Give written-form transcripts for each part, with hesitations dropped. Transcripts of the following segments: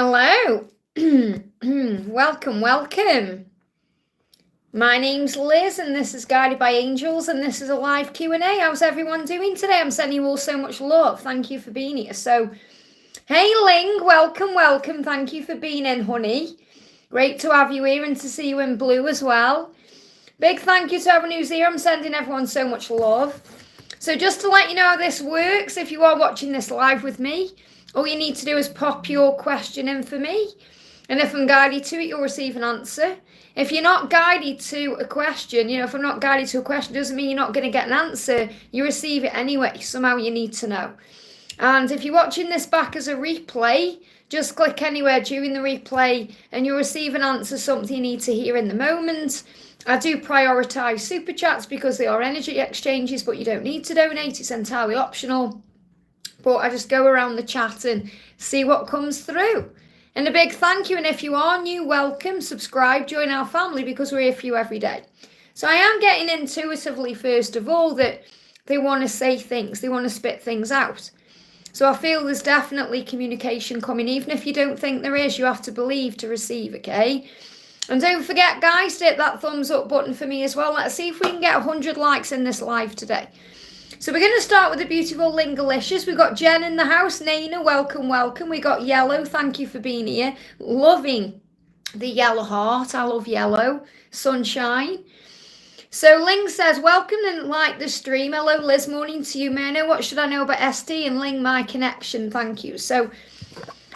Hello. Welcome. My name's Liz and this is Guided by Angels and this is a live Q&A. How's everyone doing today? I'm sending you all so much love. Thank you for being here. So, hey Ling, welcome. Thank you for being in, honey. Great to have you here and to see you in blue as well. Big thank you to everyone who's here. I'm sending everyone so much love. So just to let you know how this works, if you are watching this live with me, all you need to do is pop your question in for me. And if I'm guided to it, you'll receive an answer. If you're not guided to a question, if I'm not guided to a question, doesn't mean you're not going to get an answer. You receive it anyway. Somehow you need to know. And if you're watching this back as a replay, just click anywhere during the replay and you'll receive an answer, something you need to hear in the moment. I do prioritise super chats because they are energy exchanges, but you don't need to donate. It's entirely optional. But I just go around the chat and see what comes through. And a big thank you. And if you are new, welcome, subscribe, join our family because we're here for you every day. So I am getting intuitively, first of all, that they want to say things. They want to spit things out. So I feel there's definitely communication coming. Even if you don't think there is, you have to believe to receive, okay? And don't forget, guys, to hit that thumbs up button for me as well. Let's see if we can get 100 likes in this live today. So we're going to start with the beautiful Ling Alicia's. We've got Jen in the house. Naana, welcome. We got Yellow. Thank you for being here. Loving the yellow heart. I love yellow. Sunshine. So Ling says, welcome and like the stream. Hello, Liz. Morning to you, Mano. What should I know about ST and Ling? My connection. Thank you. So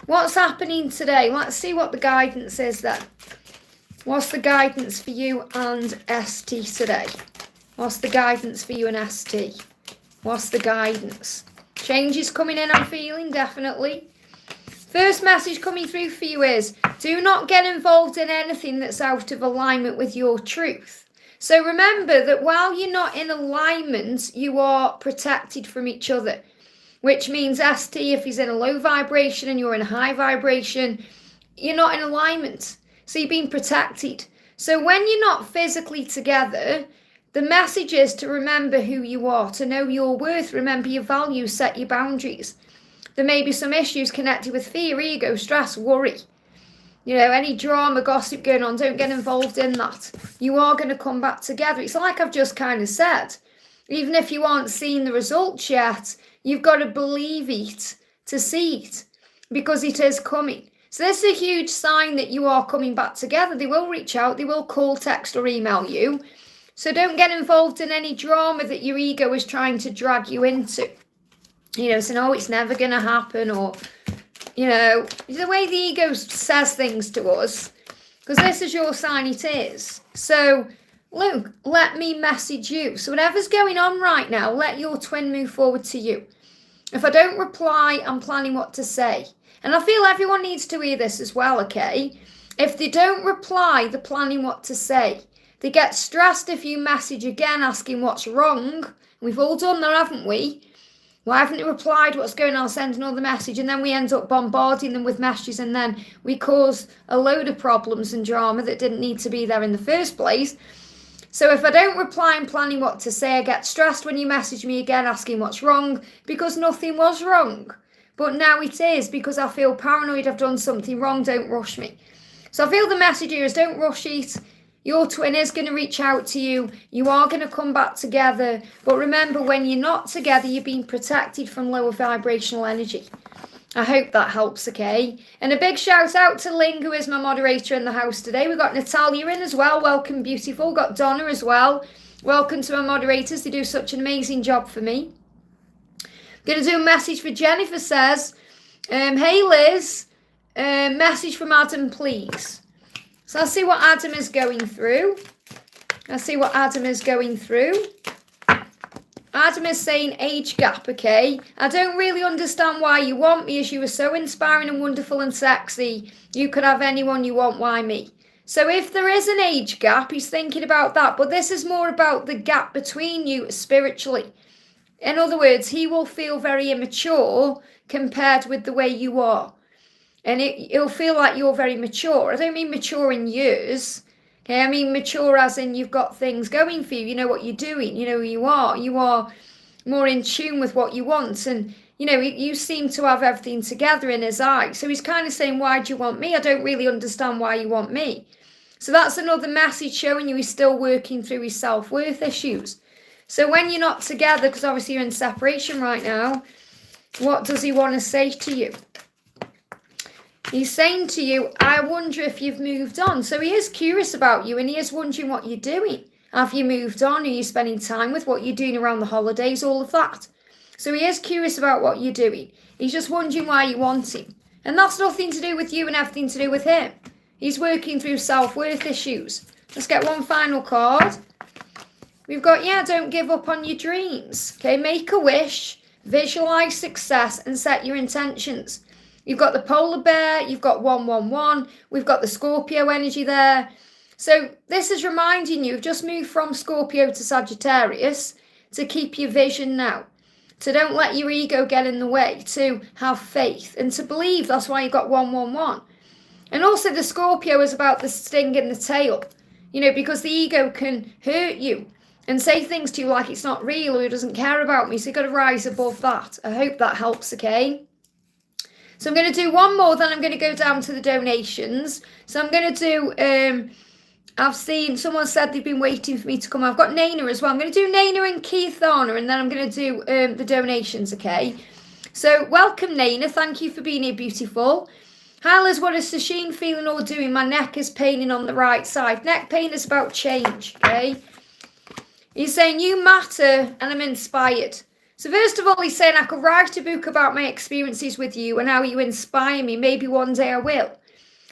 what's happening today? Let's see what the guidance is then. What's the guidance for you and ST today? What's the guidance for you and ST? What's the guidance? Change is coming in, I'm feeling, definitely. First message coming through for you is, do not get involved in anything that's out of alignment with your truth. So remember that while you're not in alignment, you are protected from each other. Which means ST, if he's in a low vibration and you're in a high vibration, you're not in alignment. So you're being protected. So when you're not physically together, the message is to remember who you are, to know your worth, remember your values, set your boundaries. There may be some issues connected with fear, ego, stress, worry. Any drama, gossip going on, don't get involved in that. You are going to come back together. It's like I've just kind of said. Even if you aren't seeing the results yet, you've got to believe it to see it because it is coming. So this is a huge sign that you are coming back together. They will reach out, they will call, text or email you. So don't get involved in any drama that your ego is trying to drag you into. Saying, oh, it's never going to happen or, the way the ego says things to us. Because this is your sign, it is. So, Luke, let me message you. So whatever's going on right now, let your twin move forward to you. If I don't reply, I'm planning what to say. And I feel everyone needs to hear this as well, okay? If they don't reply, they're planning what to say. They get stressed if you message again asking what's wrong. We've all done that, haven't we? Why haven't you replied? What's going on? Send another message. And then we end up bombarding them with messages. And then we cause a load of problems and drama that didn't need to be there in the first place. So if I don't reply and planning what to say, I get stressed when you message me again asking what's wrong. Because nothing was wrong. But now it is because I feel paranoid I've done something wrong. Don't rush me. So I feel the message here is don't rush it. Your twin is going to reach out to you. You are going to come back together. But remember, when you're not together, you're being protected from lower vibrational energy. I hope that helps, okay? And a big shout out to Ling, who is my moderator in the house today. We've got Natalia in as well. Welcome, beautiful. We've got Donna as well. Welcome to my moderators. They do such an amazing job for me. Going to do a message for Jennifer says, hey Liz, message from Adam, please. So I'll see what Adam is going through. Adam is saying age gap, okay? I don't really understand why you want me as you are so inspiring and wonderful and sexy. You could have anyone you want, why me? So if there is an age gap, he's thinking about that. But this is more about the gap between you spiritually. In other words, he will feel very immature compared with the way you are. And it'll feel like you're very mature. I don't mean mature in years. Okay, I mean mature as in you've got things going for you. You know what you're doing. You know who you are. You are more in tune with what you want. And you know, you seem to have everything together in his eyes. So he's kind of saying, why do you want me? I don't really understand why you want me. So that's another message showing you he's still working through his self-worth issues. So when you're not together, because obviously you're in separation right now, what does he want to say to you? He's saying to you, I wonder if you've moved on. So he is curious about you and he is wondering what you're doing. Have you moved on? Are you spending time with what you're doing around the holidays? All of that. So he is curious about what you're doing. He's just wondering why you want him. And that's nothing to do with you and everything to do with him. He's working through self-worth issues. Let's get one final card. We've got, yeah, don't give up on your dreams. Okay, make a wish, visualize success and set your intentions. You've got the polar bear, you've got 111, we've got the Scorpio energy there. So this is reminding you, just move from Scorpio to Sagittarius to keep your vision now. To don't let your ego get in the way, to have faith and to believe. That's why you got 111. And also the Scorpio is about the sting in the tail, you know, because the ego can hurt you and say things to you like it's not real or he doesn't care about me. So you've got to rise above that. I hope that helps, okay? So I'm going to do one more, then I'm going to go down to the donations. So I'm going to do, I've seen, someone said they've been waiting for me to come. I've got Naana as well. I'm going to do Naana and Keithana, and then I'm going to do the donations, okay? So welcome, Naana. Thank you for being here, beautiful. Hi, Liz, what is Sasheen feeling or doing? My neck is paining on the right side. Neck pain is about change, okay? He's saying, you matter, and I'm inspired. So first of all, he's saying, I could write a book about my experiences with you and how you inspire me. Maybe one day I will.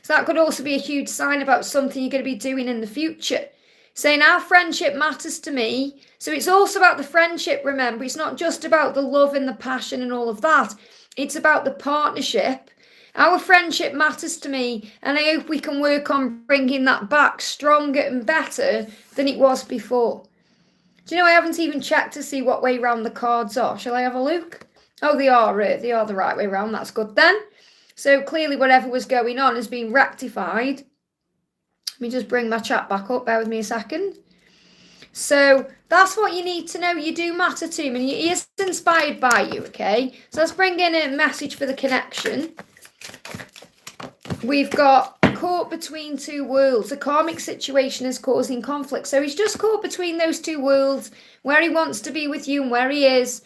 So that could also be a huge sign about something you're going to be doing in the future. Saying, our friendship matters to me. So it's also about the friendship, remember. It's not just about the love and the passion and all of that. It's about the partnership. Our friendship matters to me, and I hope we can work on bringing that back stronger and better than it was before. Do you know, I haven't even checked to see what way round the cards are. Shall I have a look? Oh, they are the right way round. That's good then. So clearly whatever was going on has been rectified. Let me just bring my chat back up. Bear with me a second. So that's what you need to know. You do matter to him, and he is inspired by you, okay? So let's bring in a message for the connection. We've got caught between two worlds. A karmic situation is causing conflict. So he's just caught between those two worlds, where he wants to be with you and where he is.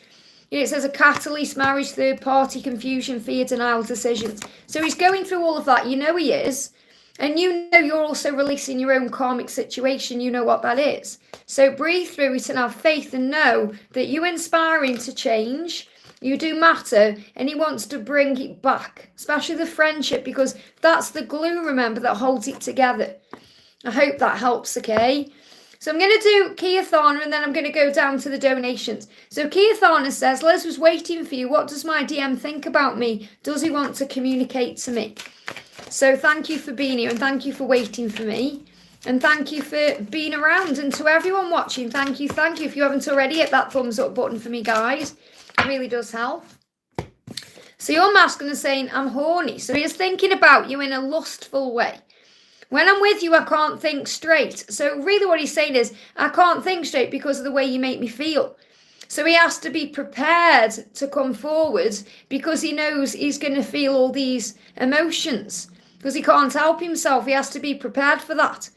You know, it says a catalyst, marriage, third party, confusion, fear, denial, decisions. So he's going through all of that. You know he is. And you know you're also releasing your own karmic situation. You know what that is. So breathe through it and have faith and know that you inspire him to change. You do matter, and he wants to bring it back, especially the friendship, because that's the glue, remember, that holds it together. I hope that helps, okay? So I'm going to do Keithana, and then I'm going to go down to the donations. So Keithana says, Liz was waiting for you. What does my DM think about me? Does he want to communicate to me? So thank you for being here, and thank you for waiting for me. And thank you for being around. And to everyone watching, thank you. If you haven't already, hit that thumbs up button for me, guys. It really does help. So your masculine is saying, I'm horny. So he is thinking about you in a lustful way. When I'm with you, I can't think straight. So really what he's saying is, I can't think straight because of the way you make me feel. So he has to be prepared to come forward because he knows he's going to feel all these emotions. Because he can't help himself. He has to be prepared for that.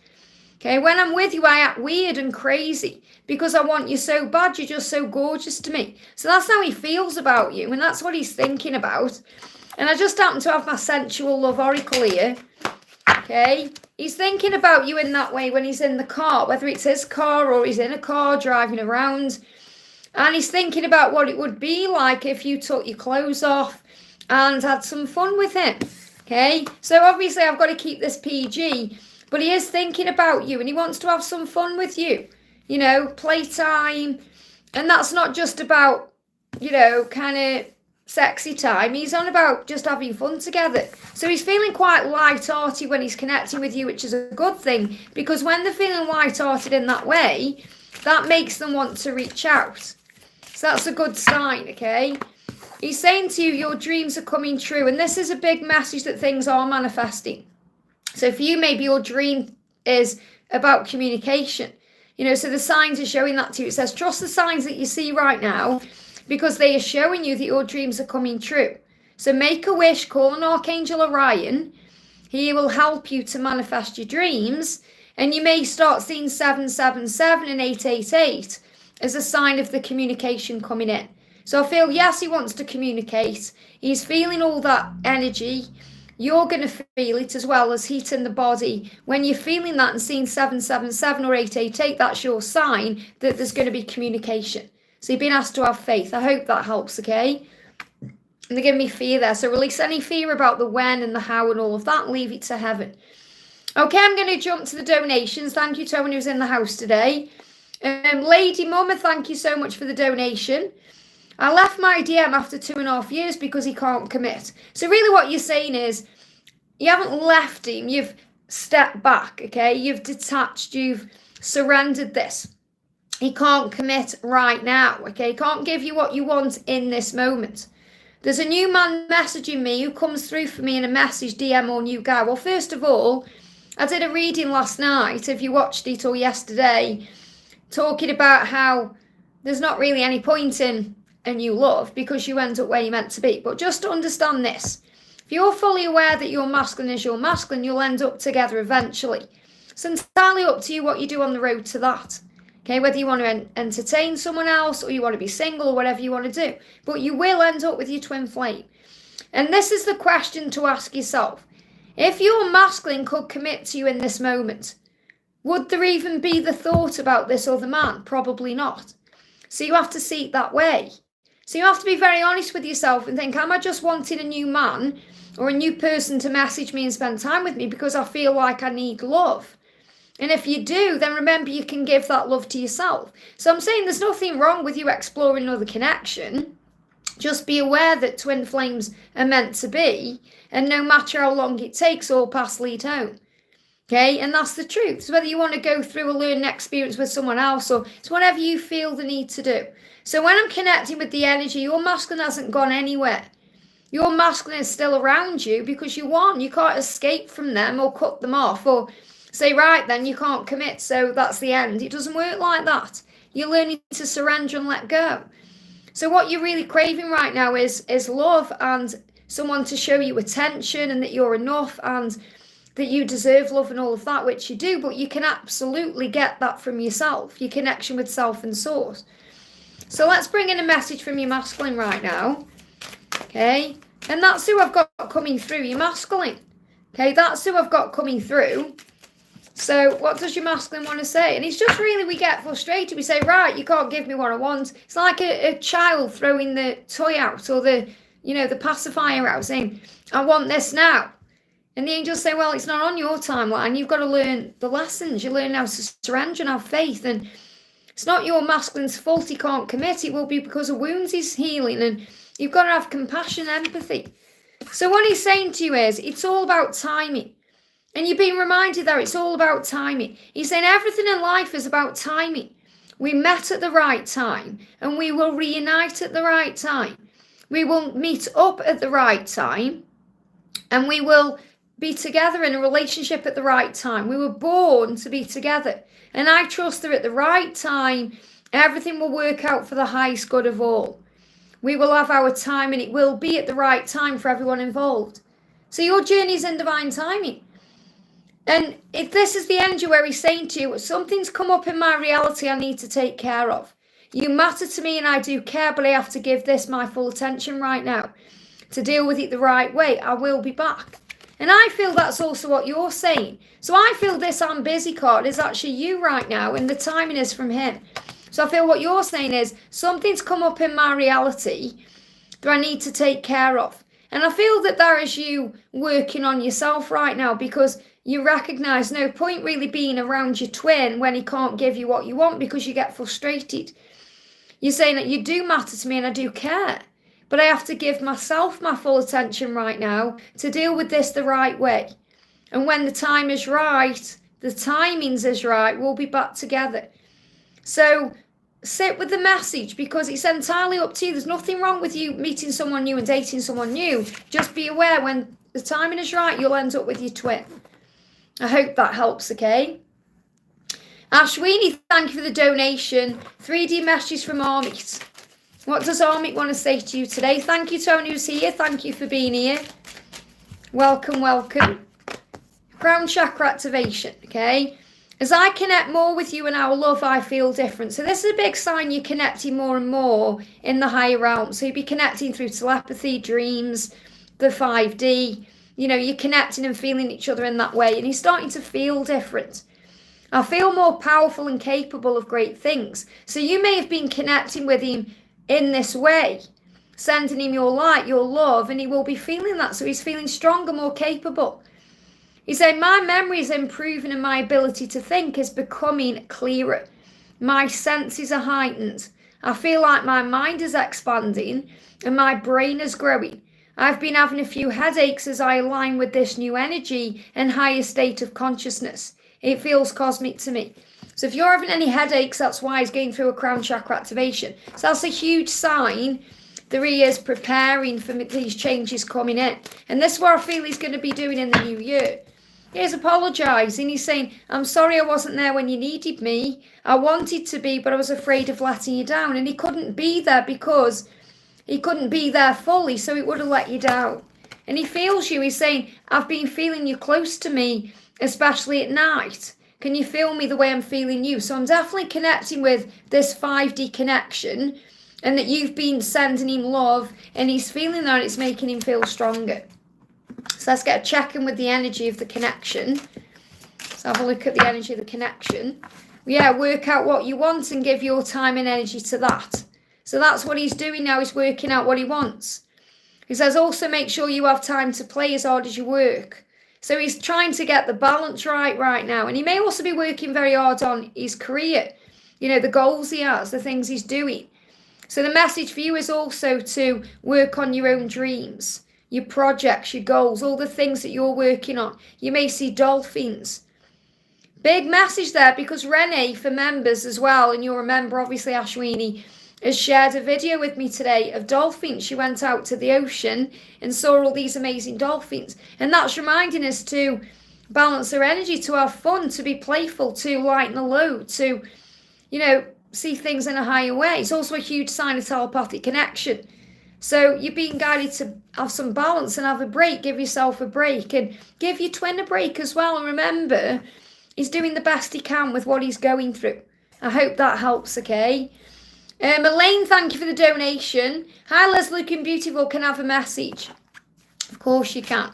Okay, when I'm with you, I act weird and crazy because I want you so bad. You're just so gorgeous to me. So that's how he feels about you, and that's what he's thinking about. And I just happen to have my sensual love oracle here. Okay, he's thinking about you in that way when he's in the car, whether it's his car or he's in a car driving around. And he's thinking about what it would be like if you took your clothes off and had some fun with him. Okay, so obviously I've got to keep this PG. But he is thinking about you and he wants to have some fun with you, you know, playtime. And that's not just about, you know, kind of sexy time. He's on about just having fun together. So he's feeling quite light-hearted when he's connecting with you, which is a good thing. Because when they're feeling light-hearted in that way, that makes them want to reach out. So that's a good sign, okay? He's saying to you, your dreams are coming true. And this is a big message that things are manifesting. So for you, maybe your dream is about communication. You know, so the signs are showing that to you. It says, trust the signs that you see right now because they are showing you that your dreams are coming true. So make a wish, call on Archangel Orion. He will help you to manifest your dreams. And you may start seeing 777 and 888 as a sign of the communication coming in. So I feel, yes, he wants to communicate. He's feeling all that energy. You're going to feel it as well as heat in the body. When you're feeling that and seeing 777 or 888, that's your sign that there's going to be communication. So you've been asked to have faith. I hope that helps, okay? And they're giving me fear there. So release any fear about the when and the how and all of that. Leave it to heaven. Okay, I'm going to jump to the donations. Thank you to everyone who's in the house today. Lady Mama, thank you so much for the donation. I left my DM after 2.5 years because he can't commit. So really what you're saying is you haven't left him. You've stepped back, okay? You've detached. You've surrendered this. He can't commit right now, okay? He can't give you what you want in this moment. There's a new man messaging me who comes through for me in a message, DM or new guy. Well, first of all, I did a reading last night, if you watched it, or yesterday, talking about how there's not really any point in a new love because you end up where you're meant to be. But just to understand this, if you're fully aware that your masculine is your masculine, you'll end up together eventually. It's entirely up to you what you do on the road to that. Okay, whether you want to entertain someone else or you want to be single or whatever you want to do. But you will end up with your twin flame. And this is the question to ask yourself. If your masculine could commit to you in this moment, would there even be the thought about this other man? Probably not. So you have to see it that way. So you have to be very honest with yourself and think, am I just wanting a new man or a new person to message me and spend time with me because I feel like I need love? And if you do, then remember you can give that love to yourself. So I'm saying there's nothing wrong with you exploring another connection. Just be aware that twin flames are meant to be, and no matter how long it takes, all paths lead home. Okay, and that's the truth. So whether you want to go through a learning experience with someone else, or it's whatever you feel the need to do. So when I'm connecting with the energy, your masculine hasn't gone anywhere. Your masculine is still around you because you won. You can't escape from them or cut them off or say, right, then you can't commit, so that's the end. It doesn't work like that. You're learning to surrender and let go. So what you're really craving right now is love and someone to show you attention and that you're enough and that you deserve love and all of that, which you do, but you can absolutely get that from yourself, your connection with self and source. So let's bring in a message from your masculine right now. Okay, and that's who I've got coming through, your masculine. Okay, that's who I've got coming through. So what does your masculine want to say? And it's just really, we get frustrated. We say, right, you can't give me what I want. It's like a child throwing the toy out or the pacifier out saying, I want this now. And the angels say, well, it's not on your timeline. You've got to learn the lessons. You learn how to surrender and have faith. And it's not your masculine's fault he can't commit. It will be because of wounds he's healing. And you've got to have compassion and empathy. So what he's saying to you is, it's all about timing. And you're being reminded that it's all about timing. He's saying everything in life is about timing. We met at the right time and we will reunite at the right time. We will meet up at the right time and we will be together in a relationship at the right time. We were born to be together. And I trust that at the right time, everything will work out for the highest good of all. We will have our time and it will be at the right time for everyone involved. So your journey is in divine timing. And if this is the energy where he's saying to you, something's come up in my reality I need to take care of. You matter to me and I do care, but I have to give this my full attention right now. To deal with it the right way, I will be back. And I feel that's also what you're saying. So I feel this I'm busy card is actually you right now and the timing is from him. So I feel what you're saying is something's come up in my reality that I need to take care of. And I feel that there is you working on yourself right now because you recognise no point really being around your twin when he can't give you what you want because you get frustrated. You're saying that you do matter to me and I do care, but I have to give myself my full attention right now to deal with this the right way. And when the time is right, the timings is right, we'll be back together. So sit with the message because it's entirely up to you. There's nothing wrong with you meeting someone new and dating someone new. Just be aware when the timing is right, you'll end up with your twin. I hope that helps, okay? Ashwini, thank you for the donation. 3D messages from Armies. What does Armic want to say to you today? Thank you, Tony, who's here. Thank you for being here. Welcome, welcome. Crown chakra activation, okay? As I connect more with you and our love, I feel different. So this is a big sign you're connecting more and more in the higher realm. So you'll be connecting through telepathy, dreams, the 5D. You know, you're connecting and feeling each other in that way. And you're starting to feel different. I feel more powerful and capable of great things. So you may have been connecting with him in this way, sending him your light, your love, and he will be feeling that. So he's feeling stronger, more capable. He's saying, my memory is improving and my ability to think is becoming clearer. My senses are heightened. I feel like my mind is expanding and my brain is growing. I've been having a few headaches as I align with this new energy and higher state of consciousness. It feels cosmic to me. So if you're having any headaches, that's why he's going through a crown chakra activation. So that's a huge sign that he is preparing for these changes coming in. And this is what I feel he's going to be doing in the new year. He's apologising. He's saying, I'm sorry I wasn't there when you needed me. I wanted to be, but I was afraid of letting you down. And he couldn't be there because he couldn't be there fully, so it would have let you down. And he feels you. He's saying, I've been feeling you close to me, especially at night. Can you feel me the way I'm feeling you? So I'm definitely connecting with this 5D connection and that you've been sending him love and he's feeling that, and it's making him feel stronger. So let's get a check in with the energy of the connection. Let's have a look at the energy of the connection. Yeah, work out what you want and give your time and energy to that. So that's what he's doing now. He's working out what he wants. He says also make sure you have time to play as hard as you work. So he's trying to get the balance right now. And he may also be working very hard on his career. You know, the goals he has, the things he's doing. So the message for you is also to work on your own dreams, your projects, your goals, all the things that you're working on. You may see dolphins. Big message there, because Renee, for members as well, and you'll remember obviously Ashwini, has shared a video with me today of dolphins. She went out to the ocean and saw all these amazing dolphins. And that's reminding us to balance our energy, to have fun, to be playful, to lighten the load, to, you know, see things in a higher way. It's also a huge sign of telepathic connection. So you're being guided to have some balance and have a break. Give yourself a break and give your twin a break as well. And remember, he's doing the best he can with what he's going through. I hope that helps, okay? Elaine, thank you for the donation. Hi, Les, looking beautiful. Can I have a message? Of course you can.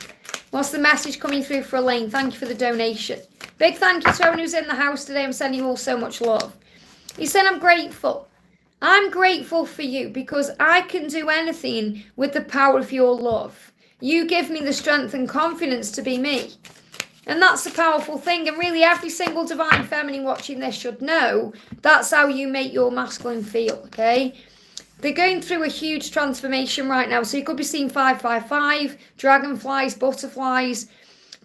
What's the message coming through for Elaine? Thank you for the donation. Big thank you to everyone who's in the house today. I'm sending you all so much love. He said, I'm grateful. I'm grateful for you because I can do anything with the power of your love. You give me the strength and confidence to be me. And that's a powerful thing. And really every single divine feminine watching this should know that's how you make your masculine feel, okay? They're going through a huge transformation right now. So you could be seeing 555, dragonflies, butterflies.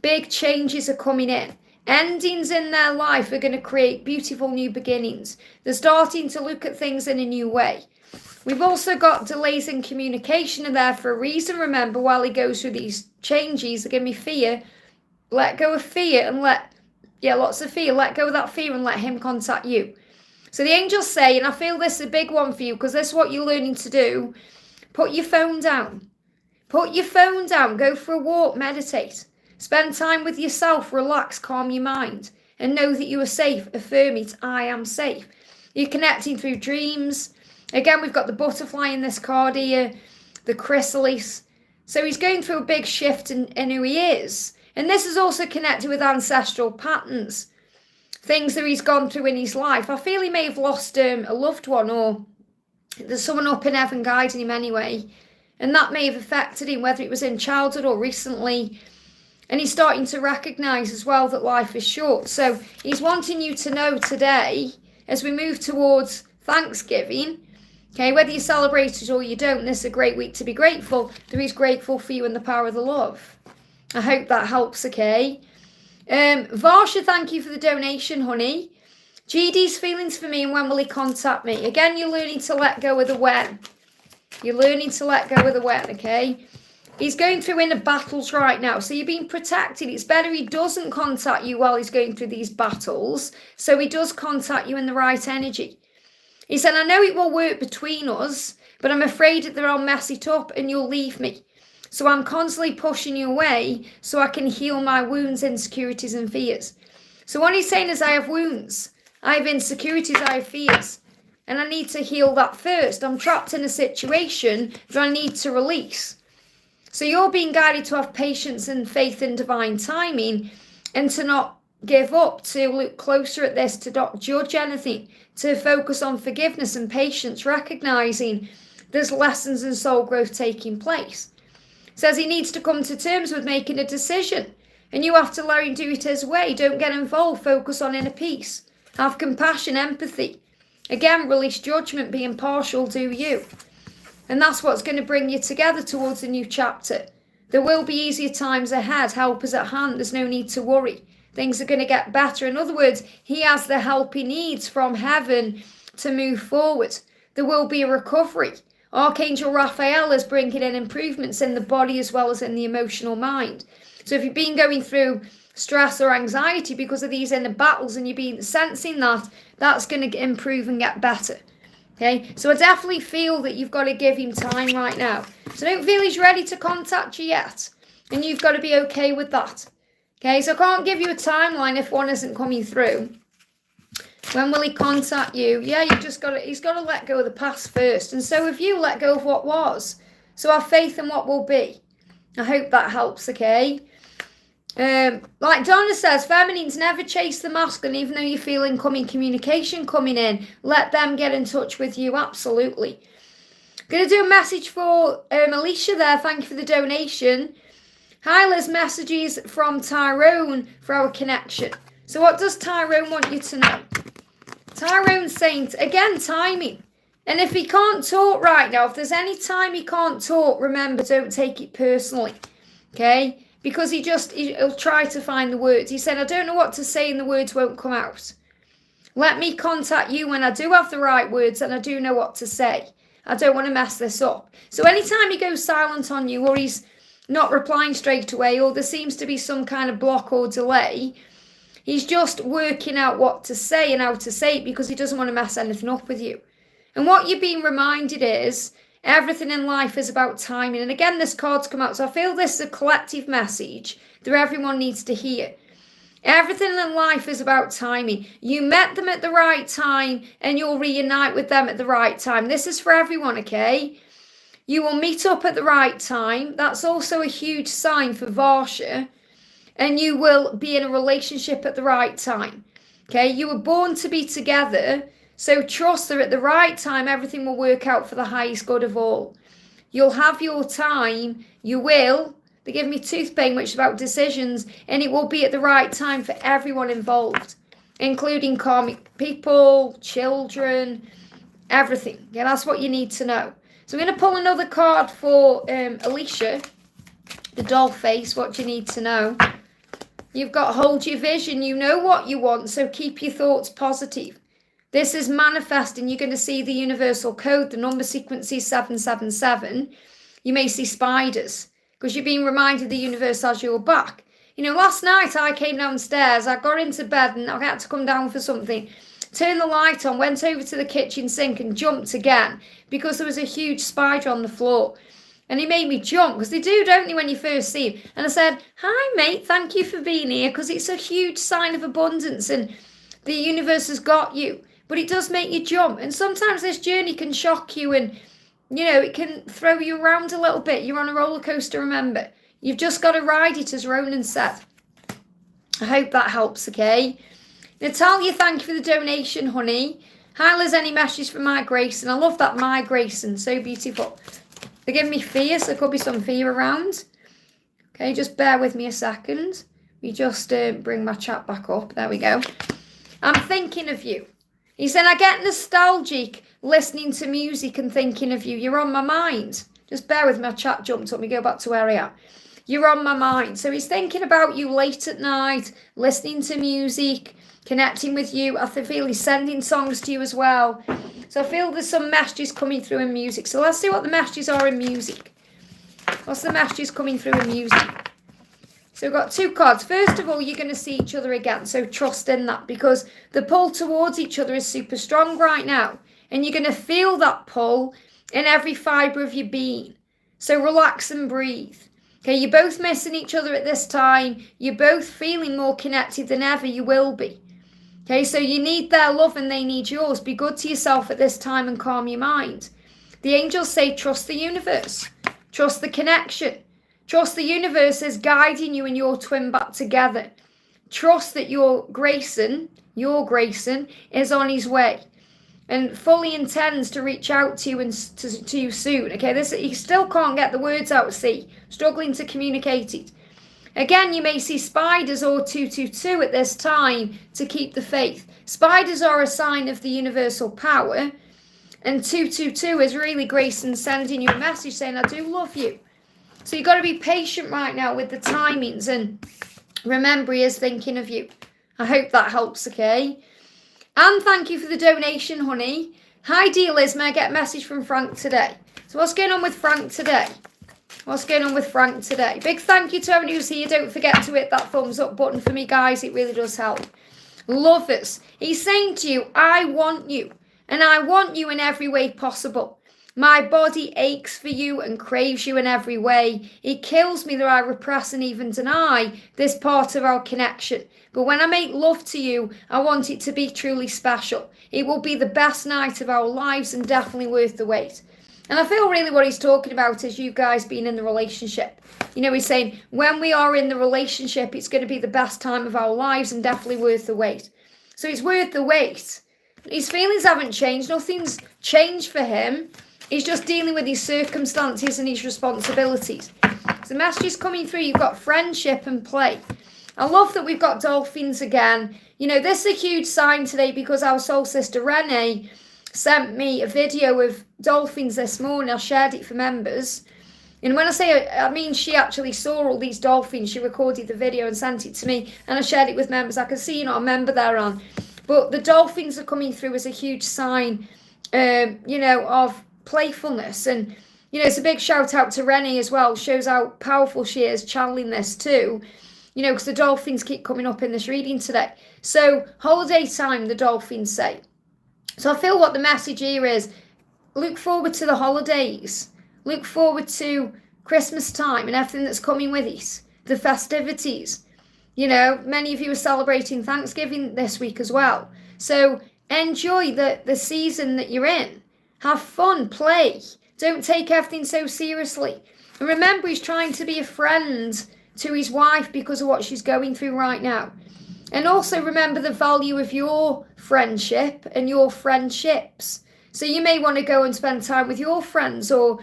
Big changes are coming in. Endings in their life are going to create beautiful new beginnings. They're starting to look at things in a new way. We've also got delays in communication are there for a reason. Remember, while he goes through these changes, they're going to be fear. Let go of fear and lots of fear. Let go of that fear and let him contact you. So the angels say, and I feel this is a big one for you because this is what you're learning to do. Put your phone down. Put your phone down. Go for a walk. Meditate. Spend time with yourself, relax, calm your mind, and know that you are safe. Affirm it, I am safe. You're connecting through dreams. Again, we've got the butterfly in this card here, the chrysalis. So he's going through a big shift in who he is. And this is also connected with ancestral patterns, things that he's gone through in his life. I feel he may have lost a loved one, or there's someone up in heaven guiding him anyway. And that may have affected him, whether it was in childhood or recently. And he's starting to recognise as well that life is short. So he's wanting you to know today, as we move towards Thanksgiving, okay, whether you celebrate it or you don't, this is a great week to be grateful. That he's grateful for you and the power of the love. I hope that helps, okay? Varsha, thank you for the donation, honey. GD's feelings for me and when will he contact me? Again, you're learning to let go of the when. You're learning to let go of the when, okay? He's going through inner battles right now, so you're being protected. It's better he doesn't contact you while he's going through these battles, so he does contact you in the right energy. He said, I know it will work between us, but I'm afraid that I'll mess it up and you'll leave me. So I'm constantly pushing you away so I can heal my wounds, insecurities and fears. So what he's saying is I have wounds, I have insecurities, I have fears. And I need to heal that first. I'm trapped in a situation that I need to release. So you're being guided to have patience and faith in divine timing and to not give up, to look closer at this, to not judge anything, to focus on forgiveness and patience, recognizing there's lessons and soul growth taking place. Says he needs to come to terms with making a decision, and you have to let him do it his way. Don't get involved. Focus on inner peace. Have compassion, empathy. Again, release judgment. Be impartial. Do you. And that's what's going to bring you together towards a new chapter. There will be easier times ahead. Help is at hand. There's no need to worry. Things are going to get better. In other words, he has the help he needs from heaven to move forward. There will be a recovery. Archangel Raphael is bringing in improvements in the body as well as in the emotional mind. So if you've been going through stress or anxiety because of these inner battles and you've been sensing that, that's going to improve and get better. Okay, so I definitely feel that you've got to give him time right now. So don't feel he's ready to contact you yet. And you've got to be okay with that. Okay, so I can't give you a timeline if one isn't coming through. When will he contact you? Yeah, he's got to let go of the past first. And so if you let go of what was. So have faith in what will be. I hope that helps, okay? Like Donna says, feminines never chase the masculine, even though you feel incoming communication coming in. Let them get in touch with you, absolutely. Going to do a message for Alicia there. Thank you for the donation. Hi, Liz, messages from Tyrone for our connection. So what does Tyrone want you to know? Tyrone's saying, again, timing. And if he can't talk right now, if there's any time he can't talk, remember, don't take it personally. Okay? Because he'll try to find the words. He said, I don't know what to say and the words won't come out. Let me contact you when I do have the right words and I do know what to say. I don't want to mess this up. So anytime he goes silent on you or he's not replying straight away or there seems to be some kind of block or delay, he's just working out what to say and how to say it because he doesn't want to mess anything up with you. And what you're being reminded is everything in life is about timing. And again, this card's come out. So I feel this is a collective message that everyone needs to hear. Everything in life is about timing. You met them at the right time and you'll reunite with them at the right time. This is for everyone, okay? You will meet up at the right time. That's also a huge sign for Varsha. And you will be in a relationship at the right time. Okay, you were born to be together. So trust that at the right time, everything will work out for the highest good of all. You'll have your time. You will. They give me tooth pain, which is about decisions. And it will be at the right time for everyone involved. Including karmic people, children, everything. Yeah, that's what you need to know. So I'm going to pull another card for Alicia. The doll face, what you need to know. You've got to hold your vision. You know what you want, so keep your thoughts positive. This is manifesting. You're going to see the universal code. The number sequence is 777. You may see spiders because you're being reminded the universe has your back. You know, last night I came downstairs. I got into bed and I had to come down for something. Turned the light on, went over to the kitchen sink and jumped again because there was a huge spider on the floor. And he made me jump, because they do, don't they, when you first see him. And I said, hi, mate, thank you for being here, because it's a huge sign of abundance and the universe has got you. But it does make you jump. And sometimes this journey can shock you and, you know, it can throw you around a little bit. You're on a roller coaster, remember. You've just got to ride it, as Ronan said. I hope that helps, okay? Natalia, thank you for the donation, honey. Hi, Liz, any messages for my Grayson? I love that my Grayson, so beautiful. They give me fear, so there could be some fear around. Okay, just bear with me a second. We just bring my chat back up. There we go. I'm thinking of you. He said, I get nostalgic listening to music and thinking of you. You're on my mind. Just bear with me. My chat jumped up. Me go back to where I am. You're on my mind. So he's thinking about you late at night, listening to music, connecting with you. I feel he's sending songs to you as well. So I feel there's some messages coming through in music. So let's see what the messages are in music. What's the messages coming through in music? So we've got two cards. First of all, you're going to see each other again. So trust in that, because the pull towards each other is super strong right now. And you're going to feel that pull in every fibre of your being. So relax and breathe. Okay, you're both missing each other at this time. You're both feeling more connected than ever you will be. Okay, so you need their love and they need yours. Be good to yourself at this time and calm your mind. The angels say trust the universe. Trust the connection. Trust the universe is guiding you and your twin back together. Trust that your Grayson is on his way and fully intends to reach out to you and to you soon. Okay, he still can't get the words out, see, struggling to communicate it. Again, you may see spiders or 222 at this time to keep the faith. Spiders are a sign of the universal power, and 222 is really Grayson sending you a message saying, I do love you. So you've got to be patient right now with the timings, and remember, he is thinking of you. I hope that helps, okay? And thank you for the donation, honey. Hi, dear Liz, may I get a message from Frank today? So what's going on with Frank today? Big thank you to everyone who's here. Don't forget to hit that thumbs up button for me, guys. It really does help. Lovers, he's saying to you, I want you. And I want you in every way possible. My body aches for you and craves you in every way. It kills me that I repress and even deny this part of our connection. But when I make love to you, I want it to be truly special. It will be the best night of our lives and definitely worth the wait. And I feel really what he's talking about is you guys being in the relationship. You know, he's saying when we are in the relationship, it's going to be the best time of our lives and definitely worth the wait. So it's worth the wait. His feelings haven't changed. Nothing's changed for him. He's just dealing with his circumstances and his responsibilities. So messages coming through. You've got friendship and play. I love that we've got dolphins again. You know, this is a huge sign today because our soul sister Renee sent me a video of dolphins this morning. I shared it for members. And when I say, I mean, she actually saw all these dolphins. She recorded the video and sent it to me. And I shared it with members. I can see you're not a member there, Anne. But the dolphins are coming through as a huge sign, you know, of playfulness. And, you know, it's a big shout out to Rennie as well. Shows how powerful she is channeling this too. You know, because the dolphins keep coming up in this reading today. So, holiday time, the dolphins say. So I feel what the message here is, look forward to the holidays. Look forward to Christmas time and everything that's coming with it. The festivities. You know, many of you are celebrating Thanksgiving this week as well. So enjoy the season that you're in. Have fun, play. Don't take everything so seriously. And remember, he's trying to be a friend to his wife because of what she's going through right now. And also remember the value of your friendship and your friendships. So you may want to go and spend time with your friends or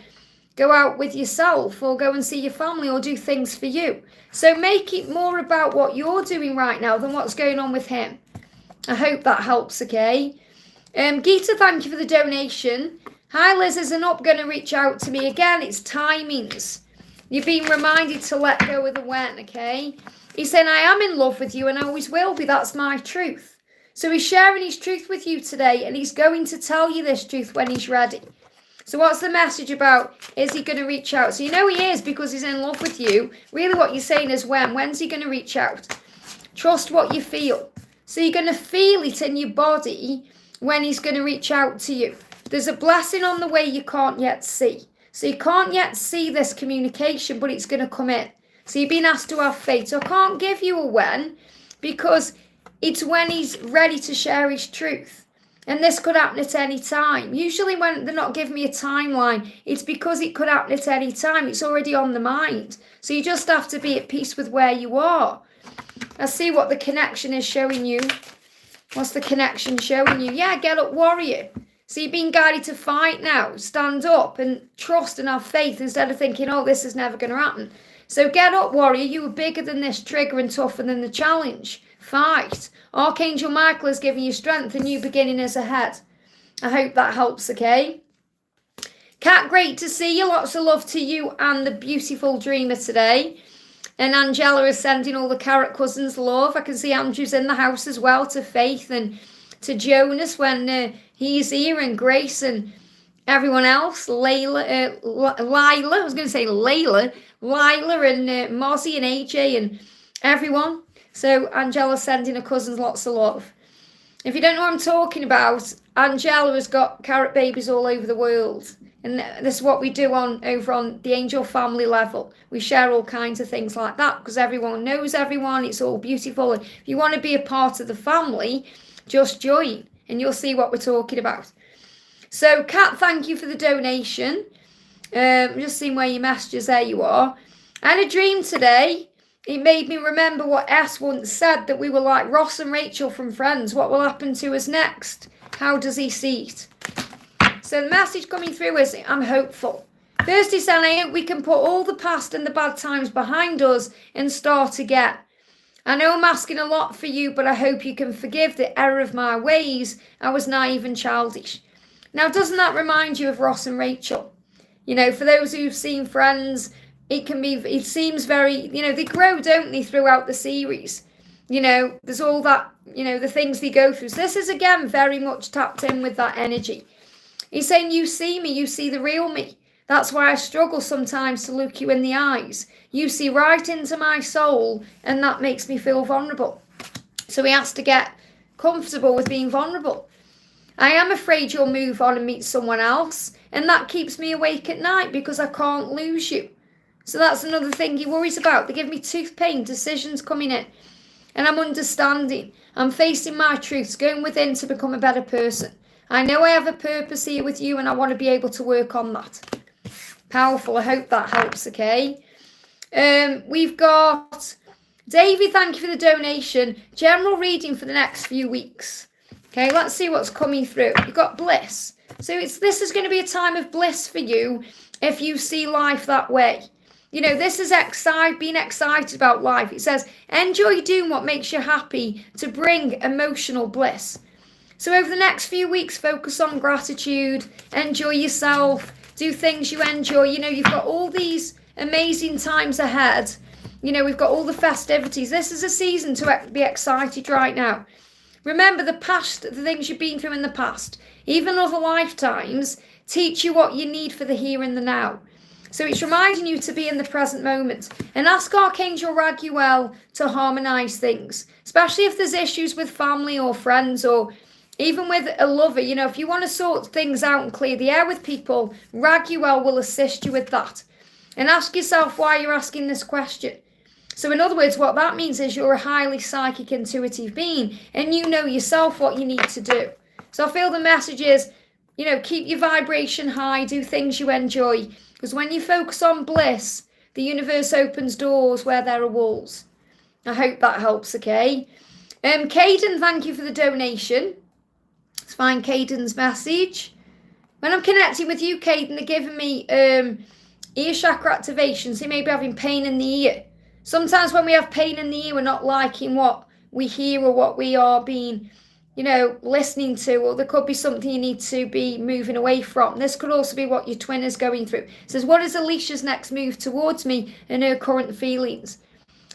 go out with yourself or go and see your family or do things for you. So make it more about what you're doing right now than what's going on with him. I hope that helps, okay? Geeta, thank you for the donation. Hi, Liz, is Up going to reach out to me again? It's timings. You're being reminded to let go of the when, okay? He's saying, I am in love with you and I always will be. That's my truth. So he's sharing his truth with you today and he's going to tell you this truth when he's ready. So what's the message about? Is he going to reach out? So you know he is because he's in love with you. Really what you're saying is when. When's he going to reach out? Trust what you feel. So you're going to feel it in your body when he's going to reach out to you. There's a blessing on the way you can't yet see. So you can't yet see this communication, but it's going to come in. So you've been asked to have faith. So I can't give you a when because it's when he's ready to share his truth. And this could happen at any time. Usually when they're not giving me a timeline, it's because it could happen at any time. It's already on the mind. So you just have to be at peace with where you are. Let's see what the connection is showing you. What's the connection showing you? Yeah, get up, warrior. So you're being guided to fight now. Stand up and trust and have faith instead of thinking, oh, this is never going to happen. So get up, warrior. You are bigger than this trigger and tougher than the challenge. Fight. Archangel Michael is giving you strength. A new beginning is ahead. I hope that helps, okay? Kat, great to see you. Lots of love to you and the beautiful dreamer today. And Angela is sending all the carrot cousins love. I can see Andrew's in the house as well, to Faith and to Jonas when he's here, and Grace and everyone else. Lila, I was going to say Layla, Lila and Mozzie and AJ and everyone. So Angela's sending her cousins lots of love. If you don't know what I'm talking about, Angela has got carrot babies all over the world. And this is what we do over on the angel family level. We share all kinds of things like that because everyone knows everyone. It's all beautiful. And if you want to be a part of the family, just join and you'll see what we're talking about. So, Kat, thank you for the donation. Just seeing where your messages, there you are. I had a dream today. It made me remember what S once said, that we were like Ross and Rachel from Friends. What will happen to us next? How does he see it? So the message coming through is, I'm hopeful. First he's saying, we can put all the past and the bad times behind us and start again. I know I'm asking a lot for you, but I hope you can forgive the error of my ways. I was naive and childish. Now, doesn't that remind you of Ross and Rachel? You know, for those who've seen Friends, it seems very, you know, they grow, don't they, throughout the series. You know, there's all that, you know, the things they go through. So this is, again, very much tapped in with that energy. He's saying, you see me, you see the real me. That's why I struggle sometimes to look you in the eyes. You see right into my soul, and that makes me feel vulnerable. So he has to get comfortable with being vulnerable. I am afraid you'll move on and meet someone else, and that keeps me awake at night because I can't lose you. So that's another thing he worries about. They give me tooth pain, decisions coming in, and I'm understanding. I'm facing my truths, going within to become a better person. I know I have a purpose here with you, and I want to be able to work on that. Powerful. I hope that helps, okay? We've got Davy, thank you for the donation. General reading for the next few weeks. Okay, let's see what's coming through. You've got bliss. So this is going to be a time of bliss for you if you see life that way. You know, this is being excited about life. It says, enjoy doing what makes you happy to bring emotional bliss. So over the next few weeks, focus on gratitude, enjoy yourself, do things you enjoy. You know, you've got all these amazing times ahead. You know, we've got all the festivities. This is a season to be excited right now. Remember the past, the things you've been through in the past, even other lifetimes, teach you what you need for the here and the now. So it's reminding you to be in the present moment and ask Archangel Raguel to harmonise things, especially if there's issues with family or friends or even with a lover. You know, if you want to sort things out and clear the air with people, Raguel will assist you with that. And ask yourself why you're asking this question. So in other words, what that means is you're a highly psychic, intuitive being, and you know yourself what you need to do. So I feel the message is, you know, keep your vibration high, do things you enjoy. Because when you focus on bliss, the universe opens doors where there are walls. I hope that helps, okay? Kaden, thank you for the donation. Let's find Kaden's message. When I'm connecting with you, Kaden, they're giving me ear chakra activation. So you may be having pain in the ear. Sometimes when we have pain in the ear, we're not liking what we hear or what we are being, you know, listening to, or there could be something you need to be moving away from. This could also be what your twin is going through. It says, what is Alicia's next move towards me and her current feelings?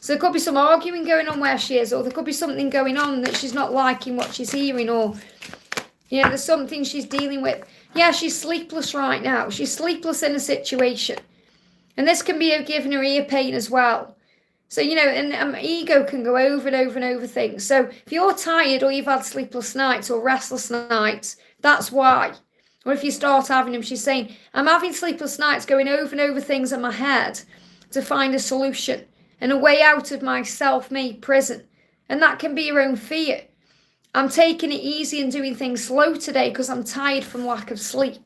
So there could be some arguing going on where she is, or there could be something going on that she's not liking what she's hearing, or, you know, there's something she's dealing with. Yeah, she's sleepless right now. She's sleepless in a situation. And this can be giving her ear pain as well. So, you know, and ego can go over and over and over things. So if you're tired or you've had sleepless nights or restless nights, that's why. Or if you start having them, she's saying, I'm having sleepless nights going over and over things in my head to find a solution and a way out of my self-made prison. And that can be your own fear. I'm taking it easy and doing things slow today because I'm tired from lack of sleep.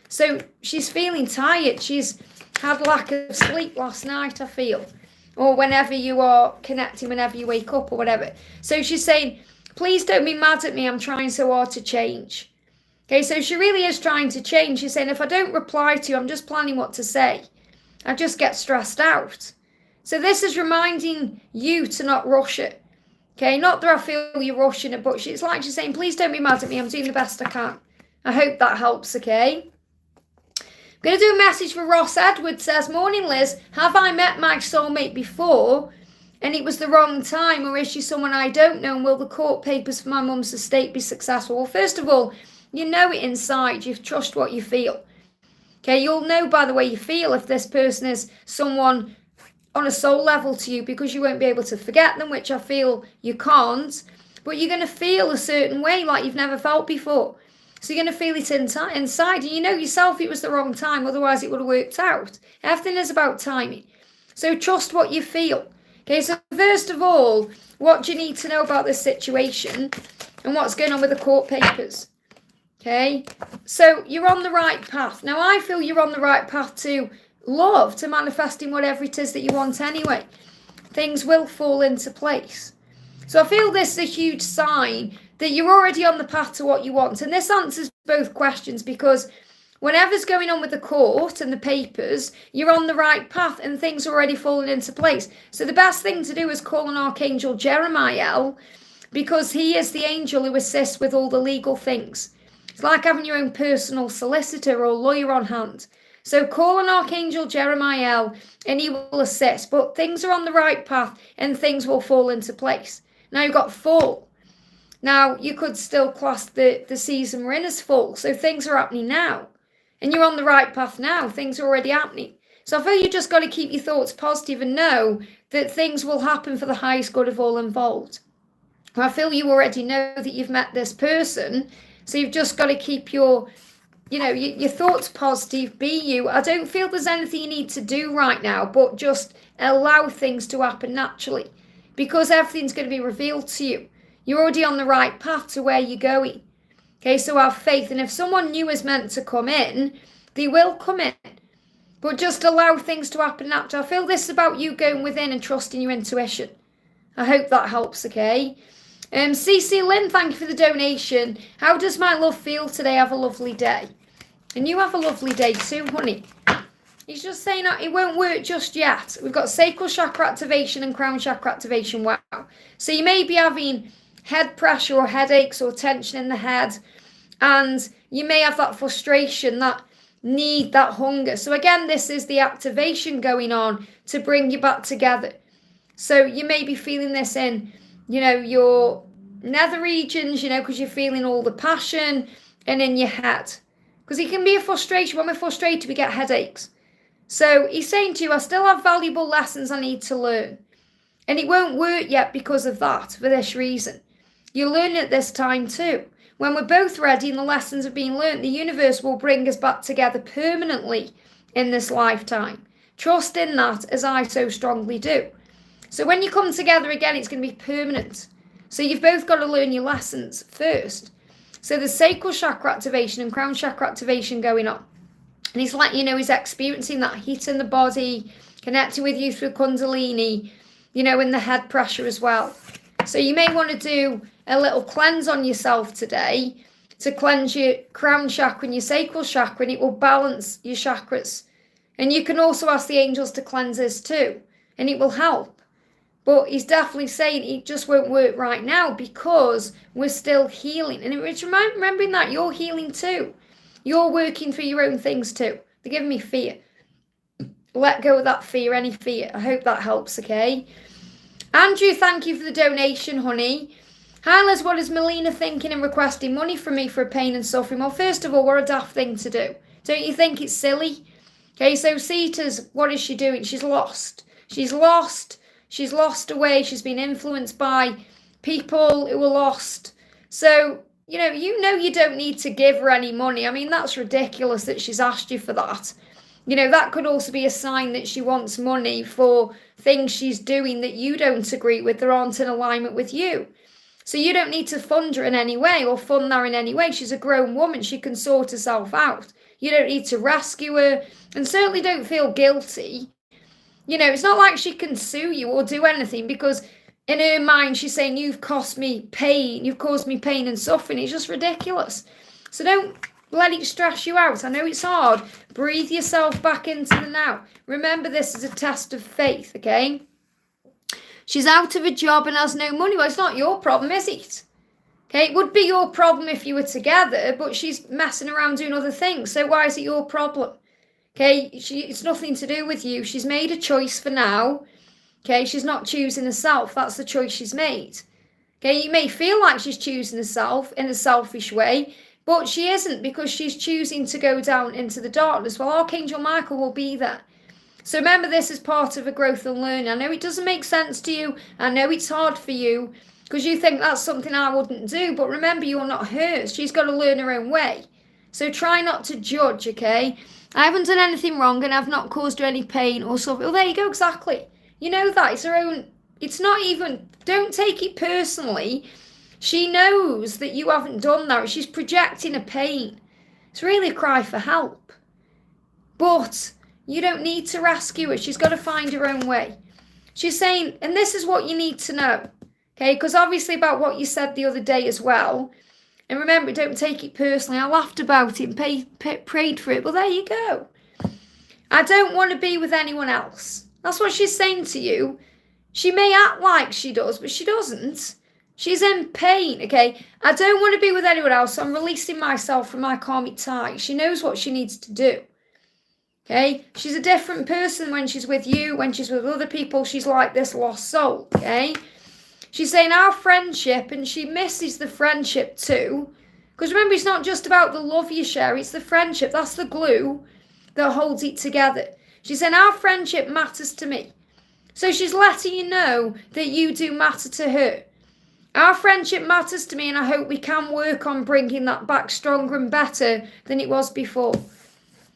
So she's feeling tired. She's had lack of sleep last night, I feel. Or whenever you are connecting, whenever you wake up or whatever. So she's saying, please don't be mad at me. I'm trying so hard to change. Okay, so she really is trying to change. She's saying, if I don't reply to you, I'm just planning what to say. I just get stressed out. So this is reminding you to not rush it. Okay, not that I feel you're rushing it, but it's like she's saying, please don't be mad at me. I'm doing the best I can. I hope that helps, okay? I'm going to do a message for Ross Edwards. Says, morning Liz, have I met my soulmate before and it was the wrong time, or is she someone I don't know, and will the court papers for my mum's estate be successful? Well, first of all, you know it inside. You trust what you feel. Okay, you'll know by the way you feel if this person is someone on a soul level to you, because you won't be able to forget them, which I feel you can't. but you're going to feel a certain way like you've never felt before. So you're going to feel it inside. And you know yourself it was the wrong time, otherwise it would have worked out. Everything is about timing. So trust what you feel. Okay, so first of all, what do you need to know about this situation and what's going on with the court papers? Okay, so you're on the right path. Now, I feel you're on the right path to love, to manifesting whatever it is that you want anyway. Things will fall into place. So I feel this is a huge sign that you're already on the path to what you want. And this answers both questions, because whatever's going on with the court and the papers, you're on the right path and things are already falling into place. So the best thing to do is call on Archangel Jeremiah, because he is the angel who assists with all the legal things. It's like having your own personal solicitor or lawyer on hand. So call on Archangel Jeremiah and he will assist. But things are on the right path and things will fall into place. Now you've got fall. Now you could still class the season we're in as fall. So things are happening now. And you're on the right path now. Things are already happening. So I feel you just got to keep your thoughts positive and know that things will happen for the highest good of all involved. I feel you already know that you've met this person. So you've just got to keep your thoughts positive, be you. I don't feel there's anything you need to do right now, but just allow things to happen naturally, because everything's going to be revealed to you. You're already on the right path to where you're going. Okay, so have faith. And if someone new is meant to come in, they will come in. But just allow things to happen naturally. I feel this is about you going within and trusting your intuition. I hope that helps, okay? CC Lynn, thank you for the donation. How does my love feel today? Have a lovely day. And you have a lovely day too, honey. He's just saying that it won't work just yet. We've got sacral chakra activation and crown chakra activation. Wow. So you may be having head pressure or headaches or tension in the head. And you may have that frustration, that need, that hunger. So again, this is the activation going on to bring you back together. So you may be feeling this in your nether regions, because you're feeling all the passion, and in your head. Because it can be a frustration. When we're frustrated, we get headaches. So he's saying to you, I still have valuable lessons I need to learn. And it won't work yet because of that, for this reason. You'll learn it this time too. When we're both ready and the lessons have been learned, the universe will bring us back together permanently in this lifetime. Trust in that, as I so strongly do. So when you come together again, it's going to be permanent. So you've both got to learn your lessons first. So there's sacral chakra activation and crown chakra activation going on. And he's letting you know he's experiencing that heat in the body, connecting with you through Kundalini, in the head pressure as well. So you may want to do a little cleanse on yourself today to cleanse your crown chakra and your sacral chakra, and it will balance your chakras. And you can also ask the angels to cleanse this too, and it will help. But he's definitely saying it just won't work right now because we're still healing. And it's remembering that you're healing too. You're working through your own things too. They're giving me fear. Let go of that fear, any fear. I hope that helps, okay? Andrew, thank you for the donation, honey. Hi, Liz, what is Melina thinking and requesting money from me for pain and suffering? Well, first of all, what a daft thing to do. Don't you think it's silly? Okay, so Sita's, what is she doing? She's lost. She's lost away. She's been influenced by people who are lost. So, you don't need to give her any money. I mean, that's ridiculous that she's asked you for that. That could also be a sign that she wants money for things she's doing that you don't agree with, that aren't in alignment with you. So you don't need to fund her in any way or fund her in any way. She's a grown woman. She can sort herself out. You don't need to rescue her, and certainly don't feel guilty. It's not like she can sue you or do anything, because in her mind, she's saying, you've caused me pain and suffering. It's just ridiculous. So don't let it stress you out. I know it's hard. Breathe yourself back into the now. Remember, this is a test of faith, okay? She's out of a job and has no money. Well, it's not your problem, is it? Okay, it would be your problem if you were together, but she's messing around doing other things. So why is it your problem? Okay, it's nothing to do with you. She's made a choice for now. Okay, she's not choosing herself. That's the choice she's made. Okay, you may feel like she's choosing herself in a selfish way, but she isn't, because she's choosing to go down into the darkness. Well, Archangel Michael will be there. So remember, this is part of a growth and learning. I know it doesn't make sense to you. I know it's hard for you, because you think that's something I wouldn't do. But remember, you're not hers. She's got to learn her own way. So try not to judge, okay? I haven't done anything wrong and I've not caused her any pain or something. Well, there you go, exactly. You know that. It's her own... It's not even... Don't take it personally. She knows that you haven't done that. She's projecting a pain. It's really a cry for help. But you don't need to rescue her. She's got to find her own way. She's saying, and this is what you need to know, okay? Because obviously about what you said the other day as well. And remember, don't take it personally. I laughed about it and prayed for it. But there you go. I don't want to be with anyone else. That's what she's saying to you. She may act like she does, but she doesn't. She's in pain, okay? I don't want to be with anyone else. So I'm releasing myself from my karmic tie. She knows what she needs to do. Okay, she's a different person when she's with you, when she's with other people, she's like this lost soul, okay? She's saying our friendship, and she misses the friendship too. Because remember, it's not just about the love you share, it's the friendship. That's the glue that holds it together. She's saying our friendship matters to me. So she's letting you know that you do matter to her. Our friendship matters to me, and I hope we can work on bringing that back stronger and better than it was before.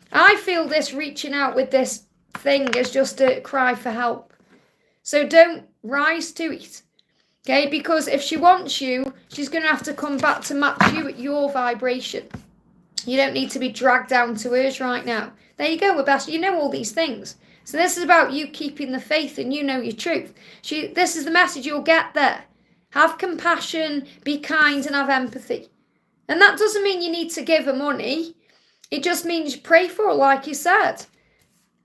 I feel this reaching out with this thing is just a cry for help. So don't rise to it. Okay, because if she wants you, she's going to have to come back to match you at your vibration. You don't need to be dragged down to hers right now. There you go, we're best. You know all these things. So this is about you keeping the faith and you know your truth. This is the message you'll get there. Have compassion, be kind, and have empathy. And that doesn't mean you need to give her money. It just means pray for her, like you said.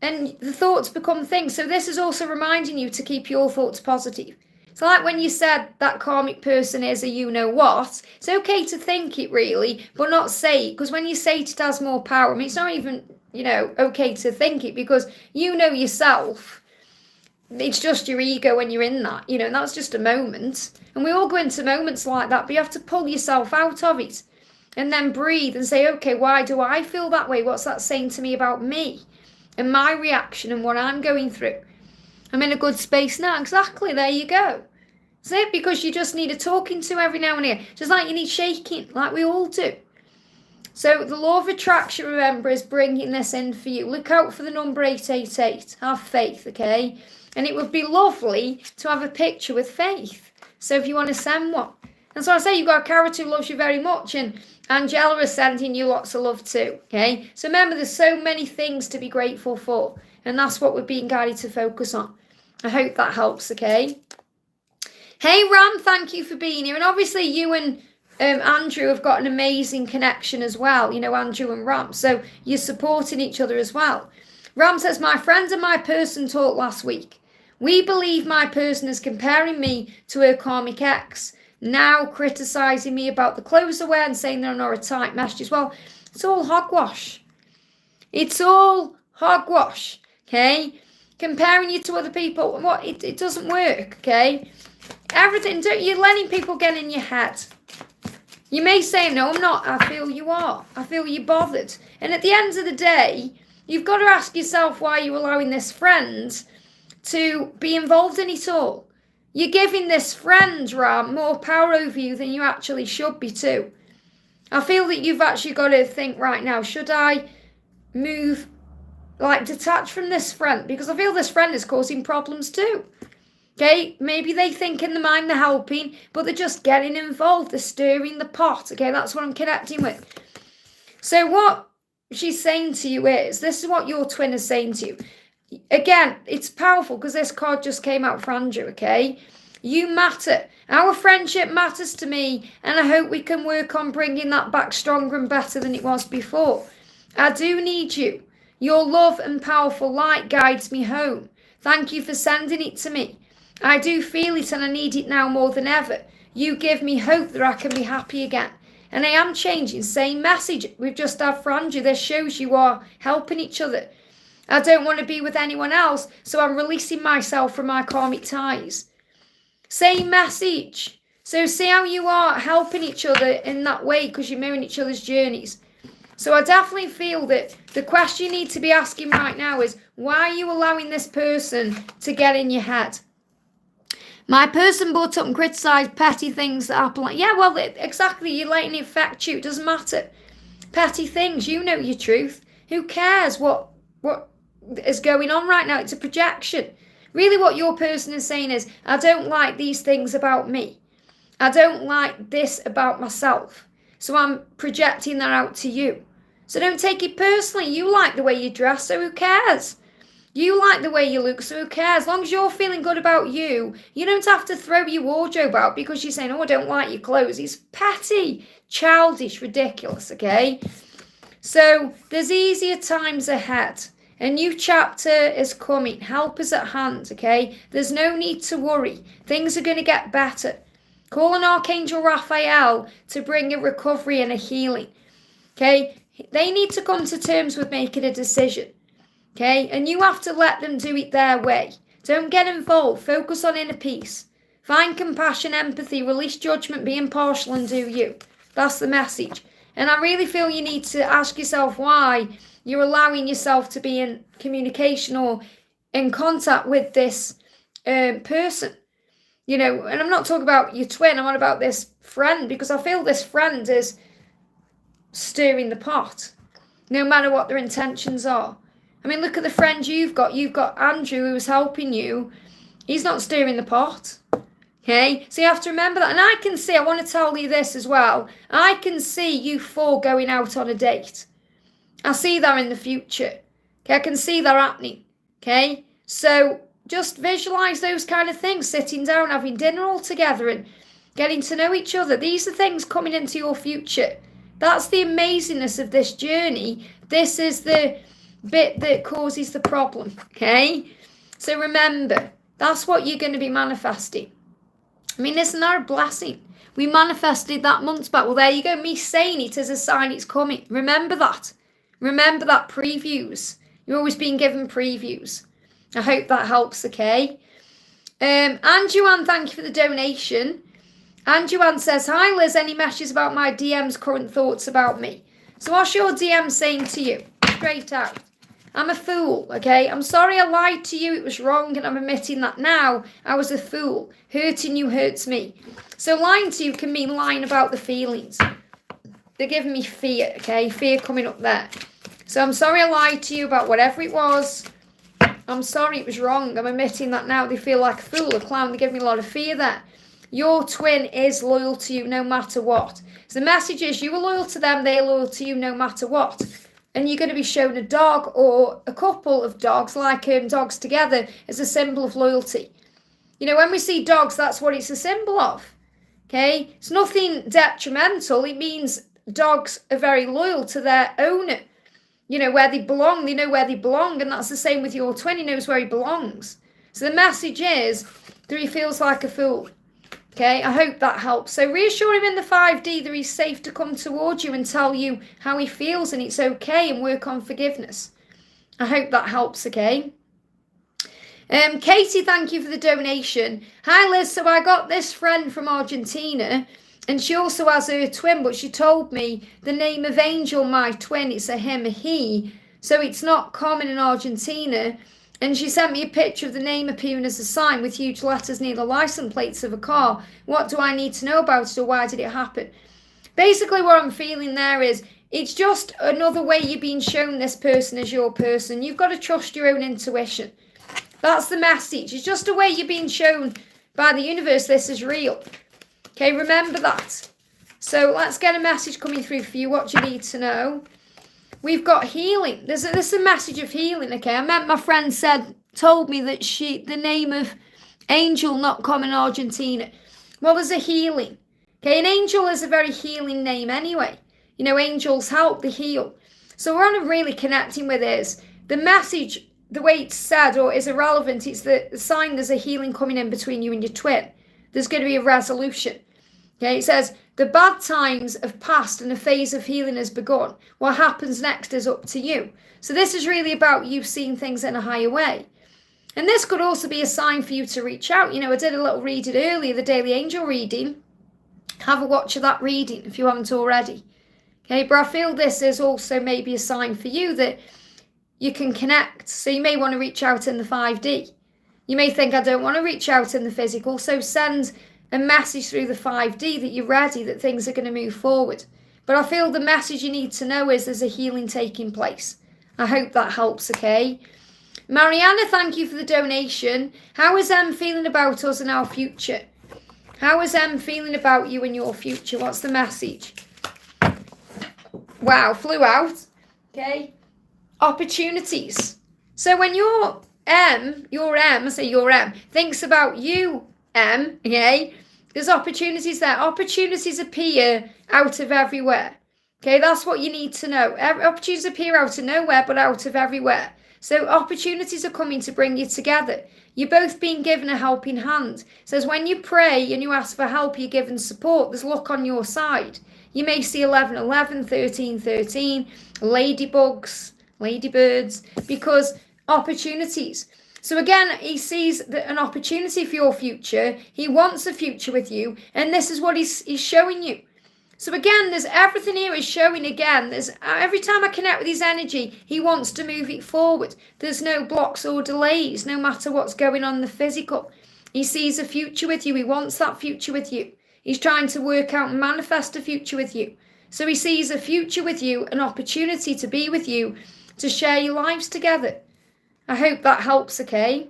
And the thoughts become things. So this is also reminding you to keep your thoughts positive. It's like when you said that karmic person is a you-know-what. It's okay to think it, really, but not say it. Because when you say it has more power. I mean, it's not even, okay to think it. Because you know yourself. It's just your ego when you're in that. And that's just a moment. And we all go into moments like that. But you have to pull yourself out of it. And then breathe and say, okay, why do I feel that way? What's that saying to me about me? And my reaction and what I'm going through. I'm in a good space now. Exactly, there you go. That's it, because you just need a talking to every now and again. Just like you need shaking, like we all do. So the law of attraction, remember, is bringing this in for you. Look out for the number 888. Have faith, okay? And it would be lovely to have a picture with faith. So if you want to send one. And so I say you've got a character who loves you very much, and Angela is sending you lots of love too, okay? So remember, there's so many things to be grateful for, and that's what we're being guided to focus on. I hope that helps, okay? Hey, Ram, thank you for being here. And obviously you and Andrew have got an amazing connection as well, Andrew and Ram. So you're supporting each other as well. Ram says, my friend and my person talked last week. We believe my person is comparing me to her karmic ex, now criticising me about the clothes I wear and saying they're not a tight messages. Well, it's all hogwash. It's all hogwash, okay? Comparing you to other people, it doesn't work, okay? Everything, you're letting people get in your head. You may say, no, I'm not. I feel you are. I feel you're bothered. And at the end of the day, you've got to ask yourself why you're allowing this friend to be involved in it all. You're giving this friend, Ram, more power over you than you actually should be too. I feel that you've actually got to think right now, should I move, detach from this friend? Because I feel this friend is causing problems too. Okay, maybe they think in the mind they're helping, but they're just getting involved. They're stirring the pot. Okay, that's what I'm connecting with. So what she's saying to you is, this is what your twin is saying to you. Again, it's powerful because this card just came out for Andrew, okay? You matter. Our friendship matters to me, and I hope we can work on bringing that back stronger and better than it was before. I do need you. Your love and powerful light guides me home. Thank you for sending it to me. I do feel it, and I need it now more than ever. You give me hope that I can be happy again. And I am changing. Same message we've just had for Andrew. This shows you are helping each other. I don't want to be with anyone else, so I'm releasing myself from my karmic ties. Same message. So see how you are helping each other in that way because you're mirroring each other's journeys. So I definitely feel that the question you need to be asking right now is, why are you allowing this person to get in your head? My person brought up and criticised petty things that happen. Like, yeah, well, exactly. You're letting it affect you. It doesn't matter. Petty things. You know your truth. Who cares what is going on right now? It's a projection. Really what your person is saying is, I don't like these things about me. I don't like this about myself. So I'm projecting that out to you. So don't take it personally. You like the way you dress, so who cares? You like the way you look, so who cares? As long as you're feeling good about you, you don't have to throw your wardrobe out because you're saying, oh, I don't like your clothes. It's petty, childish, ridiculous, okay? So there's easier times ahead. A new chapter is coming. Help is at hand, okay? There's no need to worry. Things are going to get better. Call on Archangel Raphael to bring a recovery and a healing, okay? They need to come to terms with making a decision, okay? And you have to let them do it their way. Don't get involved. Focus on inner peace. Find compassion, empathy, release judgment, be impartial and do you. That's the message. And I really feel you need to ask yourself why you're allowing yourself to be in communication or in contact with this person. You know, and I'm not talking about your twin, I'm on about this friend, because I feel this friend is stirring the pot, no matter what their intentions are. I mean, look at the friend you've got. You've got Andrew, who was helping you. He's not stirring the pot. Okay, so you have to remember that. And I can see, I want to tell you this as well, I can see you four going out on a date. I see that in the future. Okay, I can see that happening. Okay, so just visualize those kind of things, sitting down, having dinner all together and getting to know each other. These are things coming into your future. That's the amazingness of this journey. This is the bit that causes the problem, okay? So remember, that's what you're going to be manifesting. I mean, isn't that a blessing? We manifested that months back. Well, there you go. Me saying it as a sign it's coming. Remember that. Remember that previews. You're always being given previews. I hope that helps, okay? Anjuan, thank you for the donation. Anjuan says, hi Liz, any messages about my DM's current thoughts about me? So what's your DM saying to you? Straight out. I'm a fool, okay? I'm sorry I lied to you. It was wrong and I'm admitting that now. I was a fool. Hurting you hurts me. So lying to you can mean lying about the feelings. They're giving me fear, okay? Fear coming up there. So I'm sorry I lied to you about whatever it was. I'm sorry it was wrong. I'm admitting that now. They feel like a fool, a clown. They give me a lot of fear there. Your twin is loyal to you no matter what. So the message is you are loyal to them. They're loyal to you no matter what. And you're going to be shown a dog or a couple of dogs, like dogs together, as a symbol of loyalty. You know, when we see dogs, that's what it's a symbol of. Okay? It's nothing detrimental. It means dogs are very loyal to their owner. You know, where they belong. They know where they belong. And that's the same with your twin. He knows where he belongs. So the message is that he feels like a fool. Okay, I hope that helps. So reassure him in the 5D that he's safe to come towards you and tell you how he feels and it's okay, and work on forgiveness. I hope that helps, okay? Katie, thank you for the donation. Hi Liz, so I got this friend from Argentina and she also has her twin, but she told me the name of Angel, my twin, it's a him, a he. So it's not common in Argentina. And she sent me a picture of the name appearing as a sign with huge letters near the license plates of a car. What do I need to know about it, or why did it happen? Basically what I'm feeling there is it's just another way you're being shown this person as your person. You've got to trust your own intuition. That's the message. It's just a way you're being shown by the universe this is real. Okay, remember that. So let's get a message coming through for you, what you need to know. We've got healing. There's a message of healing, okay? I meant my friend told me that the name of Angel not common in Argentina. Well, there's a healing. Okay, an angel is a very healing name anyway. You know, angels help, they heal. So what I'm really connecting with is the message, the way it's said or is irrelevant. It's the sign there's a healing coming in between you and your twin. There's going to be a resolution. Okay, it says, the bad times have passed and a phase of healing has begun. What happens next is up to you. So this is really about you seeing things in a higher way. And this could also be a sign for you to reach out. You know, I did a little reading earlier, the Daily Angel reading. Have a watch of that reading if you haven't already. Okay, but I feel this is also maybe a sign for you that you can connect. So you may want to reach out in the 5D. You may think, I don't want to reach out in the physical, so send a message through the 5D that you're ready, that things are going to move forward. But I feel the message you need to know is there's a healing taking place. I hope that helps, okay? Mariana, thank you for the donation. How is Em feeling about us and our future? How is Em feeling about you and your future? What's the message? Wow, flew out. Okay. Opportunities. So when your M, thinks about you, M, okay, there's opportunities there. Opportunities appear out of everywhere. Okay, that's what you need to know. Opportunities appear out of nowhere, but out of everywhere. So opportunities are coming to bring you together. You're both being given a helping hand. It says when you pray and you ask for help, you're given support. There's luck on your side. You may see 11, 11, 13, 13, ladybugs, ladybirds, because opportunities. So again, he sees an opportunity for your future. He wants a future with you, and this is what he's showing you. So again, there's everything here is showing again. There's every time I connect with his energy, he wants to move it forward. There's no blocks or delays, no matter what's going on in the physical. He sees a future with you. He wants that future with you. He's trying to work out and manifest a future with you. So he sees a future with you, an opportunity to be with you, to share your lives together. I hope that helps, okay?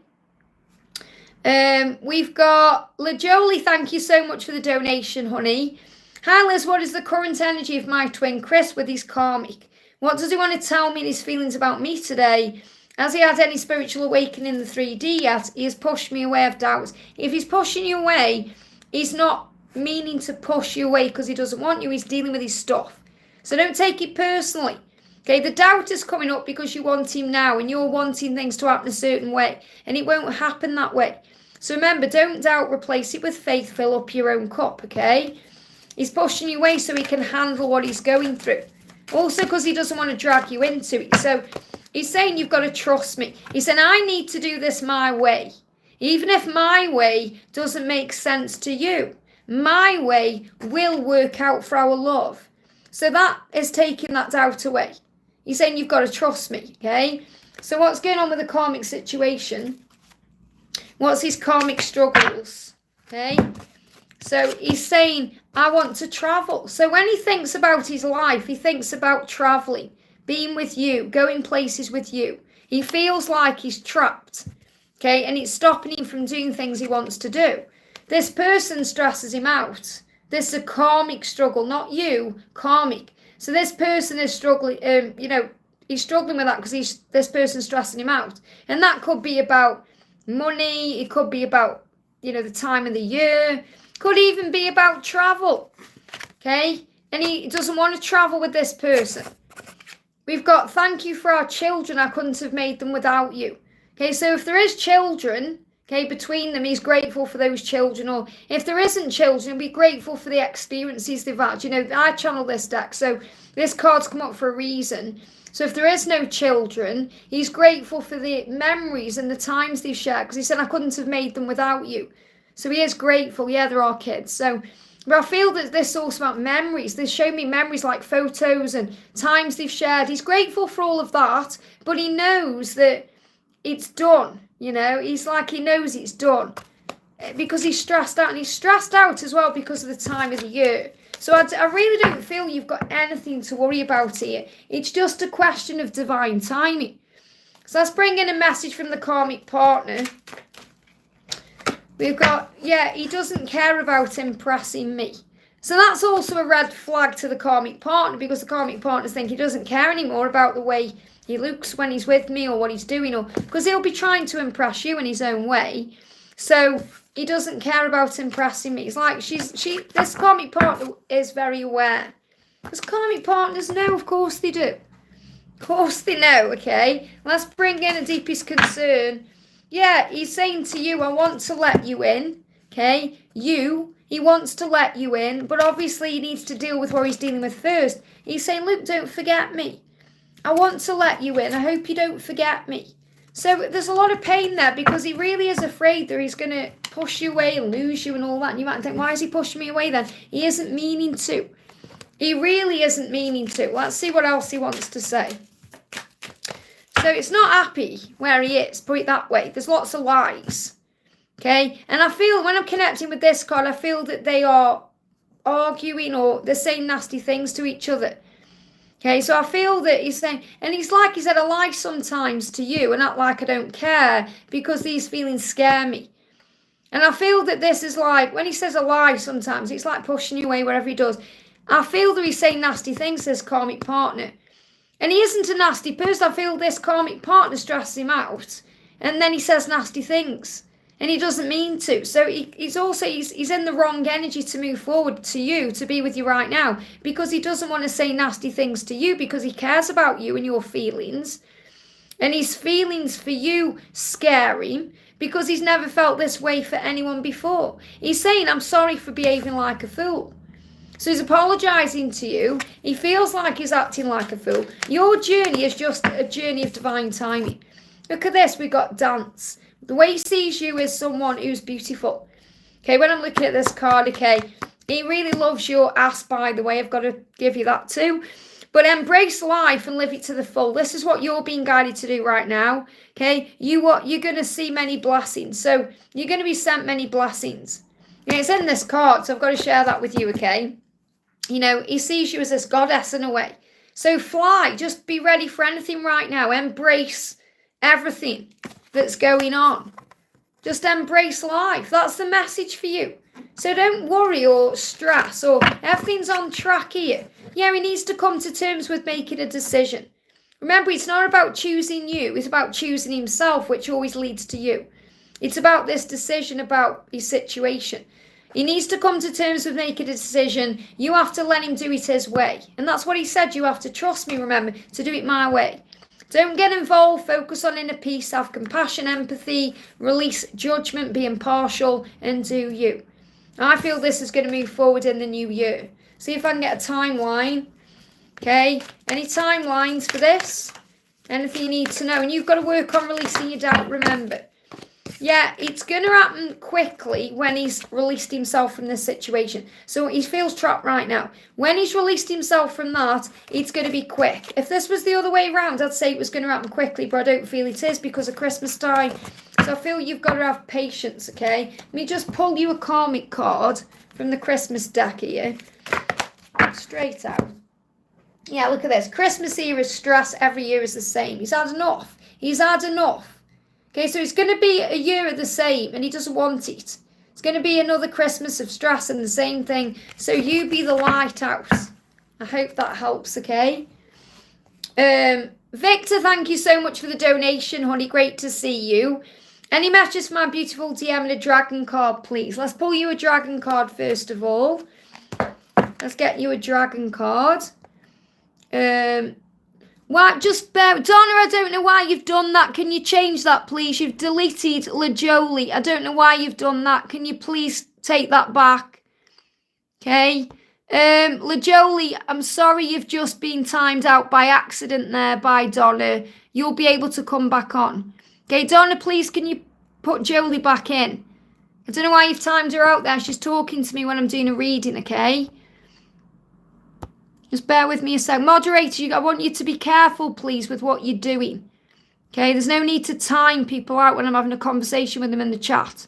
We've got Jolie, thank you so much for the donation, honey. Hi Liz, what is the current energy of my twin Chris with his karmic? What does he want to tell me and his feelings about me today? Has he had any spiritual awakening in the 3D yet? He has pushed me away of doubts. If he's pushing you away, he's not meaning to push you away because he doesn't want you. He's dealing with his stuff. So don't take it personally. Okay, the doubt is coming up because you want him now and you're wanting things to happen a certain way, and it won't happen that way. So remember, don't doubt, replace it with faith, fill up your own cup, okay? He's pushing you away so he can handle what he's going through. Also because he doesn't want to drag you into it. So he's saying you've got to trust me. He's saying I need to do this my way. Even if my way doesn't make sense to you, my way will work out for our love. So that is taking that doubt away. He's saying you've got to trust me, okay? So what's going on with the karmic situation? What's his karmic struggles, okay? So he's saying, I want to travel. So when he thinks about his life, he thinks about traveling, being with you, going places with you. He feels like he's trapped, okay? And it's stopping him from doing things he wants to do. This person stresses him out. This is a karmic struggle, not you, karmic. So this person is struggling, he's struggling with that because this person's stressing him out. And that could be about money. It could be about, the time of the year. Could even be about travel, okay? And he doesn't want to travel with this person. We've got, thank you for our children. I couldn't have made them without you. Okay, so if there is children, okay, between them, he's grateful for those children. Or if there isn't children, he'll be grateful for the experiences they've had. I channel this deck, so this card's come up for a reason. So if there is no children, he's grateful for the memories and the times they've shared. Because he said, I couldn't have made them without you. So he is grateful. Yeah, there are kids. But I feel that this is also about memories. They show me memories like photos and times they've shared. He's grateful for all of that, but he knows that it's done. He's like, he knows it's done because he's stressed out, and he's stressed out as well because of the time of the year. So I really don't feel you've got anything to worry about here. It's just a question of divine timing. So let's bring in a message from the karmic partner. We've got, he doesn't care about impressing me. So that's also a red flag to the karmic partner, because the karmic partners think he doesn't care anymore about the way he looks when he's with me or what he's doing, or because he'll be trying to impress you in his own way. So he doesn't care about impressing me. It's like this karmic partner is very aware. Because karmic partners know, of course they do. Of course they know, okay? Let's bring in a deepest concern. Yeah, he's saying to you, I want to let you in, okay? He wants to let you in, but obviously he needs to deal with what he's dealing with first. He's saying, look, don't forget me. I want to let you in. I hope you don't forget me. So there's a lot of pain there because he really is afraid that he's going to push you away and lose you and all that. And you might think, why is he pushing me away then? He isn't meaning to. He really isn't meaning to. Let's see what else he wants to say. So it's not happy where he is, put it that way. There's lots of lies. Okay? And I feel when I'm connecting with this card, I feel that they are arguing or they're saying nasty things to each other. Okay, so I feel that he's saying, and he's like he said, I lie sometimes to you and act like I don't care because these feelings scare me. And I feel that this is like, when he says a lie sometimes, it's like pushing you away wherever he does. I feel that he's saying nasty things to this karmic partner. And he isn't a nasty person. I feel this karmic partner stresses him out. And then he says nasty things. And he doesn't mean to. So he's in the wrong energy to move forward to you, to be with you right now. Because he doesn't want to say nasty things to you because he cares about you and your feelings. And his feelings for you scare him because he's never felt this way for anyone before. He's saying, I'm sorry for behaving like a fool. So he's apologising to you. He feels like he's acting like a fool. Your journey is just a journey of divine timing. Look at this, we got dance. The way he sees you is someone who's beautiful. Okay, when I'm looking at this card, okay, he really loves your ass, by the way. I've got to give you that too. But embrace life and live it to the full. This is what you're being guided to do right now. Okay, you're going to see many blessings. So you're going to be sent many blessings. And it's in this card, so I've got to share that with you, okay? You know, he sees you as this goddess in a way. So fly, just be ready for anything right now. Embrace everything that's going on. Just embrace life. That's the message for you. So don't worry or stress or everything's on track here. Yeah, he needs to come to terms with making a decision. Remember, it's not about choosing you. It's about choosing himself, which always leads to you. It's about this decision about his situation. He needs to come to terms with making a decision. You have to let him do it his way. And that's what he said. You have to trust me, remember, to do it my way. Don't get involved. Focus on inner peace, have compassion, empathy, release judgment, be impartial, and do you. I feel this is going to move forward in the new year. See if I can get a timeline. Okay, any timelines for this? Anything you need to know? And you've got to work on releasing your doubt, remember. Yeah, it's going to happen quickly when he's released himself from this situation. So he feels trapped right now. When he's released himself from that, it's going to be quick. If this was the other way around, I'd say it was going to happen quickly, but I don't feel it is because of Christmas time. So I feel you've got to have patience, okay? Let me just pull you a karmic card from the Christmas deck here. Straight out. Yeah, look at this. Christmas era stress every year is the same. He's had enough. He's had enough. Okay, so it's going to be a year of the same, and he doesn't want it. It's going to be another Christmas of stress and the same thing. So you be the lighthouse. I hope that helps, okay? Victor, thank you so much for the donation, honey. Great to see you. Any messages for my beautiful DM and a dragon card, please? Let's pull you a dragon card first of all. Let's get you a dragon card. Why, just bear, Donna, I don't know why you've done that. Can you change that, please? You've deleted Jolie. I don't know why you've done that. Can you please take that back? Okay. Jolie, I'm sorry you've just been timed out by accident there by Donna. You'll be able to come back on. Okay, Donna, please, can you put Jolie back in? I don't know why you've timed her out there. She's talking to me when I'm doing a reading, okay? Just bear with me a sec. Moderator, I want you to be careful, please, with what you're doing. Okay, there's no need to time people out when I'm having a conversation with them in the chat.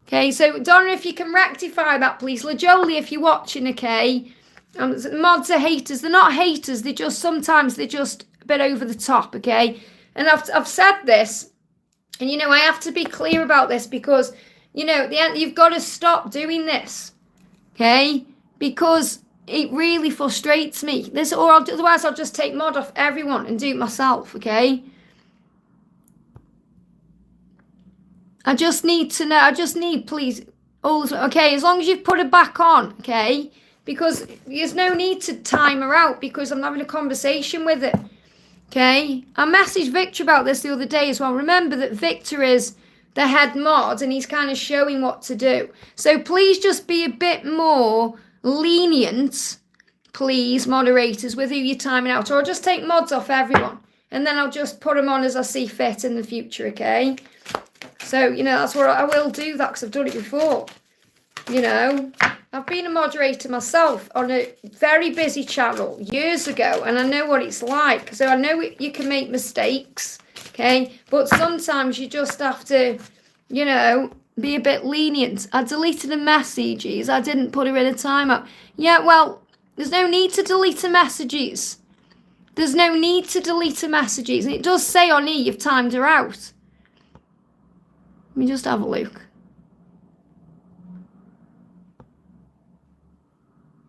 Okay, so Donna, if you can rectify that, please. Jolie, if you're watching, okay. Mods are haters. They're not haters. Sometimes they're just a bit over the top, okay. And I've said this. And, you know, I have to be clear about this because, you know, at the end, you've got to stop doing this, okay? Because it really frustrates me. Otherwise, I'll just take mod off everyone and do it myself, okay? I just need to know. Please, okay, as long as you've put it back on, okay? Because there's no need to time her out because I'm having a conversation with it. Okay, I messaged Victor about this the other day as well. Remember that Victor is the head mod and he's kind of showing what to do. So please just be a bit more lenient, please, moderators, with who you're timing out. Or I'll just take mods off everyone and then I'll just put them on as I see fit in the future, okay? So, you know, that's what I will do that because I've done it before. You know, I've been a moderator myself on a very busy channel years ago, and I know what it's like. So I know you can make mistakes, okay? But sometimes you just have to, you know, be a bit lenient. I deleted the messages. I didn't put her in a timeout. Yeah, well, there's no need to delete the messages. There's no need to delete the messages. And it does say on here you've timed her out. Let me just have a look.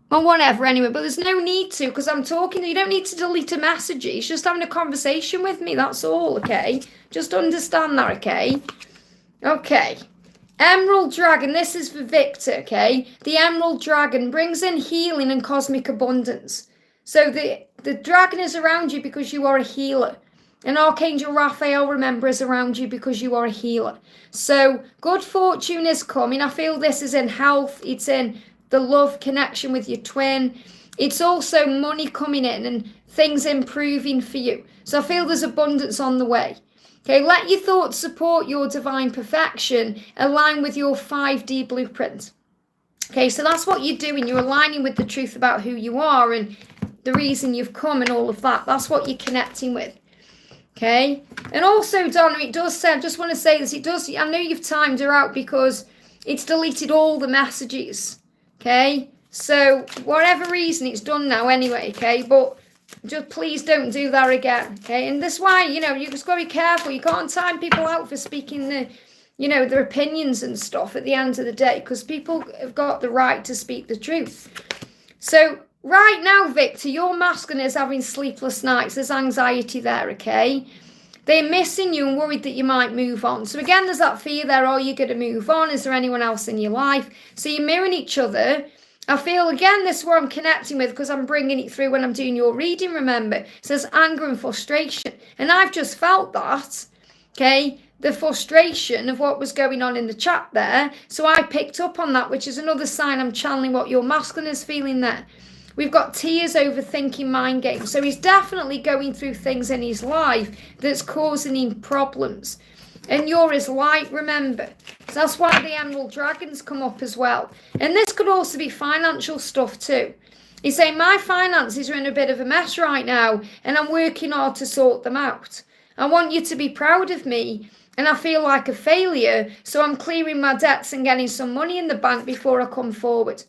Well, whatever, anyway. But there's no need to, because I'm talking. You don't need to delete a message. It's just having a conversation with me. That's all, okay? Just understand that, okay? Okay. Emerald Dragon. This is for Victor, okay? The Emerald Dragon brings in healing and cosmic abundance. So the dragon is around you because you are a healer. And Archangel Raphael, remember, is around you because you are a healer. So good fortune is coming. I feel this is in health. It's in the love connection with your twin. It's also money coming in and things improving for you. So I feel there's abundance on the way. Okay, let your thoughts support your divine perfection. Align with your 5D blueprint. Okay, so that's what you're doing. You're aligning with the truth about who you are and the reason you've come and all of that. That's what you're connecting with. Okay, and also, Donna, it does say, I just want to say this, it does, I know you've timed her out because it's deleted all the messages. Okay, so whatever reason, it's done now anyway, okay, but just please don't do that again, okay, and that's why, you know, you just got to be careful. You can't time people out for speaking the, you know, their opinions and stuff at the end of the day, because people have got the right to speak the truth. So right now, Victor, your masculine is having sleepless nights. There's anxiety there, okay? They're missing you and worried that you might move on. So again, there's that fear there. Are you going to move on? Is there anyone else in your life? So you're mirroring each other. I feel, again, this is where I'm connecting with, because I'm bringing it through when I'm doing your reading, remember. It says anger and frustration. And I've just felt that, okay? The frustration of what was going on in the chat there. So I picked up on that, which is another sign I'm channeling what your masculine is feeling there. We've got tears, overthinking, mind games. So he's definitely going through things in his life that's causing him problems. And you're his light, remember. So that's why the Emerald Dragons come up as well. And this could also be financial stuff too. He's saying, my finances are in a bit of a mess right now, and I'm working hard to sort them out. I want you to be proud of me, and I feel like a failure, so I'm clearing my debts and getting some money in the bank before I come forward.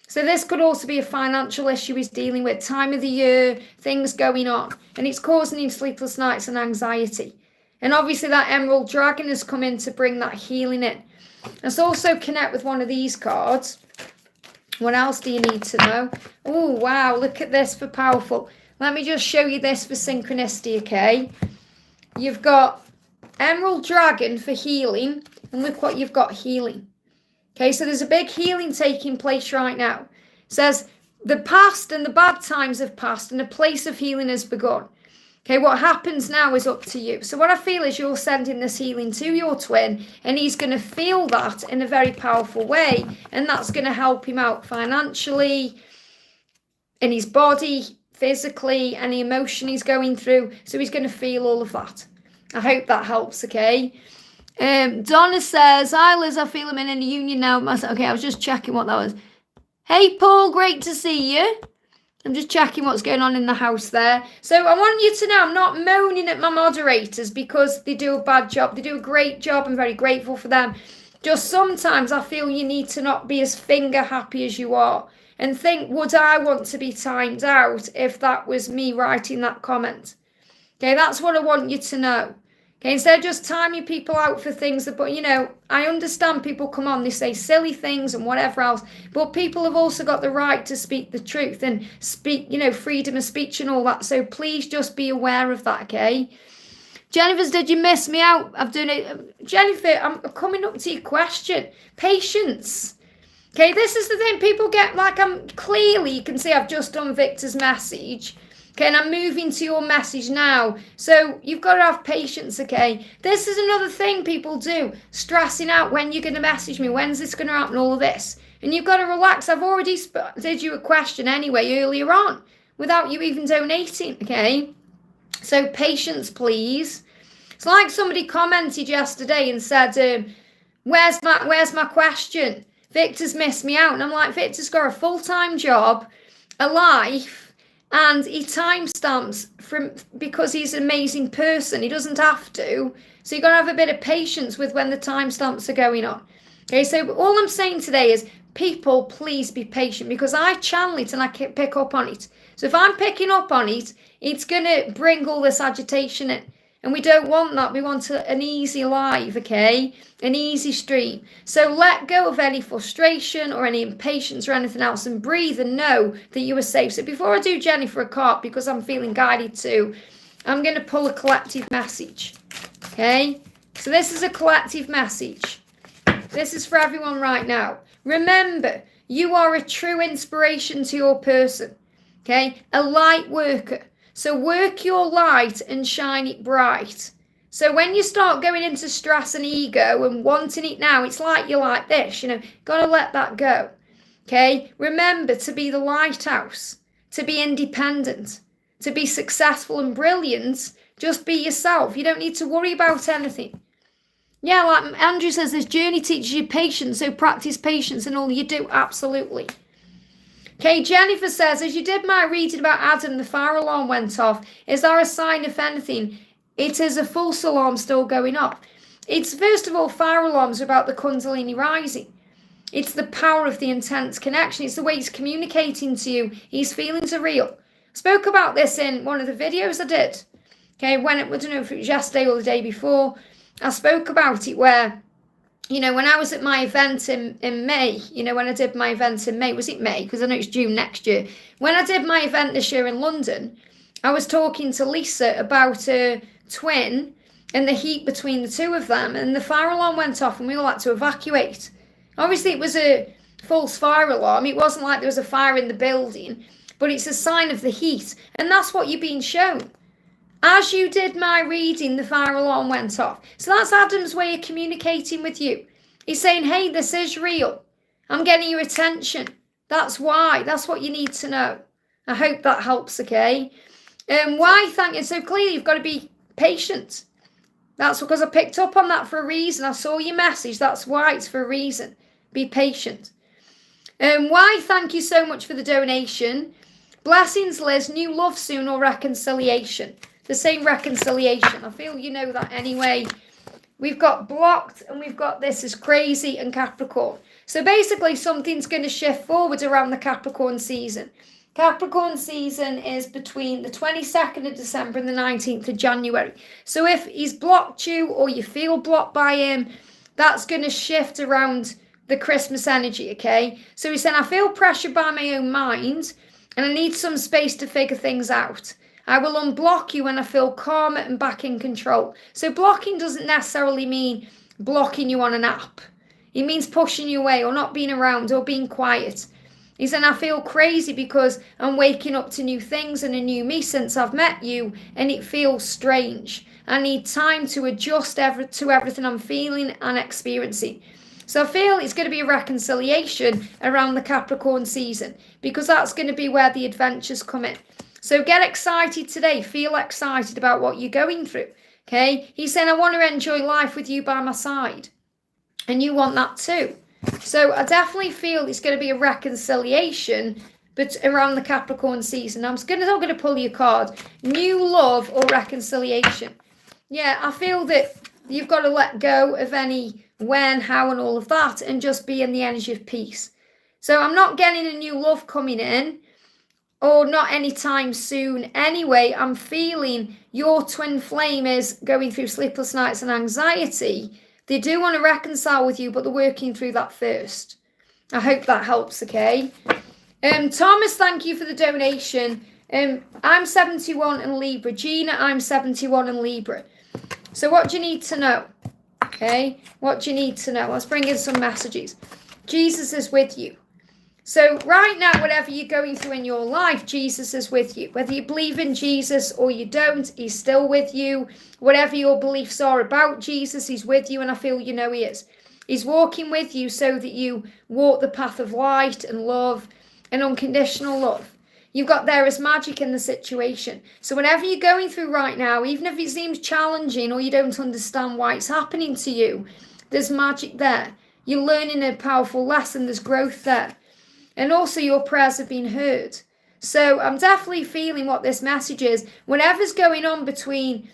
So this could also be a financial issue he's dealing with, time of the year, things going on. And it's causing him sleepless nights and anxiety. And obviously that Emerald Dragon has come in to bring that healing in. Let's also connect with one of these cards. What else do you need to know? Oh, wow, look at this for powerful. Let me just show you this for synchronicity, okay? You've got Emerald Dragon for healing. And look what you've got, healing. Okay, so there's a big healing taking place right now. It says, the past and the bad times have passed and a place of healing has begun. Okay, what happens now is up to you. So what I feel is you're sending this healing to your twin, and he's going to feel that in a very powerful way, and that's going to help him out financially, in his body, physically, and the emotion he's going through. So he's going to feel all of that. I hope that helps, okay? Donna says, hi Liz, I feel I'm in a union now. Okay, I was just checking what that was. Hey Paul, great to see you. I'm just checking what's going on in the house there. So I want you to know I'm not moaning at my moderators because they do a bad job. They do a great job. I'm very grateful for them. Just sometimes I feel you need to not be as finger happy as you are and think, would I want to be timed out if that was me writing that comment? Okay, that's what I want you to know. Okay, instead of just timing people out for things that, but you know, I understand people come on, they say silly things and whatever else, but people have also got the right to speak the truth and speak, you know, freedom of speech and all that. So please just be aware of that, okay? Jennifer's, did you miss me out? I've done it. Jennifer, I'm coming up to your question. Patience. Okay, this is the thing. People get like, clearly, you can see I've just done Victor's message. Okay, and I'm moving to your message now. So you've got to have patience, okay? This is another thing people do. Stressing out when you're going to message me. When's this going to happen? All of this. And you've got to relax. I've already did you a question anyway earlier on without you even donating, okay? So patience, please. It's like somebody commented yesterday and said, where's my question? Victor's missed me out. And I'm like, Victor's got a full-time job, a life, and he timestamps because he's an amazing person. He doesn't have to. So you've got to have a bit of patience with when the timestamps are going on. Okay, so all I'm saying today is, people, please be patient, because I channel it and I can pick up on it. So if I'm picking up on it, it's going to bring all this agitation in. And we don't want that. We want an easy live, okay? An easy stream. So let go of any frustration or any impatience or anything else, and breathe and know that you are safe. So before I do Jenny for a card, because I'm feeling guided to, I'm going to pull a collective message, okay? So this is a collective message. This is for everyone right now. Remember, you are a true inspiration to your person, okay? A light worker. So work your light and shine it bright. So when you start going into stress and ego and wanting it now, it's like you're like this, got to let that go, okay? Remember to be the lighthouse, to be independent, to be successful and brilliant. Just be yourself. You don't need to worry about anything. Yeah, like Andrew says, this journey teaches you patience, so practice patience in all you do. Absolutely. Okay, Jennifer says, as you did my reading about Adam, the fire alarm went off. Is there a sign, if anything? It is a false alarm still going off. It's, first of all, fire alarms are about the Kundalini rising. It's the power of the intense connection. It's the way he's communicating to you. His feelings are real. I spoke about this in one of the videos I did. Okay, I don't know if it was yesterday or the day before. I spoke about it where, when I was at my event in May, when I did my event in May, was it May? Because I know it's June next year. When I did my event this year in London, I was talking to Lisa about a twin and the heat between the two of them, and the fire alarm went off and we all had to evacuate. Obviously, it was a false fire alarm. It wasn't like there was a fire in the building, but it's a sign of the heat, and that's what you're being shown. As you did my reading, the fire alarm went off. So that's Adam's way of communicating with you. He's saying, hey, this is real. I'm getting your attention. That's why. That's what you need to know. I hope that helps, okay? Why thank you? So clearly you've got to be patient. That's because I picked up on that for a reason. I saw your message. That's why, it's for a reason. Be patient. Why thank you so much for the donation. Blessings, Liz. New love soon or reconciliation? The same reconciliation. I feel you know that anyway. We've got blocked and we've got this is crazy and Capricorn. So basically something's going to shift forward around the Capricorn season. Capricorn season is between the 22nd of December and the 19th of January. So if he's blocked you or you feel blocked by him, that's going to shift around the Christmas energy, okay? So he's saying, I feel pressured by my own mind and I need some space to figure things out. I will unblock you when I feel calmer and back in control. So blocking doesn't necessarily mean blocking you on an app. It means pushing you away or not being around or being quiet. He said, I feel crazy because I'm waking up to new things and a new me since I've met you, and it feels strange. I need time to adjust to everything I'm feeling and experiencing. So I feel it's going to be a reconciliation around the Capricorn season, because that's going to be where the adventures come in. So get excited today. Feel excited about what you're going through. Okay? He's saying, I want to enjoy life with you by my side. And you want that too. So I definitely feel it's going to be a reconciliation, but around the Capricorn season. I'm not going to pull your card. New love or reconciliation. Yeah, I feel that you've got to let go of any when, how, and all of that, and just be in the energy of peace. So I'm not getting a new love coming in, or not anytime soon. Anyway, I'm feeling your twin flame is going through sleepless nights and anxiety. They do want to reconcile with you, but they're working through that first. I hope that helps, okay? Thomas, thank you for the donation. I'm 71 in Libra. Gina, I'm 71 in Libra. So what do you need to know? Okay, what do you need to know? Let's bring in some messages. Jesus is with you. So right now, whatever you're going through in your life, Jesus is with you. Whether you believe in Jesus or you don't, he's still with you. Whatever your beliefs are about Jesus, he's with you, and I feel you know he is. He's walking with you so that you walk the path of light and love and unconditional love. You've got there is magic in the situation. So whatever you're going through right now, even if it seems challenging or you don't understand why it's happening to you, there's magic there. You're learning a powerful lesson. There's growth there. And also your prayers have been heard. So I'm definitely feeling what this message is. Whatever's going on between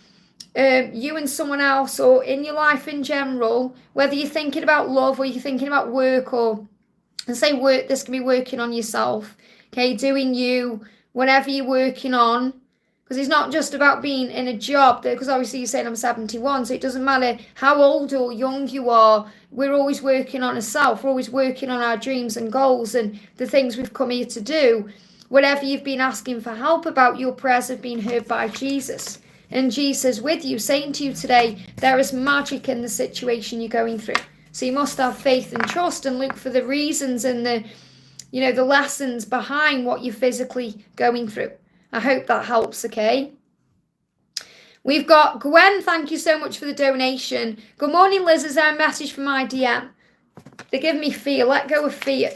you and someone else, or in your life in general, whether you're thinking about love or you're thinking about work, or and say work, this can be working on yourself, okay, doing you, whatever you're working on, because it's not just about being in a job, because obviously you're saying I'm 71, so it doesn't matter how old or young you are, we're always working on ourselves, we're always working on our dreams and goals and the things we've come here to do. Whatever you've been asking for help about, your prayers have been heard by Jesus. And Jesus with you, saying to you today, there is magic in the situation you're going through. So you must have faith and trust and look for the reasons and the lessons behind what you're physically going through. I hope that helps, okay? We've got Gwen, thank you so much for the donation. Good morning, Liz. Is there a message from my DM? They give me fear. Let go of fear.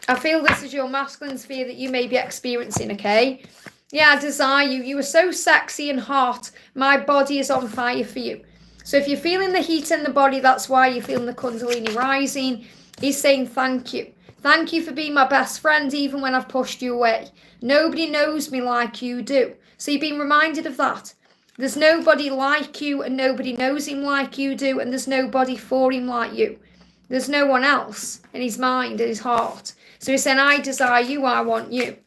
I feel this is your masculine fear that you may be experiencing, okay? Yeah, I desire you. You are so sexy and hot. My body is on fire for you. So if you're feeling the heat in the body, that's why you're feeling the Kundalini rising. He's saying thank you. Thank you for being my best friend even when I've pushed you away. Nobody knows me like you do. So you're being reminded of that. There's nobody like you and nobody knows him like you do, and there's nobody for him like you. There's no one else in his mind and his heart. So he's saying, I desire you, I want you.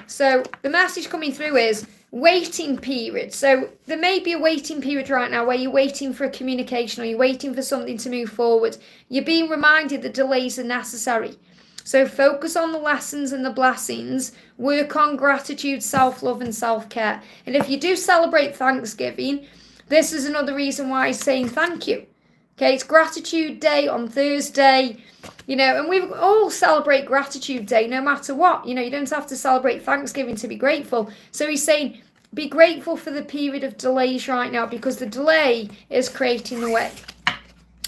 So the message coming through is waiting period. So there may be a waiting period right now where you're waiting for a communication or you're waiting for something to move forward. You're being reminded that delays are necessary. So focus on the lessons and the blessings. Work on gratitude, self-love and self-care. And if you do celebrate Thanksgiving, this is another reason why he's saying thank you. Okay, it's Gratitude Day on Thursday. And we all celebrate Gratitude Day no matter what. You don't have to celebrate Thanksgiving to be grateful. So he's saying, be grateful for the period of delays right now, because the delay is creating the way.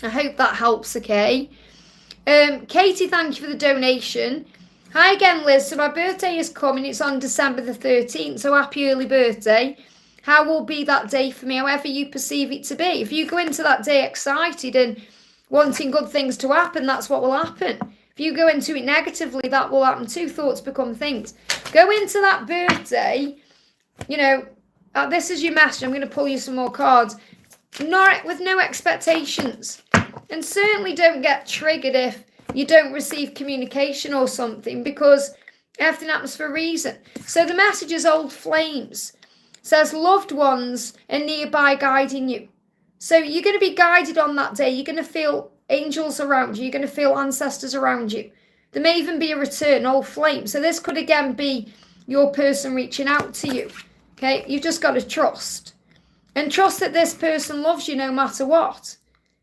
I hope that helps, okay? Katie, thank you for the donation. Hi again, Liz. So my birthday is coming. It's on December the 13th. So happy early birthday. How will be that day for me, however you perceive it to be? If you go into that day excited and wanting good things to happen, that's what will happen. If you go into it negatively, that will happen too. Thoughts become things. Go into that birthday, this is your message. I'm going to pull you some more cards. Not with no expectations. And certainly don't get triggered if you don't receive communication or something, because everything happens for a reason. So the message is old flames. It says loved ones are nearby guiding you. So you're going to be guided on that day. You're going to feel angels around you. You're going to feel ancestors around you. There may even be a return, old flame. So this could again be your person reaching out to you. Okay, you've just got to trust. And trust that this person loves you no matter what.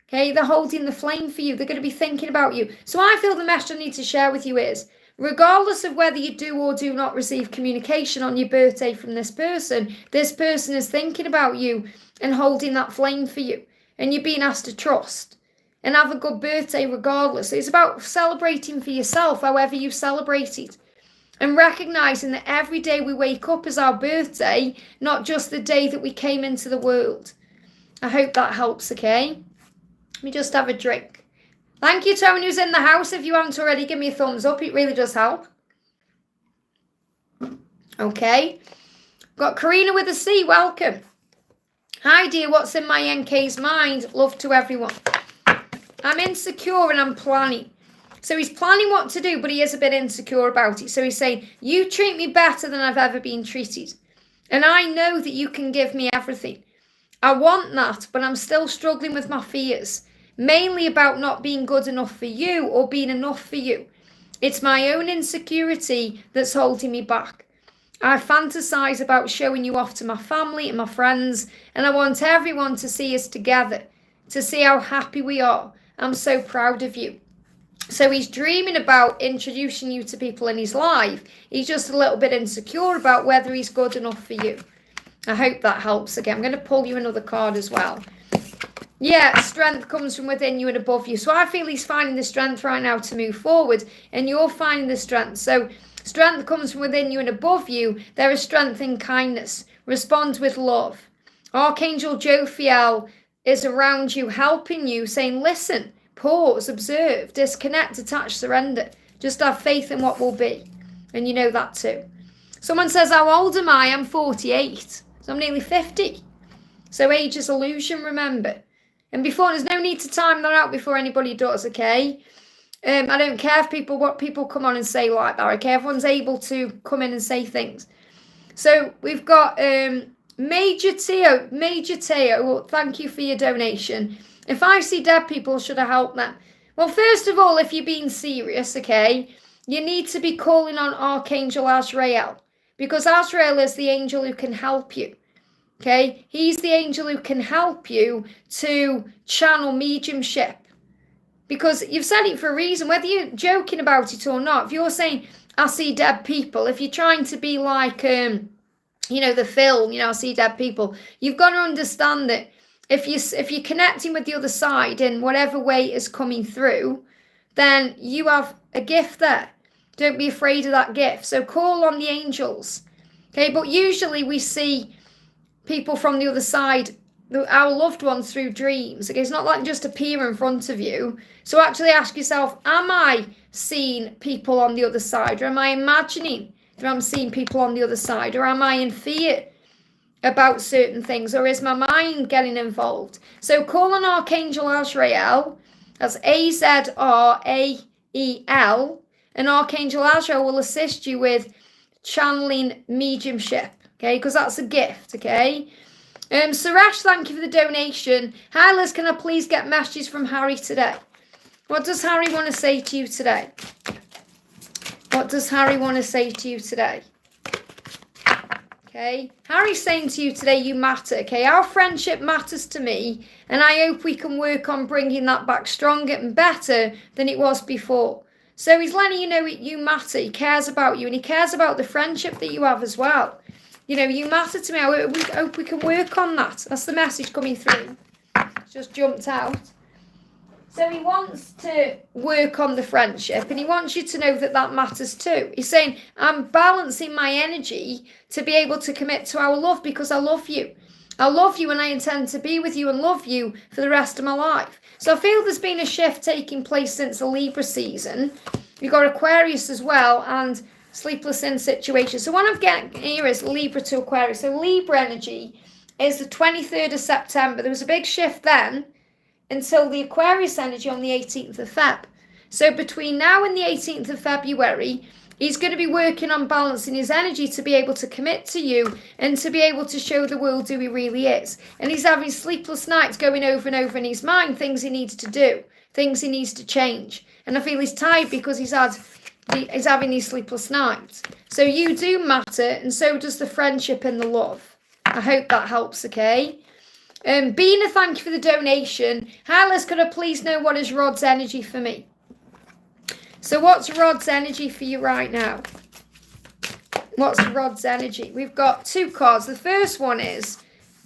Okay, they're holding the flame for you. They're going to be thinking about you. So I feel the message I need to share with you is, regardless of whether you do or do not receive communication on your birthday from this person is thinking about you and holding that flame for you. And you're being asked to trust and have a good birthday regardless. It's about celebrating for yourself, however you celebrate it. And recognizing that every day we wake up is our birthday, not just the day that we came into the world. I hope that helps, okay? Let me just have a drink. Thank you to everyone who's in the house. If you haven't already, give me a thumbs up. It really does help. Okay. Got Karina with a C. Welcome. Hi, dear. What's in my NK's mind? Love to everyone. I'm insecure and I'm planning. So he's planning what to do, but he is a bit insecure about it. So he's saying, you treat me better than I've ever been treated. And I know that you can give me everything. I want that, but I'm still struggling with my fears. Mainly about not being good enough for you or being enough for you. It's my own insecurity that's holding me back. I fantasize about showing you off to my family and my friends, and I want everyone to see us together, to see how happy we are. I'm so proud of you. So he's dreaming about introducing you to people in his life. He's just a little bit insecure about whether he's good enough for you. I hope that helps. Again, I'm going to pull you another card as well. Yeah, strength comes from within you and above you. So I feel he's finding the strength right now to move forward, and you're finding the strength. So strength comes from within you and above you. There is strength in kindness. Respond with love. Archangel Jophiel is around you, helping you, saying, listen, pause, observe, disconnect, detach, surrender. Just have faith in what will be. And you know that too. Someone says, how old am I? I'm 48. So I'm nearly 50. So age is illusion, remember. And before, there's no need to time that out before anybody does, okay? I don't care if what people come on and say like that, okay? Everyone's able to come in and say things. So we've got Major Teo. Major Teo, well, thank you for your donation. If I see dead people, should I help them? Well, first of all, if you're being serious, okay, you need to be calling on Archangel Azrael, because Azrael is the angel who can help you. Okay, he's the angel who can help you to channel mediumship. Because you've said it for a reason, whether you're joking about it or not. If you're saying, I see dead people, if you're trying to be like, the film, I see dead people, you've got to understand that if you're connecting with the other side in whatever way is coming through, then you have a gift there. Don't be afraid of that gift. So call on the angels. Okay, but usually we see people from the other side, our loved ones, through dreams. Okay, it's not like just appear in front of you. So actually ask yourself, am I seeing people on the other side? Or am I imagining that I'm seeing people on the other side? Or am I in fear about certain things? Or is my mind getting involved? So call on Archangel Azrael. That's Azrael. And Archangel Azrael will assist you with channeling mediumship. Okay, because that's a gift, okay? Suresh, thank you for the donation. Hi, Liz, can I please get messages from Harry today? What does Harry want to say to you today? What does Harry want to say to you today? Okay, Harry's saying to you today, you matter, okay? Our friendship matters to me, and I hope we can work on bringing that back stronger and better than it was before. So he's letting you know you matter, he cares about you, and he cares about the friendship that you have as well. You matter to me. I hope we can work on that. That's the message coming through. It's just jumped out. So he wants to work on the friendship, and he wants you to know that matters too. He's saying, I'm balancing my energy to be able to commit to our love because I love you. I love you and I intend to be with you and love you for the rest of my life. So I feel there's been a shift taking place since the Libra season. We've got Aquarius as well, and sleepless in situation. So what I'm getting here is Libra to Aquarius. So Libra energy is the 23rd of September. There was a big shift then until the Aquarius energy on the 18th of Feb. So between now and the 18th of February, he's going to be working on balancing his energy to be able to commit to you and to be able to show the world who he really is. And he's having sleepless nights going over and over in his mind, things he needs to do, things he needs to change. And I feel he's tired because he's having these sleepless nights. So you do matter, and so does the friendship and the love. I hope that helps, okay? Beinga, thank you for the donation. Hi, Liz, could I please know what is Rod's energy for me? So what's Rod's energy for you right now? What's Rod's energy? We've got two cards. The first one is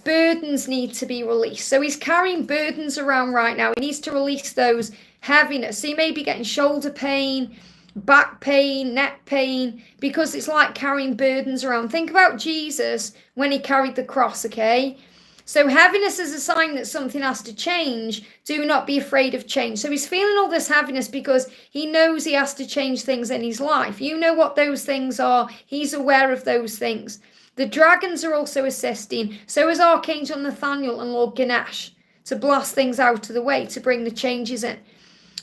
burdens need to be released. So he's carrying burdens around right now. He needs to release those heaviness. So he may be getting shoulder pain, back pain, neck pain, because it's like carrying burdens around. Think about Jesus when he carried the cross, okay? So heaviness is a sign that something has to change. Do not be afraid of change. So he's feeling all this heaviness because he knows he has to change things in his life. You know what those things are. He's aware of those things. The dragons are also assisting. So is Archangel Nathaniel and Lord Ganesh to blast things out of the way, to bring the changes in.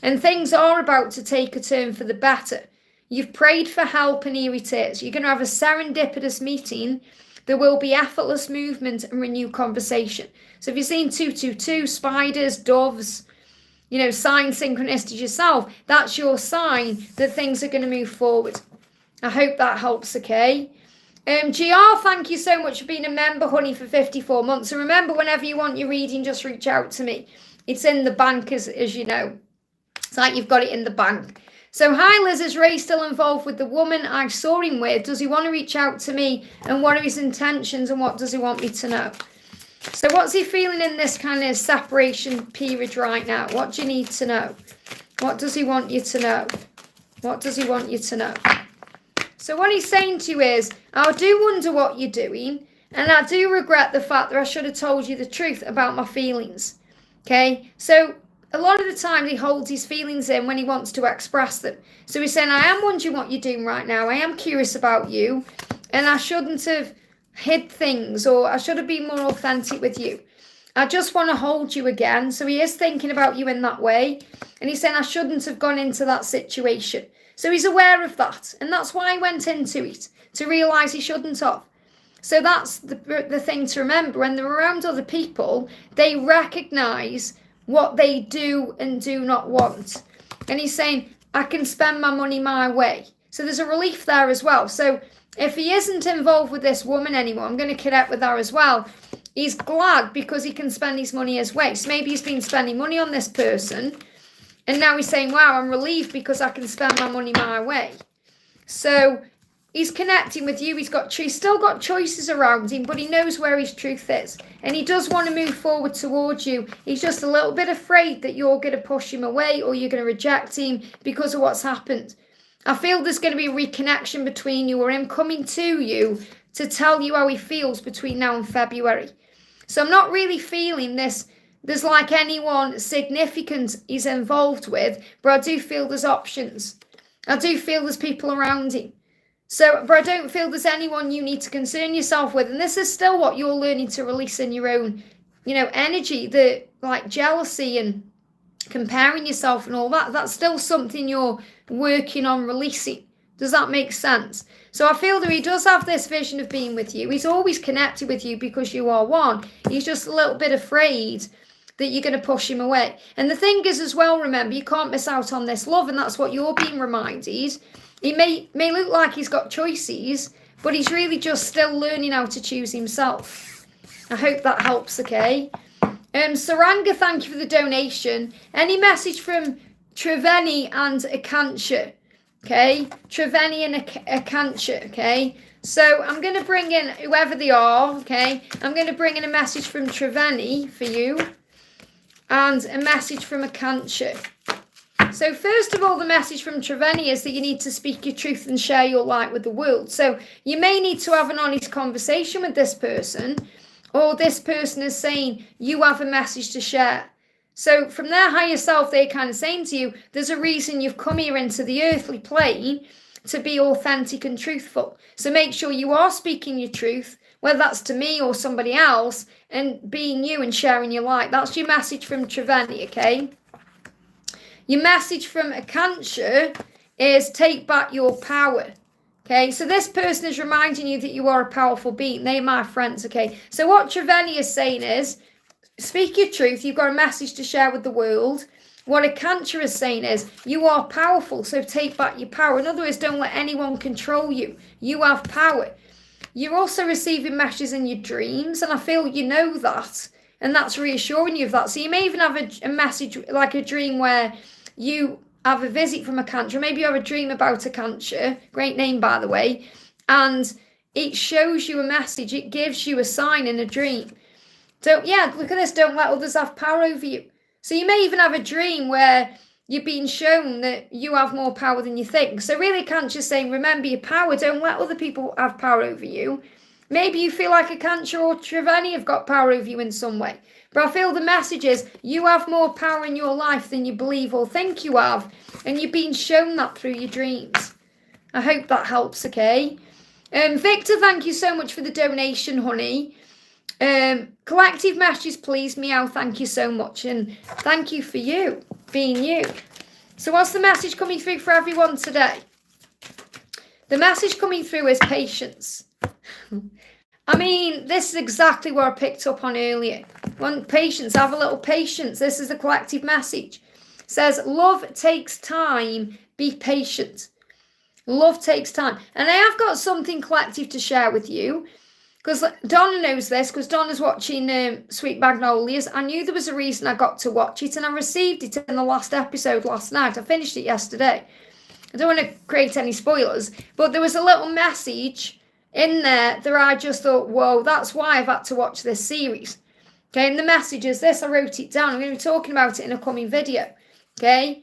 And things are about to take a turn for the better. You've prayed for help and here it is. You're going to have a serendipitous meeting. There will be effortless movement and renewed conversation. So if you're seeing 222, spiders, doves, sign synchronicities yourself, that's your sign that things are going to move forward. I hope that helps, okay? GR, thank you so much for being a member, honey, for 54 months. And remember, whenever you want your reading, just reach out to me. It's in the bank, as you know. It's like you've got it in the bank. So, hi Liz, is Ray still involved with the woman I saw him with? Does he want to reach out to me? And what are his intentions? And what does he want me to know? So, what's he feeling in this kind of separation period right now? What do you need to know? What does he want you to know? What does he want you to know? So, what he's saying to you is, I do wonder what you're doing. And I do regret the fact that I should have told you the truth about my feelings. Okay? So, a lot of the time he holds his feelings in when he wants to express them. So he's saying, I am wondering what you're doing right now. I am curious about you, and I shouldn't have hid things, or I should have been more authentic with you. I just want to hold you again. So he is thinking about you in that way. And he's saying, I shouldn't have gone into that situation. So he's aware of that. And that's why he went into it, to realise he shouldn't have. So that's the thing to remember. When they're around other people, they recognise what they do and do not want. And he's saying, I can spend my money my way. So there's a relief there as well. So if he isn't involved with this woman anymore, I'm going to connect with her as well. He's glad because he can spend his money his way. So maybe he's been spending money on this person, and now he's saying, wow, I'm relieved because I can spend my money my way. So he's connecting with you. He's still got choices around him, but he knows where his truth is. And he does want to move forward towards you. He's just a little bit afraid that you're going to push him away or you're going to reject him because of what's happened. I feel there's going to be a reconnection between you, or him coming to you to tell you how he feels between now and February. So I'm not really feeling this. There's like anyone significant he's involved with, but I do feel there's options. I do feel there's people around him. So, but I don't feel there's anyone you need to concern yourself with. And this is still what you're learning to release in your own, energy, the like jealousy and comparing yourself and all that. That's still something you're working on releasing. Does that make sense? So I feel that he does have this vision of being with you. He's always connected with you because you are one. He's just a little bit afraid that you're going to push him away. And the thing is as well, remember, you can't miss out on this love, and that's what you're being reminded. He may look like he's got choices, but he's really just still learning how to choose himself. I hope that helps, okay? Saranga, thank you for the donation. Any message from Treveni and Akancha? Okay, Treveni and Akancha, okay? So I'm going to bring in whoever they are, okay? I'm going to bring in a message from Treveni for you and a message from Akancha. So first of all, the message from Treveni is that you need to speak your truth and share your light with the world. So you may need to have an honest conversation with this person, or this person is saying you have a message to share. So from their higher self, they're kind of saying to you, there's a reason you've come here into the earthly plane to be authentic and truthful. So make sure you are speaking your truth, whether that's to me or somebody else, and being you and sharing your light. That's your message from Treveni, okay? Your message from Akancha is take back your power. Okay, so this person is reminding you that you are a powerful being. They're my friends, okay? So what Treveni is saying is, speak your truth. You've got a message to share with the world. What Akancha is saying is, you are powerful, so take back your power. In other words, don't let anyone control you. You have power. You're also receiving messages in your dreams, and I feel you know that, and that's reassuring you of that. So you may even have a message, like a dream where you have a visit from Akancha. Maybe you have a dream about Akancha. Great name, by the way. And it shows you a message. It gives you a sign in a dream. So, yeah, look at this. Don't let others have power over you. So you may even have a dream where you're being shown that you have more power than you think. So really, Akancha's saying, remember your power. Don't let other people have power over you. Maybe you feel like Akancha or Treveni have got power over you in some way. But I feel the message is you have more power in your life than you believe or think you have. And you're being shown that through your dreams. I hope that helps, okay? Victor, thank you so much for the donation, honey. Collective messages please me out. Thank you so much. And thank you for you being you. So what's the message coming through for everyone today? The message coming through is patience. I mean, this is exactly what I picked up on earlier. One, patience, have a little patience. This is the collective message. It says, love takes time, be patient. Love takes time. And I have got something collective to share with you. Because Donna knows this, because Donna's watching Sweet Magnolias. I knew there was a reason I got to watch it, and I received it in the last episode last night. I finished it yesterday. I don't want to create any spoilers, but there was a little message in there that I just thought, whoa, that's why I've had to watch this series. Okay, and the message is this. I wrote it down. I'm going to be talking about it in a coming video. Okay,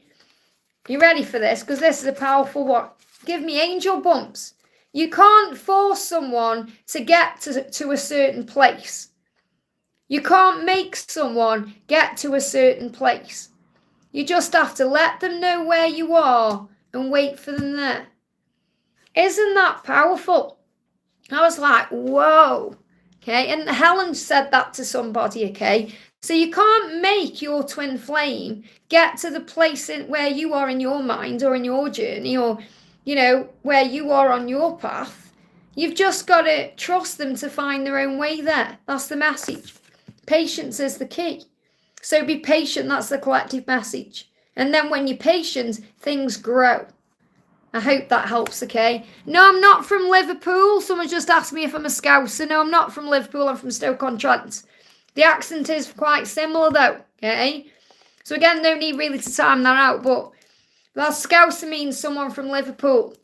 you ready for this? Because this is a powerful one. Give me angel bumps. You can't force someone to get to a certain place. You can't make someone get to a certain place. You just have to let them know where you are and wait for them there. Isn't that powerful? I was like, whoa. Okay, and Helen said that to somebody, okay? So you can't make your twin flame get to the place where you are in your mind or in your journey or, you know, where you are on your path. You've just got to trust them to find their own way there. That's the message. Patience is the key. So be patient. That's the collective message. And then when you're patient, things grow. I hope that helps, okay? No, I'm not from Liverpool. Someone just asked me if I'm a Scouser. No, I'm not from Liverpool. I'm from Stoke-on-Trent. The accent is quite similar, though, okay? So, again, no need really to time that out, but that Scouser means someone from Liverpool,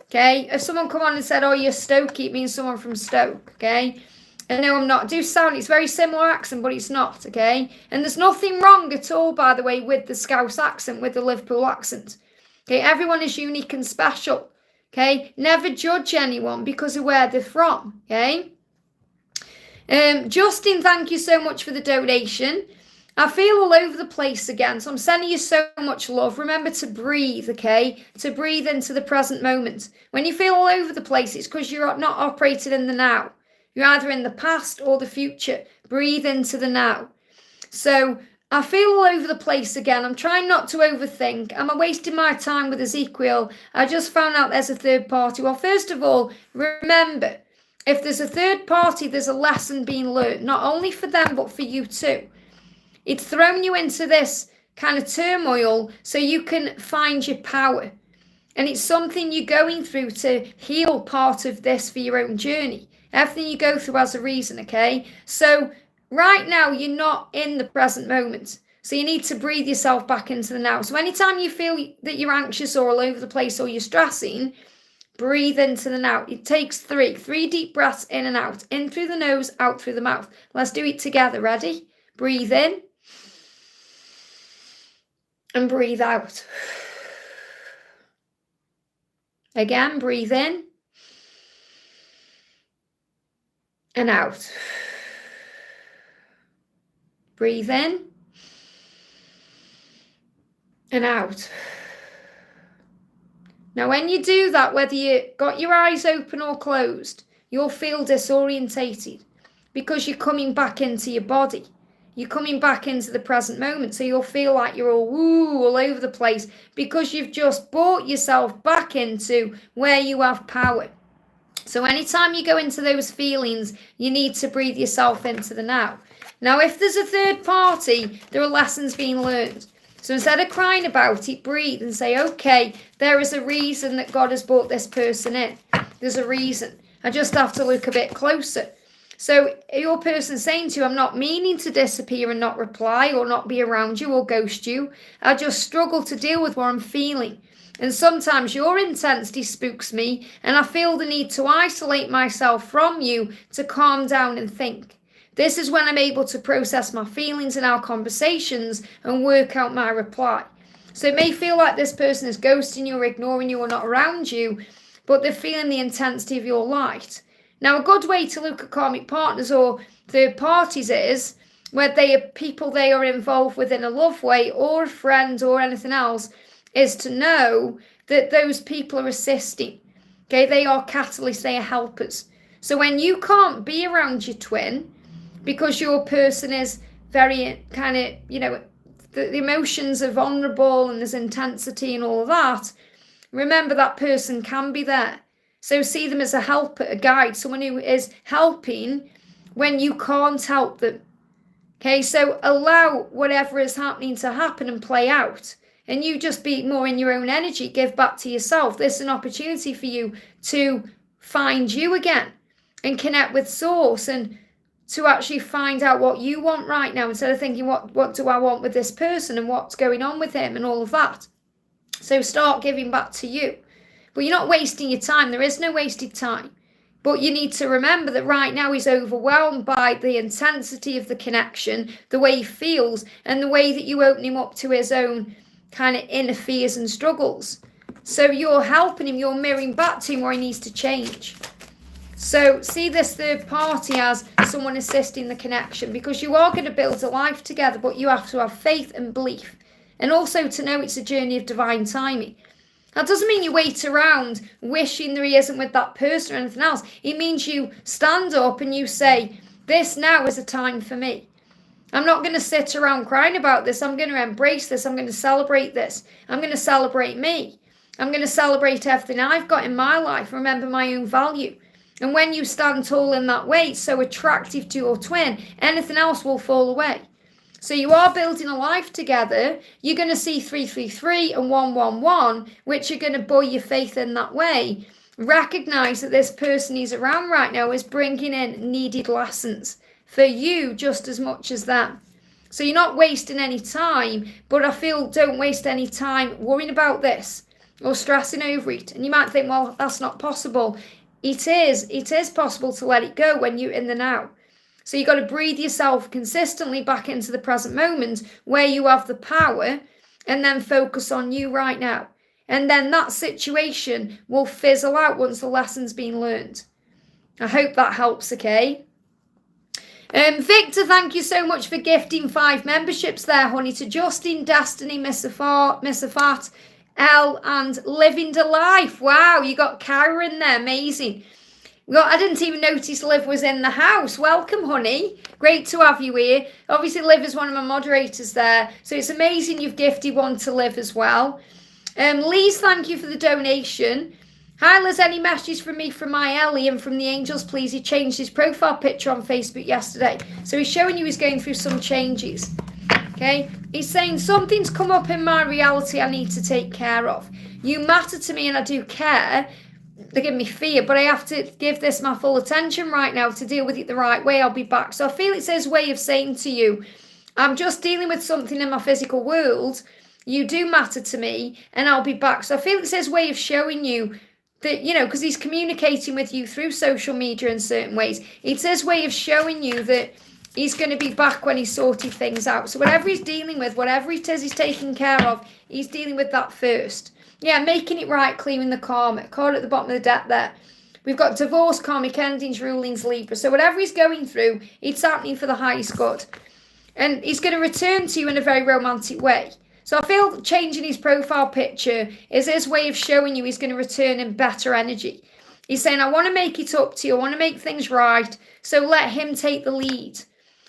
okay? If someone come on and said, oh, you're Stokey, it means someone from Stoke, okay? And no, I'm not. It do sound, it's very similar accent, but it's not, okay? And there's nothing wrong at all, by the way, with the Scouse accent, with the Liverpool accent. Okay, everyone is unique and special. Okay, never judge anyone because of where they're from. Okay, Justin, thank you so much for the donation. I feel all over the place again, so I'm sending you so much love. Remember to breathe, okay? To breathe into the present moment. When you feel all over the place, it's because you're not operating in the now. You're either in the past or the future. Breathe into the now. So I feel all over the place again. I'm trying not to overthink. Am I wasting my time with Ezekiel? I just found out there's a third party. Well, first of all, remember, if there's a third party, there's a lesson being learned, not only for them, but for you too. It's thrown you into this kind of turmoil so you can find your power. And it's something you're going through to heal part of this for your own journey. Everything you go through has a reason, okay? So right now, you're not in the present moment. So you need to breathe yourself back into the now. So anytime you feel that you're anxious or all over the place or you're stressing, breathe into the now. It takes three deep breaths in and out. In through the nose, out through the mouth. Let's do it together. Ready? Breathe in. And breathe out. Again, breathe in. And out. Breathe in and out. Now, when you do that, whether you got your eyes open or closed, you'll feel disorientated because you're coming back into your body. You're coming back into the present moment. So you'll feel like you're all over the place because you've just brought yourself back into where you have power. So anytime you go into those feelings, you need to breathe yourself into the now. Now, if there's a third party, there are lessons being learned. So instead of crying about it, breathe and say, okay, there is a reason that God has brought this person in. There's a reason. I just have to look a bit closer. So your person saying to you, I'm not meaning to disappear and not reply or not be around you or ghost you. I just struggle to deal with what I'm feeling. And sometimes your intensity spooks me and I feel the need to isolate myself from you to calm down and think. This is when I'm able to process my feelings in our conversations and work out my reply. So it may feel like this person is ghosting you or ignoring you or not around you, but they're feeling the intensity of your light. Now, a good way to look at karmic partners or third parties is where they are people they are involved with in a love way or a friend or anything else, is to know that those people are assisting. Okay, they are catalysts, they are helpers. So when you can't be around your twin, because your person is very kind of, you know, the emotions are vulnerable and there's intensity and all of that, remember that person can be there. So see them as a helper, a guide, someone who is helping when you can't help them. Okay, so allow whatever is happening to happen and play out. And you just be more in your own energy, give back to yourself. This is an opportunity for you to find you again and connect with source and to actually find out what you want right now instead of thinking, what do I want with this person and what's going on with him and all of that. So start giving back to you. But you're not wasting your time. There is no wasted time. But you need to remember that right now he's overwhelmed by the intensity of the connection, the way he feels, and the way that you open him up to his own kind of inner fears and struggles. So you're helping him, you're mirroring back to him where he needs to change. So see this third party as someone assisting the connection, because you are going to build a life together, but you have to have faith and belief. And also to know it's a journey of divine timing. That doesn't mean you wait around wishing that he isn't with that person or anything else. It means you stand up and you say, this now is a time for me. I'm not going to sit around crying about this. I'm going to embrace this. I'm going to celebrate this. I'm going to celebrate me. I'm going to celebrate everything I've got in my life. Remember my own value. And when you stand tall in that way, it's so attractive to your twin, anything else will fall away. So you are building a life together. You're going to see 333 and 111, which are going to buoy your faith in that way. Recognize that this person he's around right now is bringing in needed lessons for you just as much as them. So you're not wasting any time, but I feel don't waste any time worrying about this or stressing over it. And you might think, well, that's not possible. It is possible to let it go when you're in the now. So you've got to breathe yourself consistently back into the present moment where you have the power and then focus on you right now. And then that situation will fizzle out once the lesson's been learned. I hope that helps, okay? Victor, thank you so much for gifting 5 memberships there, honey, to Justin, Destiny, Miss Afat, Elle, and Living the Life. Wow, you got Kyra in there, amazing. I didn't even notice Liv was in the house. Welcome, honey. Great to have you here. Obviously, Liv is one of my moderators there, so it's amazing you've gifted one to Liv as well. Lise, thank you for the donation. Hi, Liz, any messages from me from my Alie and from the angels, please? He changed his profile picture on Facebook yesterday, so he's showing you he's going through some changes. Okay, he's saying something's come up in my reality I need to take care of. You matter to me and I do care. They give me fear, but I have to give this my full attention right now to deal with it the right way. I'll be back. So I feel it's his way of saying to you, I'm just dealing with something in my physical world. You do matter to me and I'll be back. So I feel it's his way of showing you that, you know, because he's communicating with you through social media in certain ways. It's his way of showing you that he's going to be back when he's sorted things out. So whatever he's dealing with, whatever it is he's taking care of, he's dealing with that first. Yeah, making it right, clearing the karma. Card at the bottom of the deck there. We've got divorce, karmic endings, rulings, Libra. So whatever he's going through, it's happening for the highest good. And he's going to return to you in a very romantic way. So I feel changing his profile picture is his way of showing you he's going to return in better energy. He's saying, I want to make it up to you. I want to make things right. So let him take the lead.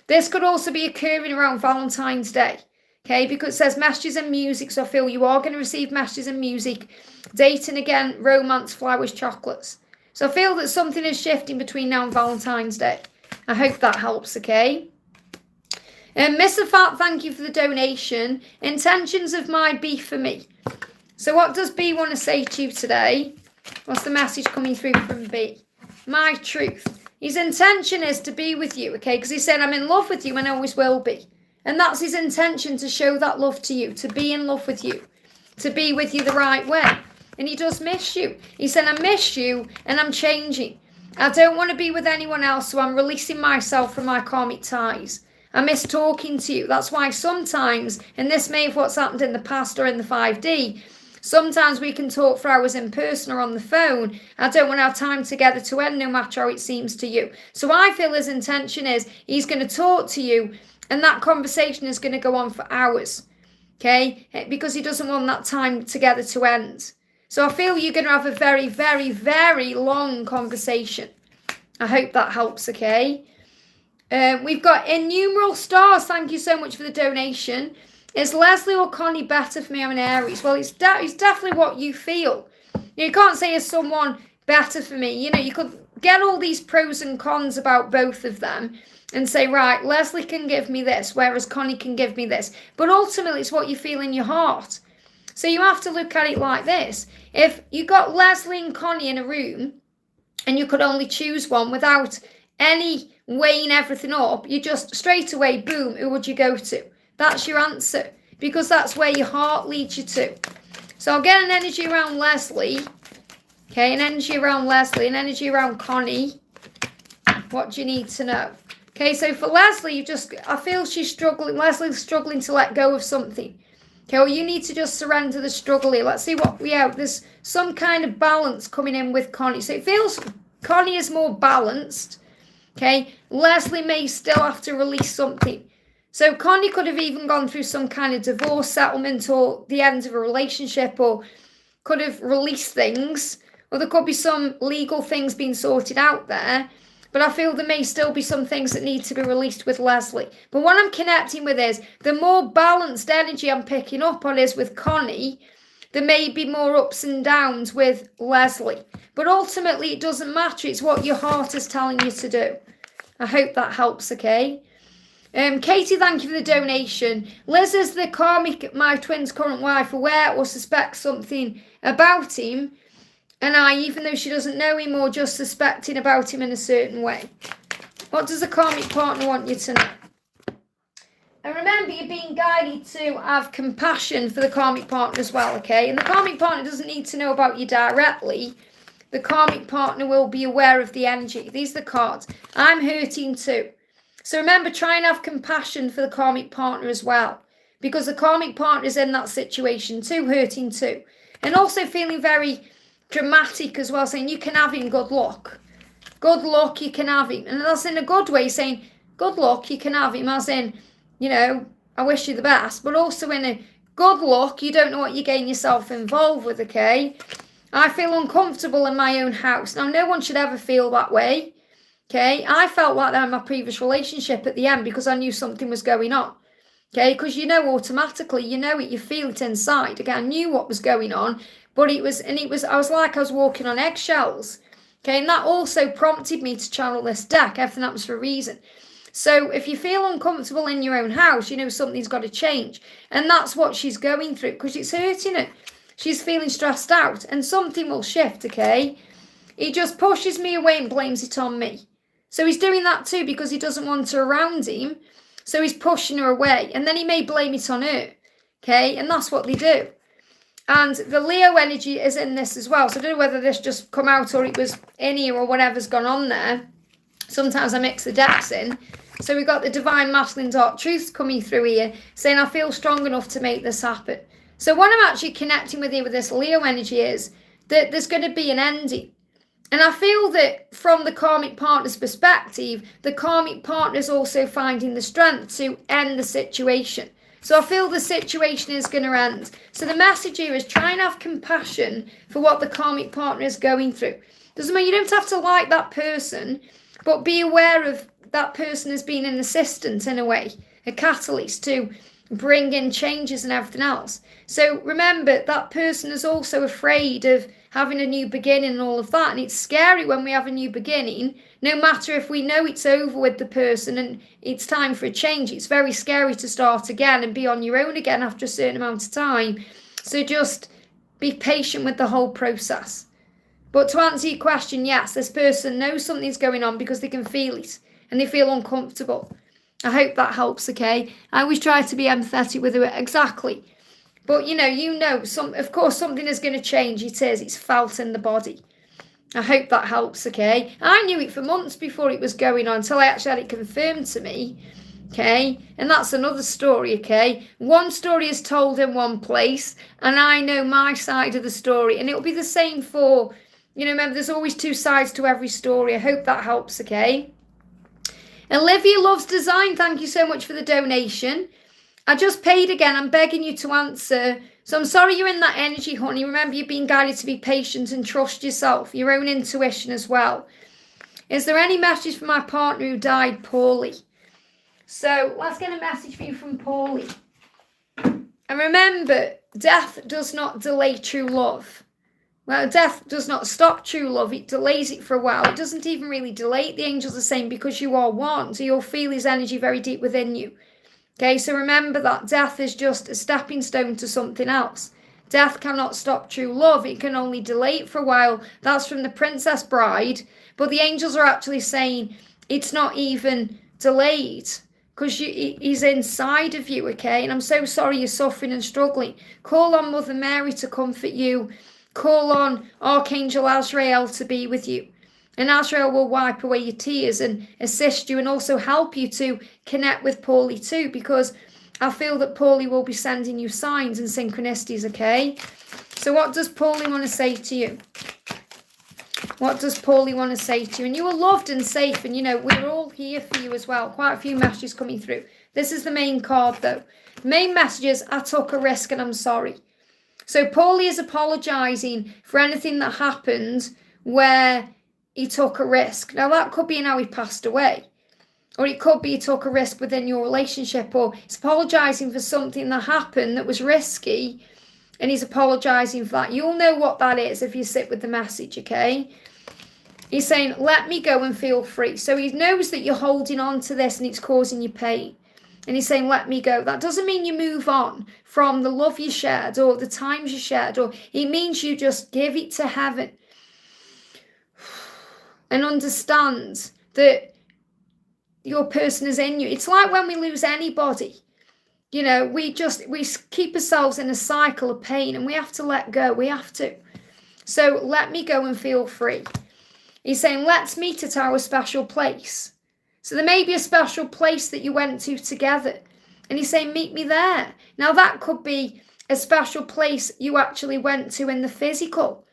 This could also be occurring around Valentine's Day. Okay, because it says messages and music, so I feel you are going to receive messages and music. Dating again, romance, flowers, chocolates. So I feel that something is shifting between now and Valentine's Day. I hope that helps, okay? Mr. Fat, thank you for the donation. Intentions of my B for me. So what does B want to say to you today? What's the message coming through from B? My truth. His intention is to be with you, okay? Because he said, I'm in love with you and always will be. And that's his intention, to show that love to you, to be in love with you, to be with you the right way. And he does miss you. He said, I miss you and I'm changing. I don't want to be with anyone else, so I'm releasing myself from my karmic ties. I miss talking to you. That's why sometimes, and this may have what's happened in the past or in the 5D, sometimes we can talk for hours in person or on the phone. I don't want our time together to end, no matter how it seems to you. So I feel his intention is he's going to talk to you, and that conversation is going to go on for hours, okay? Because he doesn't want that time together to end. So I feel you're going to have a very, very, very long conversation. I hope that helps, okay? We've got Enumeral Stars. Thank you so much for the donation. Is Leslie or Connie better for me? I'm an Aries. Well, it's definitely what you feel. You can't say is someone better for me. You know, you could get all these pros and cons about both of them and say, right, Leslie can give me this, whereas Connie can give me this. But ultimately, it's what you feel in your heart. So you have to look at it like this. If you got Leslie and Connie in a room and you could only choose one without any weighing everything up, you just straight away, boom, who would you go to? That's your answer, because that's where your heart leads you to. So I'll get an energy around Leslie. Okay, an energy around Leslie, an energy around Connie. What do you need to know? Okay, so for Leslie, I feel she's struggling. Leslie's struggling to let go of something. Okay, well, you need to just surrender the struggle here. Let's see what we have. There's some kind of balance coming in with Connie. So it feels Connie is more balanced. Okay, Leslie may still have to release something. So Connie could have even gone through some kind of divorce settlement or the end of a relationship, or could have released things, or there could be some legal things being sorted out there. But I feel there may still be some things that need to be released with Leslie. But what I'm connecting with is the more balanced energy I'm picking up on is with Connie. There may be more ups and downs with Leslie. But ultimately, it doesn't matter. It's what your heart is telling you to do. I hope that helps, okay? Katie, thank you for the donation. Liz, is the karmic, my twin's current wife, aware or suspects something about him? And even though she doesn't know him, or just suspecting about him in a certain way? What does the karmic partner want you to know? And remember, you're being guided to have compassion for the karmic partner as well, okay? And the karmic partner doesn't need to know about you directly. The karmic partner will be aware of the energy. These are the cards. I'm hurting too. So remember, try and have compassion for the karmic partner as well. Because the karmic partner is in that situation too, hurting too. And also feeling very dramatic as well, saying you can have him, good luck. Good luck, you can have him. And that's in a good way, saying good luck, you can have him, as in, you know, I wish you the best. But also in a good luck, you don't know what you're getting yourself involved with, okay? I feel uncomfortable in my own house. Now, no one should ever feel that way, okay? I felt like that in my previous relationship at the end because I knew something was going on, okay? Because you know automatically, you know it, you feel it inside. Again, I knew what was going on, but I was like I was walking on eggshells, okay? And that also prompted me to channel this deck. Everything happens for a reason. So if you feel uncomfortable in your own house, you know something's got to change. And that's what she's going through because it's hurting her. She's feeling stressed out and something will shift, okay? He just pushes me away and blames it on me. So he's doing that too because he doesn't want her around him. So he's pushing her away and then he may blame it on her, okay? And that's what they do. And the Leo energy is in this as well. So I don't know whether this just come out or it was in here or whatever's gone on there. Sometimes I mix the decks in. So we've got the Divine Masculine Dark Truths coming through here, saying I feel strong enough to make this happen. So what I'm actually connecting with here with this Leo energy is that there's going to be an ending. And I feel that from the karmic partner's perspective, the karmic partner is also finding the strength to end the situation. So I feel the situation is going to end. So the message here is try and have compassion for what the karmic partner is going through. Doesn't mean you don't have to like that person, but be aware of that person as being an assistant in a way, a catalyst to bring in changes and everything else. So remember, that person is also afraid of having a new beginning and all of that. And it's scary when we have a new beginning, no matter if we know it's over with the person and it's time for a change. It's very scary to start again and be on your own again after a certain amount of time. So just be patient with the whole process. But to answer your question, yes, this person knows something's going on because they can feel it and they feel uncomfortable. I hope that helps, okay? I always try to be empathetic with her, exactly. But, you know, of course, something is going to change. It is. It's felt in the body. I hope that helps, okay? I knew it for months before it was going on until I actually had it confirmed to me, okay? And that's another story, okay? One story is told in one place, and I know my side of the story. And it'll be the same for, remember, there's always two sides to every story. I hope that helps, okay? Olivia loves design. Thank you so much for the donation. I just paid again. I'm begging you to answer. So I'm sorry you're in that energy, honey. Remember, you're being guided to be patient and trust yourself, your own intuition as well. Is there any message for my partner who died poorly? So let's get a message for you from Paulie. And remember, death does not delay true love. Well, death does not stop true love. It delays it for a while. It doesn't even really delay it. The angels are saying because you are one. So you'll feel his energy very deep within you. Okay, so remember that death is just a stepping stone to something else. Death cannot stop true love. It can only delay it for a while. That's from the Princess Bride. But the angels are actually saying it's not even delayed because he's inside of you, okay? And I'm so sorry you're suffering and struggling. Call on Mother Mary to comfort you. Call on Archangel Azrael to be with you. And Azrael will wipe away your tears and assist you and also help you to connect with Paulie too, because I feel that Paulie will be sending you signs and synchronicities, okay? So what does Paulie want to say to you? What does Paulie want to say to you? And you are loved and safe, and we're all here for you as well. Quite a few messages coming through. This is the main card, though. The main message is, I took a risk and I'm sorry. So Paulie is apologising for anything that happened where he took a risk. Now, that could be in how he passed away. Or it could be he took a risk within your relationship. Or he's apologising for something that happened that was risky. And he's apologising for that. You'll know what that is if you sit with the message, okay? He's saying, let me go and feel free. So he knows that you're holding on to this and it's causing you pain. And he's saying, let me go. That doesn't mean you move on from the love you shared or the times you shared. Or it means you just give it to heaven. And understand that your person is in you. It's like when we lose anybody. You know, we keep ourselves in a cycle of pain and we have to let go. We have to. So let me go and feel free. He's saying, let's meet at our special place. So there may be a special place that you went to together. And he's saying, meet me there. Now that could be a special place you actually went to in the physical.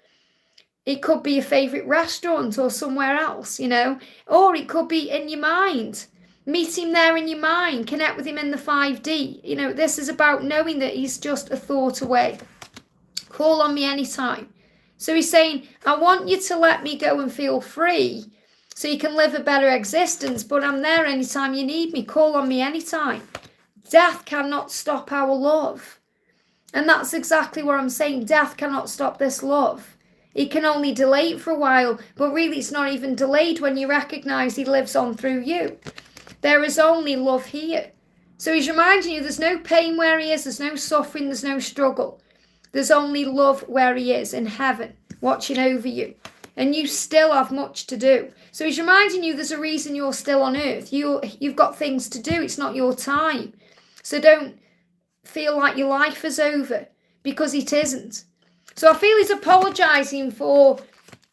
It could be a favourite restaurant or somewhere else, you know. Or it could be in your mind. Meet him there in your mind. Connect with him in the 5D. You know, this is about knowing that he's just a thought away. Call on me anytime. So he's saying, I want you to let me go and feel free so you can live a better existence, but I'm there anytime you need me. Call on me anytime. Death cannot stop our love. And that's exactly what I'm saying. Death cannot stop this love. It can only delay it for a while, but really it's not even delayed when you recognise he lives on through you. There is only love here. So he's reminding you there's no pain where he is, there's no suffering, there's no struggle. There's only love where he is in heaven, watching over you. And you still have much to do. So he's reminding you there's a reason you're still on earth. You've got things to do. It's not your time. So don't feel like your life is over, because it isn't. So I feel he's apologising for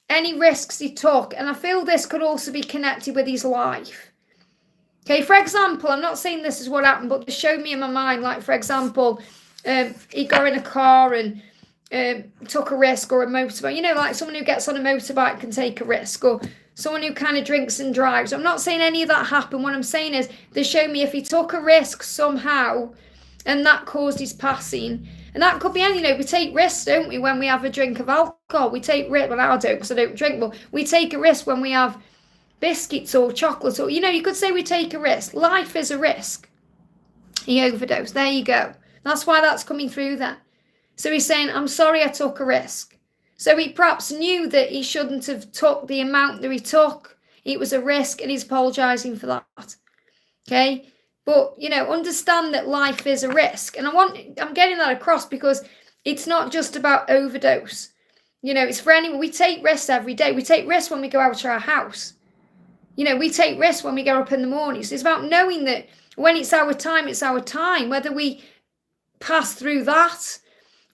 any risks he took. And I feel this could also be connected with his life. Okay, for example, I'm not saying this is what happened, but they showed me in my mind, like, for example, he got in a car and took a risk, or a motorbike. You know, like someone who gets on a motorbike can take a risk, or someone who kind of drinks and drives. I'm not saying any of that happened. What I'm saying is they show me if he took a risk somehow and that caused his passing. And that could be any, you know, we take risks, don't we, when we have a drink of alcohol. We take risk, well, I don't because I don't drink, but we take a risk when we have biscuits or chocolate, or, you know, you could say we take a risk. Life is a risk. He overdosed. There you go. That's why that's coming through there. So he's saying, I'm sorry I took a risk. So he perhaps knew that he shouldn't have took the amount that he took. It was a risk and he's apologising for that. Okay? But, you know, understand that life is a risk. And I'm getting that across because it's not just about overdose. You know, it's for anyone. We take risks every day. We take risks when we go out to our house. You know, we take risks when we get up in the morning. So it's about knowing that when it's our time, it's our time. Whether we pass through that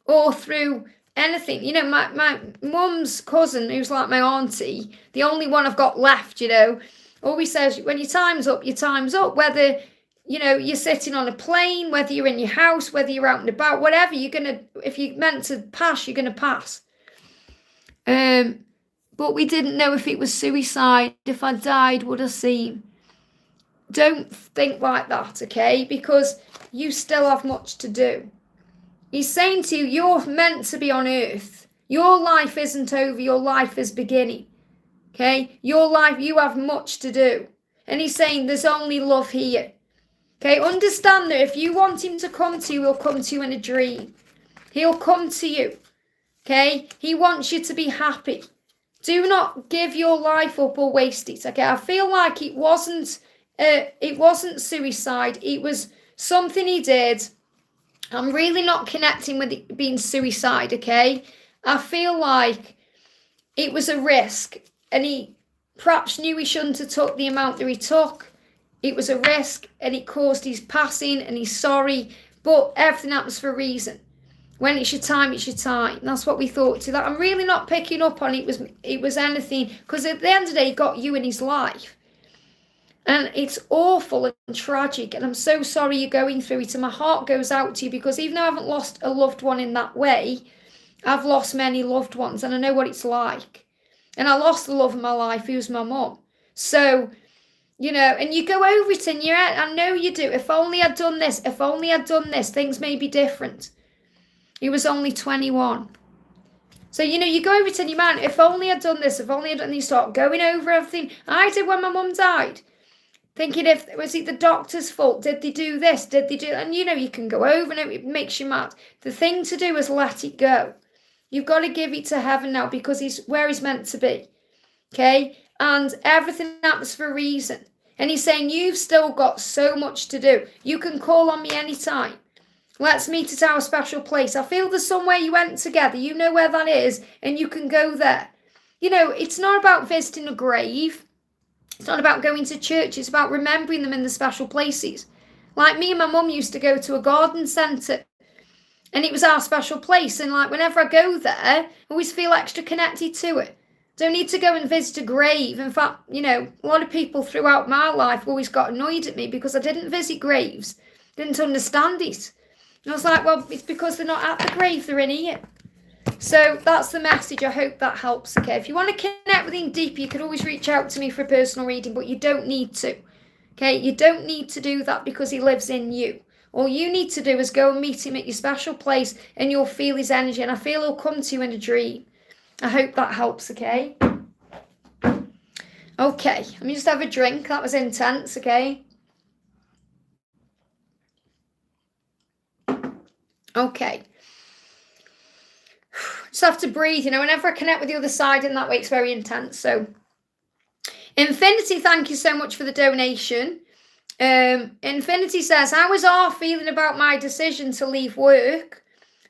or through anything. You know, my mum's cousin, who's like my auntie, the only one I've got left, you know, always says, when your time's up, your time's up. Whether, you know, you're sitting on a plane, whether you're in your house, whether you're out and about, whatever, you're going to, if you're meant to pass, you're going to pass. But we didn't know if it was suicide. If I died, would I see him? Don't think like that, okay? Because you still have much to do. He's saying to you, you're meant to be on earth. Your life isn't over. Your life is beginning. Okay? Your life, you have much to do. And he's saying there's only love here. Okay? Understand that if you want him to come to you, he'll come to you in a dream. He'll come to you. Okay? He wants you to be happy. Do not give your life up or waste it. Okay? I feel like it wasn't suicide. It was something he did. I'm really not connecting with it being suicide, okay? I feel like it was a risk, and he perhaps knew he shouldn't have took the amount that he took. It was a risk, and it caused his passing, and he's sorry, but everything happens for a reason. When it's your time, it's your time. That's what we thought to that. I'm really not picking up on it was anything, because at the end of the day, he got you in his life. And it's awful and tragic, and I'm so sorry you're going through it, and my heart goes out to you, because even though I haven't lost a loved one in that way, I've lost many loved ones, and I know what it's like. And I lost the love of my life, who's my mum. So You know, and you go over it in your head. I know you do. If only I'd done this, if only I'd done this, things may be different. He was only 21. So, you know, you go over it in your mind, if only I'd done this, if only I'd done this, start going over everything. I did when my mum died. Thinking, was it the doctor's fault? Did they do this? Did they do... And, you know, you can go over and it makes you mad. The thing to do is let it go. You've got to give it to heaven now because he's where he's meant to be. Okay? And everything happens for a reason. And he's saying, you've still got so much to do. You can call on me anytime. Let's meet at our special place. I feel there's somewhere you went together. You know where that is, and you can go there. You know, it's not about visiting a grave. It's not about going to church. It's about remembering them in the special places. Like me and my mum used to go to a garden centre, and it was our special place. And like whenever I go there, I always feel extra connected to it. Don't need to go and visit a grave. In fact, you know, a lot of people throughout my life always got annoyed at me because I didn't visit graves. Didn't understand it. And I was like, well, it's because they're not at the grave, they're in here. So that's the message. I hope that helps, okay? If you want to connect with him deeper, you can always reach out to me for a personal reading, but you don't need to, okay? You don't need to do that because he lives in you. All you need to do is go and meet him at your special place and you'll feel his energy. And I feel he'll come to you in a dream. I hope that helps, okay? Okay, let me just have a drink. That was intense, okay? Okay. Just have to breathe, you know, whenever I connect with the other side in that way, it's very intense. So, Infinity, thank you so much for the donation. Infinity says, how is R feeling about my decision to leave work?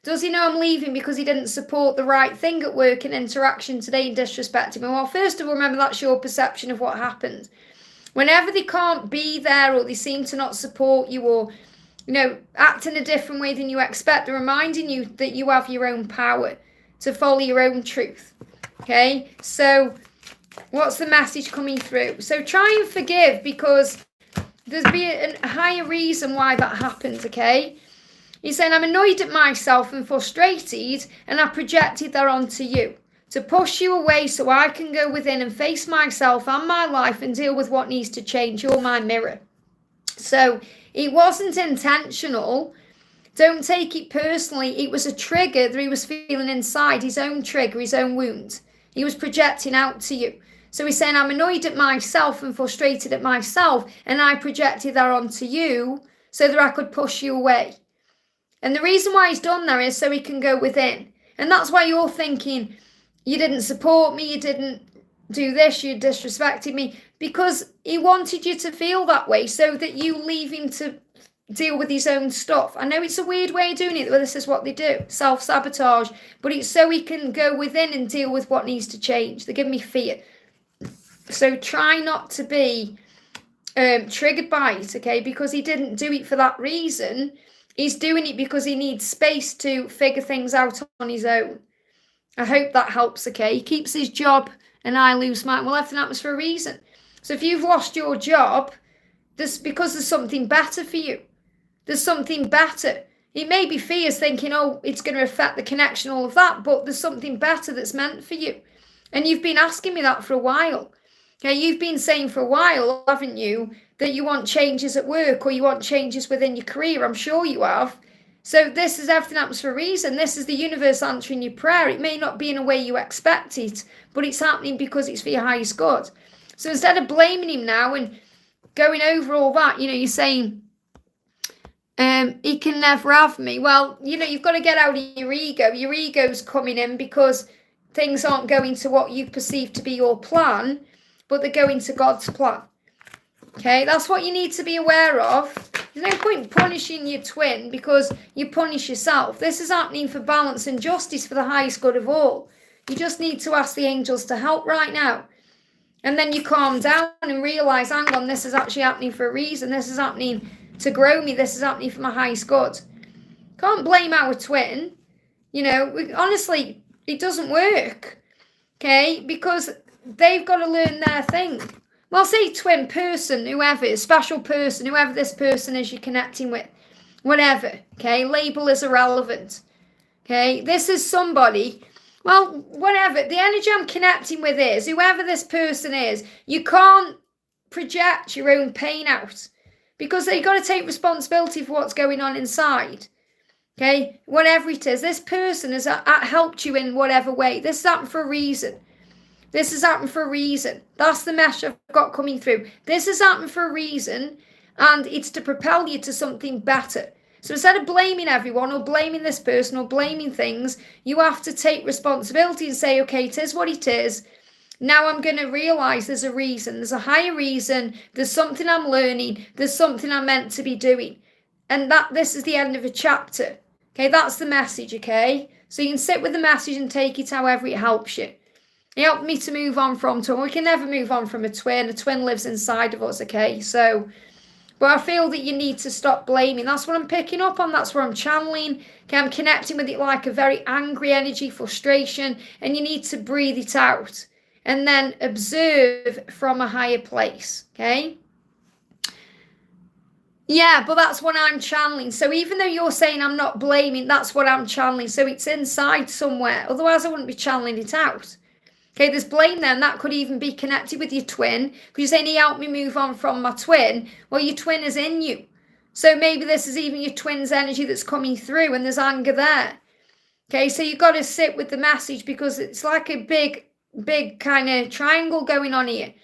Does he know I'm leaving because he didn't support the right thing at work and interaction today and disrespected me? Well, first of all, remember that's your perception of what happened. Whenever they can't be there or they seem to not support you or, you know, act in a different way than you expect, they're reminding you that you have your own power to follow your own truth. Okay, so what's the message coming through? So try and forgive because there's be a higher reason why that happened, okay? He's saying, I'm annoyed at myself and frustrated, and I projected that onto you to push you away so I can go within and face myself and my life and deal with what needs to change. You're my mirror. So it wasn't intentional. Don't take it personally. It was a trigger that he was feeling inside, his own trigger, his own wound. He was projecting out to you. So he's saying, I'm annoyed at myself and frustrated at myself, and I projected that onto you so that I could push you away. And the reason why he's done that is so he can go within. And that's why you're thinking, you didn't support me, you didn't do this, you disrespected me, because he wanted you to feel that way so that you leave him to deal with his own stuff. I know it's a weird way of doing it, but this is what they do, self-sabotage, but it's so he can go within and deal with what needs to change. They give me fear. So try not to be triggered by it, okay, because he didn't do it for that reason. He's doing it because he needs space to figure things out on his own. I hope that helps, okay? He keeps his job and I lose mine. Well, everything happens for a reason. So if you've lost your job, because there's something better for you. There's something better. It may be fears thinking, oh, it's going to affect the connection, all of that, but there's something better that's meant for you. And you've been asking me that for a while. Okay, you've been saying for a while, haven't you, that you want changes at work or you want changes within your career. I'm sure you have. So this is everything happens for a reason. This is the universe answering your prayer. It may not be in a way you expect it, but it's happening because it's for your highest good. So instead of blaming him now and going over all that, you know, you're saying, he can never have me. Well, you know, you've got to get out of your ego. Your ego's coming in because things aren't going to what you perceive to be your plan, but they're going to God's plan. Okay, that's what you need to be aware of. There's no point punishing your twin because you punish yourself. This is happening for balance and justice for the highest good of all. You just need to ask the angels to help right now. And then you calm down and realise, hang on, this is actually happening for a reason. This is happening to grow me. This is happening for my highest good. Can't blame our twin. You know, honestly, it doesn't work. Okay, because they've got to learn their thing. Well, say twin person, whoever, special person, whoever this person is you're connecting with, whatever, okay, label is irrelevant, okay, this is somebody, well, whatever, the energy I'm connecting with is, whoever this person is, you can't project your own pain out, because you've got to take responsibility for what's going on inside. Okay, whatever it is, this person has helped you in whatever way. This has happened for a reason. This has happened for a reason. That's the message I've got coming through. This has happened for a reason, and it's to propel you to something better. So instead of blaming everyone or blaming this person or blaming things, you have to take responsibility and say, okay, it is what it is. Now I'm going to realise there's a reason. There's a higher reason. There's something I'm learning. There's something I'm meant to be doing. And this is the end of a chapter. Okay, that's the message, okay? So you can sit with the message and take it however it helps you. It helped me to move on from twin. We can never move on from a twin. A twin lives inside of us, okay? So, but I feel that you need to stop blaming. That's what I'm picking up on. That's what I'm channeling. Okay, I'm connecting with it like a very angry energy, frustration, and you need to breathe it out and then observe from a higher place, okay? Yeah, but that's what I'm channeling. So even though you're saying I'm not blaming, that's what I'm channeling. So it's inside somewhere. Otherwise, I wouldn't be channeling it out. Okay, there's blame there, and that could even be connected with your twin. Because you're saying he helped me move on from my twin. Well, your twin is in you. So maybe this is even your twin's energy that's coming through, and there's anger there. Okay, so you've got to sit with the message, because it's like a big kind of triangle going on here.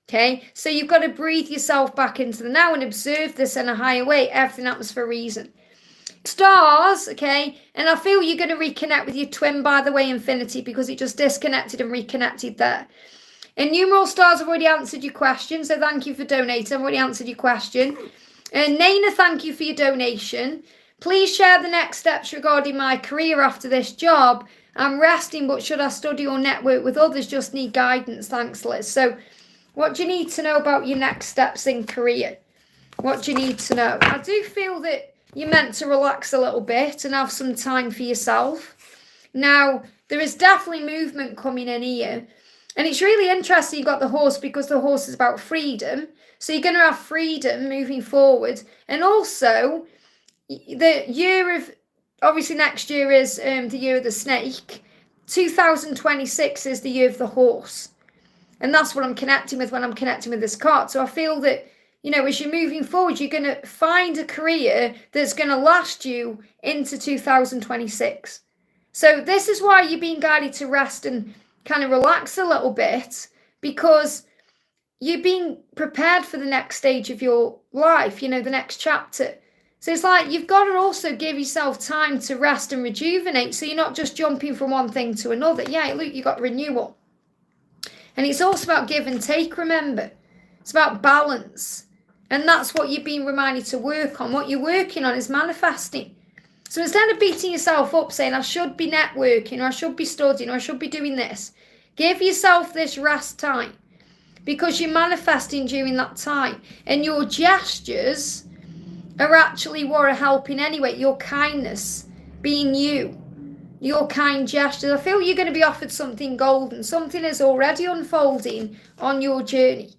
Okay, so you've got to breathe yourself back into the now and observe this in a higher way. Everything happens for a reason. Stars, okay, and I feel you're going to reconnect with your twin, by the way, Infinity, because it just disconnected and reconnected there. Enumeral stars, I've already answered your question, so thank you for donating. I've already answered your question. And Naana, thank you for your donation. Please share the next steps regarding my career after this job. I'm resting, but should I study or network with others? Just need guidance. Thanks, Liz. So, what do you need to know about your next steps in career? What do you need to know? I do feel that you're meant to relax a little bit and have some time for yourself. Now, there is definitely movement coming in here. And it's really interesting you got the horse, because the horse is about freedom. So you're going to have freedom moving forward. And also, the year of, obviously next year is the year of the snake. 2026 is the year of the horse. And that's what I'm connecting with when I'm connecting with this card. So I feel that, you know, as you're moving forward, you're going to find a career that's going to last you into 2026. So this is why you're being guided to rest and kind of relax a little bit, because you're being prepared for the next stage of your life, you know, the next chapter. So it's like you've got to also give yourself time to rest and rejuvenate, so you're not just jumping from one thing to another. Yeah, look, you got renewal. And it's also about give and take, remember. It's about balance. And that's what you're being reminded to work on. What you're working on is manifesting. So instead of beating yourself up saying, I should be networking, or I should be studying, or I should be doing this, give yourself this rest time, because you're manifesting during that time. And your gestures are actually what are helping anyway. Your kindness, being you. Your kind gestures. I feel you're going to be offered something golden. Something is already unfolding on your journey.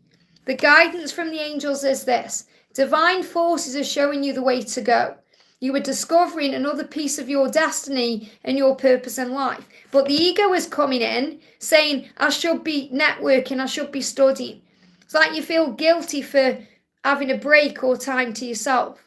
The guidance from the angels is this. Divine forces are showing you the way to go. You are discovering another piece of your destiny and your purpose in life. But the ego is coming in saying, I should be networking, I should be studying. It's like you feel guilty for having a break or time to yourself.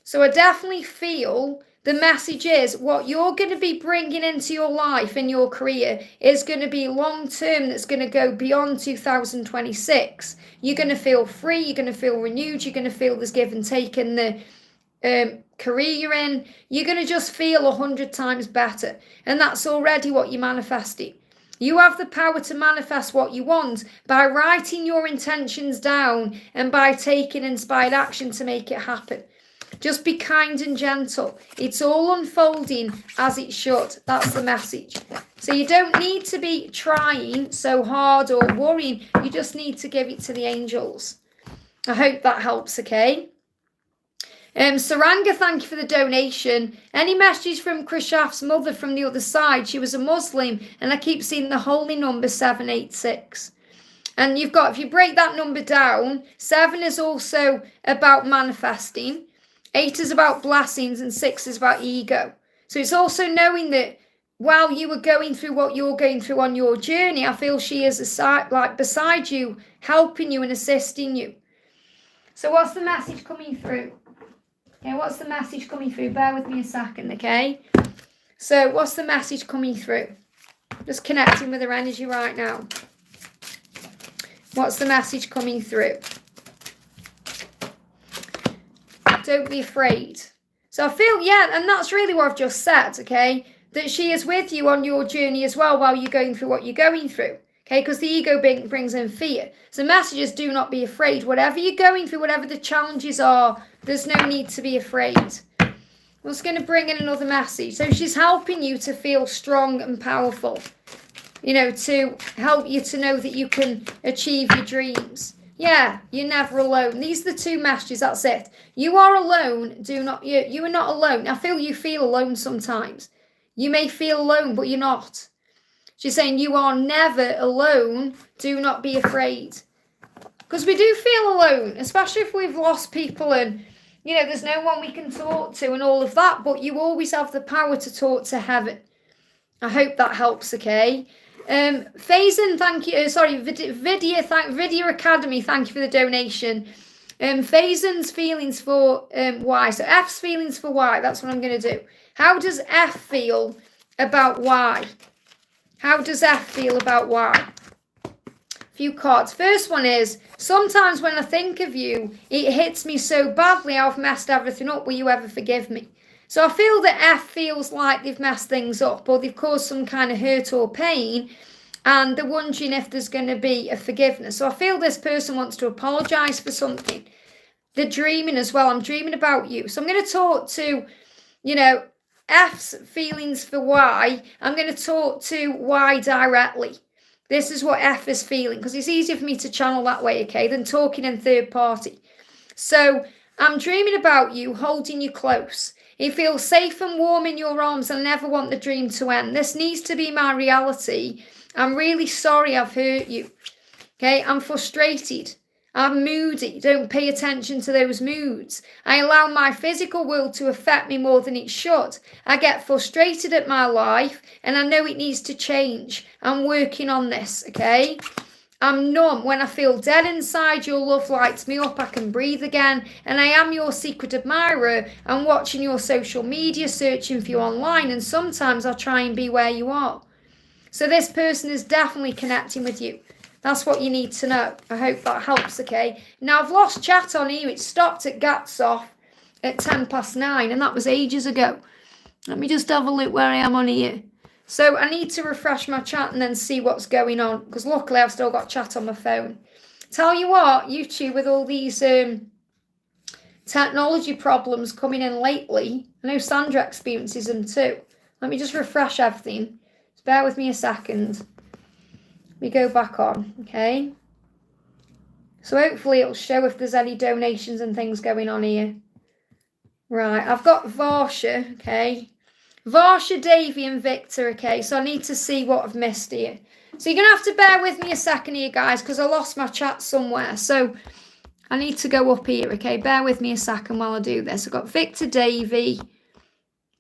So I definitely feel the message is what you're going to be bringing into your life and your career is going to be long term, that's going to go beyond 2026. You're going to feel free, you're going to feel renewed, you're going to feel there's give and take in the career you're in. You're going to just feel 100 times better. And that's already what you're manifesting. You have the power to manifest what you want by writing your intentions down and by taking inspired action to make it happen. Just be kind and gentle. It's all unfolding as it should. That's the message. So you don't need to be trying so hard or worrying. You just need to give it to the angels. I hope that helps, okay? Saranga, thank you for the donation. Any messages from Krishaf's mother from the other side? She was a Muslim, and I keep seeing the holy number 786. And you've got, if you break that number down, 7 is also about manifesting. 8 is about blessings, and 6 is about ego. So it's also knowing that while you were going through what you're going through on your journey, I feel she is beside you, helping you and assisting you. So what's the message coming through? Okay, what's the message coming through? Bear with me a second, okay? So what's the message coming through? Just connecting with her energy right now. What's the message coming through? Don't be afraid. So I feel, yeah, and that's really what I've just said, okay? That she is with you on your journey as well while you're going through what you're going through. Okay, because the ego brings in fear. So messages, do not be afraid. Whatever you're going through, whatever the challenges are, there's no need to be afraid. I'm just going to bring in another message. So she's helping you to feel strong and powerful. You know, to help you to know that you can achieve your dreams. Yeah, you're never alone. These are the two messages, that's it. You are alone, you are not alone. I feel you feel alone sometimes. You may feel alone, but you're not. She's saying you are never alone. Do not be afraid. Because we do feel alone, especially if we've lost people and, you know, there's no one we can talk to and all of that. But you always have the power to talk to heaven. I hope that helps, okay? Faison, thank you. Vidya Academy, thank you for the donation. Faison's feelings for Y. So F's feelings for Y. That's what I'm going to do. How does F feel about Y? How does F feel about Y? A few cards. First one is, sometimes when I think of you, it hits me so badly I've messed everything up. Will you ever forgive me? So I feel that F feels like they've messed things up or they've caused some kind of hurt or pain and they're wondering if there's going to be a forgiveness. So I feel this person wants to apologise for something. They're dreaming as well. I'm dreaming about you. So I'm going to talk to, you know, F's feelings for Y. I'm going to talk to Y directly. This is what F is feeling because it's easier for me to channel that way, okay, than talking in third party. So I'm dreaming about you, holding you close. You feel safe and warm in your arms and never want the dream to end. This needs to be my reality. I'm really sorry I've hurt you. Okay, I'm frustrated. I'm moody. Don't pay attention to those moods. I allow my physical world to affect me more than it should. I get frustrated at my life and I know it needs to change. I'm working on this, okay? I'm numb. When I feel dead inside, your love lights me up. I can breathe again. And I am your secret admirer. I'm watching your social media, searching for you online. And sometimes I'll try and be where you are. So this person is definitely connecting with you. That's what you need to know. I hope that helps, okay? Now, I've lost chat on here. It stopped at Gats off at 9:10, and that was ages ago. Let me just have a look where I am on here. So I need to refresh my chat and then see what's going on, because luckily I've still got chat on my phone. Tell you what, YouTube, with all these technology problems coming in lately, I know Sandra experiences them too. Let me just refresh everything. Just bear with me a second. We go back on, okay? So hopefully it'll show if there's any donations and things going on here. Right, I've got Varsha, okay? Varsha, Davy and Victor, okay? So I need to see what I've missed here. So you're going to have to bear with me a second here, guys, because I lost my chat somewhere. So I need to go up here, okay? Bear with me a second while I do this. I've got Victor, Davy,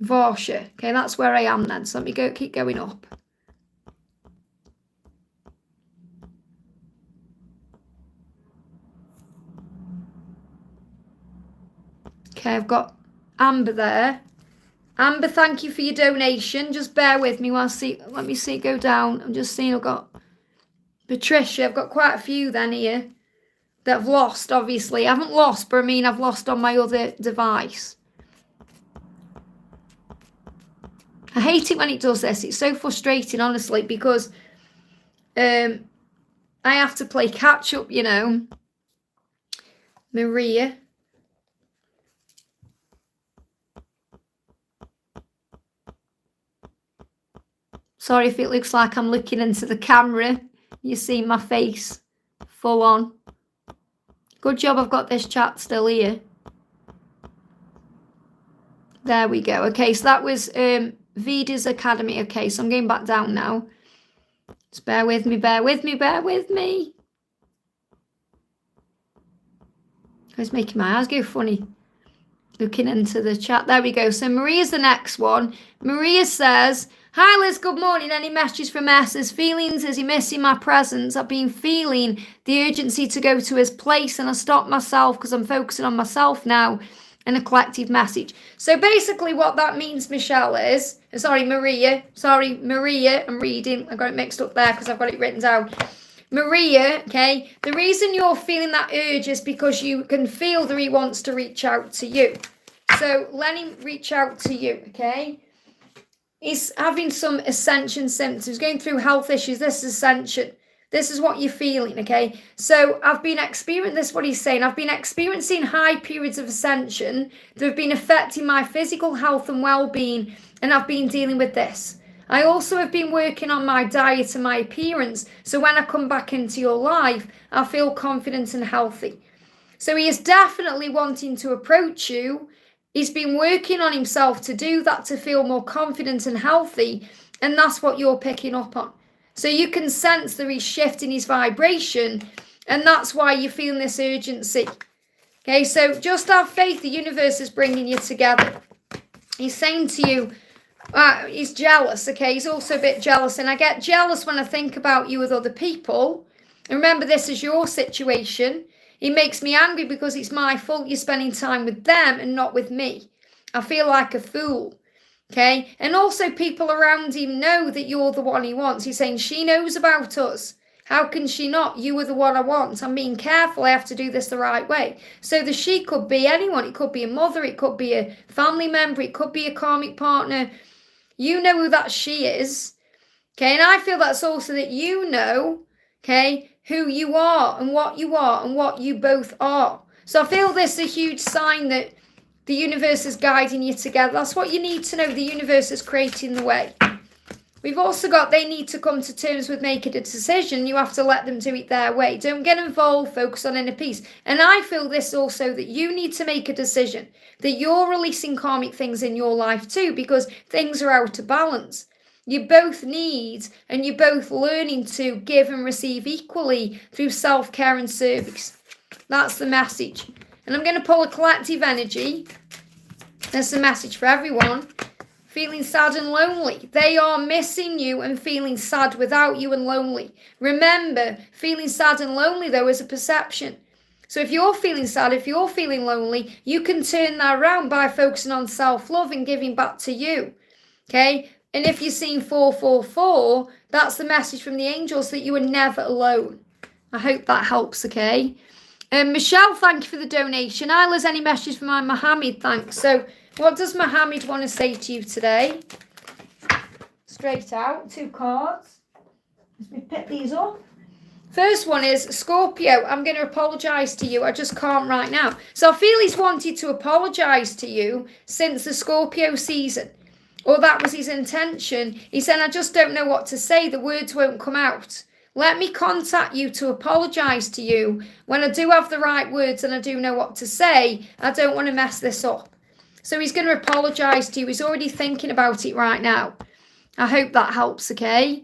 Varsha. Okay, that's where I am then. So let me keep going up. Okay, I've got Amber there. Amber, thank you for your donation. Just bear with me while I see. Let me see it go down. I'm just seeing I've got Patricia. I've got quite a few then here that I've lost, obviously. I haven't lost, but I mean I've lost on my other device. I hate it when it does this. It's so frustrating, honestly, because I have to play catch up, you know. Maria. Sorry if it looks like I'm looking into the camera. You see my face full on. Good job I've got this chat still here. There we go. Okay, so that was Vida's Academy. Okay, so I'm going back down now. Just bear with me, bear with me, bear with me. It's making my eyes go funny. looking into the chat. There we go. So Maria's the next one. Maria says, hi Liz, good morning. Any messages from S's feelings? Is he missing my presence? I've been feeling the urgency to go to his place and I stopped myself because I'm focusing on myself now. And a collective message. So basically what that means, Michelle, is, Maria, I'm reading, I got it mixed up there because I've got it written down. Maria, okay, the reason you're feeling that urge is because you can feel that he wants to reach out to you. So let him reach out to you, okay? He's having some ascension symptoms, going through health issues. This is ascension. This is what you're feeling, okay? So I've been experiencing, this is what he's saying, I've been experiencing high periods of ascension that have been affecting my physical health and well-being, and I've been dealing with this. I also have been working on my diet and my appearance, so when I come back into your life, I feel confident and healthy. So he is definitely wanting to approach you. He's been working on himself to do that, to feel more confident and healthy, and that's what you're picking up on. So you can sense that he's shifting his vibration, and that's why you're feeling this urgency. Okay, so just have faith. The universe is bringing you together. He's saying to you, he's jealous, okay? He's also a bit jealous, and I get jealous when I think about you with other people. And remember, this is your situation. It makes me angry because it's my fault you're spending time with them and not with me. I feel like a fool. Okay, and also people around him know that you're the one he wants. He's saying, she knows about us. How can she not? You are the one I want. I'm being careful. I have to do this the right way. So the she could be anyone. It could be a mother. It could be a family member. It could be a karmic partner. You know who that she is. Okay, and I feel that's also that you know, okay, who you are and what you both are. So I feel this is a huge sign that the universe is guiding you together. That's what you need to know. The universe is creating the way. We've also got they need to come to terms with making a decision. You have to let them do it their way. Don't get involved. Focus on inner peace. And I feel this also that you need to make a decision. That you're releasing karmic things in your life too, because things are out of balance. You both need and you're both learning to give and receive equally through self-care and service. That's the message. And I'm going to pull a collective energy. That's the message for everyone. Feeling sad and lonely. They are missing you and feeling sad without you and lonely. Remember, feeling sad and lonely, though, is a perception. So if you're feeling sad, if you're feeling lonely, you can turn that around by focusing on self-love and giving back to you. Okay? And if you're seeing 444, that's the message from the angels that you are never alone. I hope that helps, okay? Michelle, thank you for the donation. Isla's any message from my Mohammed? Thanks. So what does Mohammed want to say to you today? Straight out, 2 cards. Let me pick these up. First one is Scorpio. I'm going to apologise to you. I just can't right now. So I feel he's wanted to apologise to you since the Scorpio season. Or that was his intention. He said, I just don't know what to say. The words won't come out. Let me contact you to apologise to you. When I do have the right words and I do know what to say, I don't want to mess this up. So he's going to apologise to you. He's already thinking about it right now. I hope that helps, okay?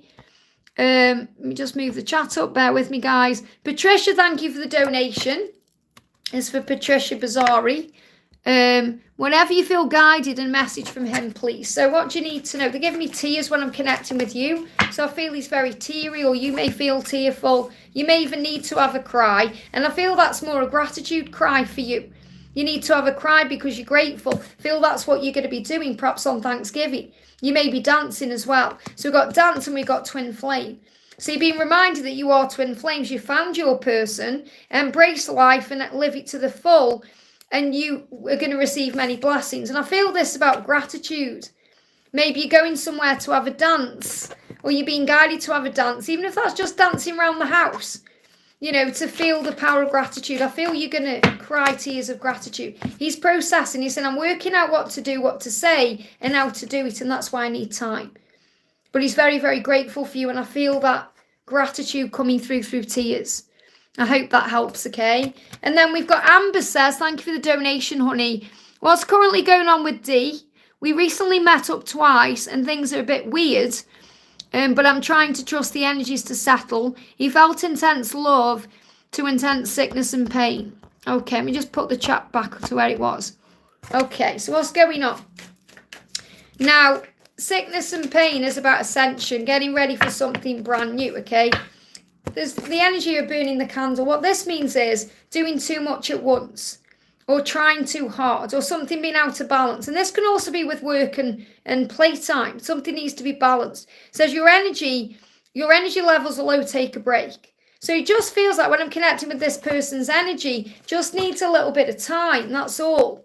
Let me just move the chat up. Bear with me, guys. Patricia, thank you for the donation. It's for Patricia Bazzari. Whenever you feel guided, and message from him, please. So what do you need to know? They're giving me tears when I'm connecting with you. So I feel he's very teary, or you may feel tearful. You may even need to have a cry. And I feel that's more a gratitude cry for you. You need to have a cry because you're grateful. Feel that's what you're going to be doing, perhaps on Thanksgiving. You may be dancing as well. So we've got dance and we've got twin flame. So you're being reminded that you are twin flames. You found your person, embrace life and live it to the full. And you are going to receive many blessings. And I feel this about gratitude. Maybe you're going somewhere to have a dance, or you're being guided to have a dance, even if that's just dancing around the house, you know, to feel the power of gratitude. I feel you're going to cry tears of gratitude. He's processing. He's saying, I'm working out what to do, what to say, and how to do it. And that's why I need time. But he's very, very grateful for you. And I feel that gratitude coming through tears. I hope that helps, okay? And then we've got Amber says, thank you for the donation, honey. What's currently going on with D? We recently met up twice and things are a bit weird, but I'm trying to trust the energies to settle. He felt intense love to intense sickness and pain. Okay, let me just put the chat back to where it was. Okay, so what's going on? Now, sickness and pain is about ascension, getting ready for something brand new, okay? There's the energy of burning the candle. What this means is doing too much at once, or trying too hard, or something being out of balance. And this can also be with work and playtime. Something needs to be balanced. It says your energy levels are low, take a break. So it just feels like when I'm connecting with this person's energy, just needs a little bit of time, that's all.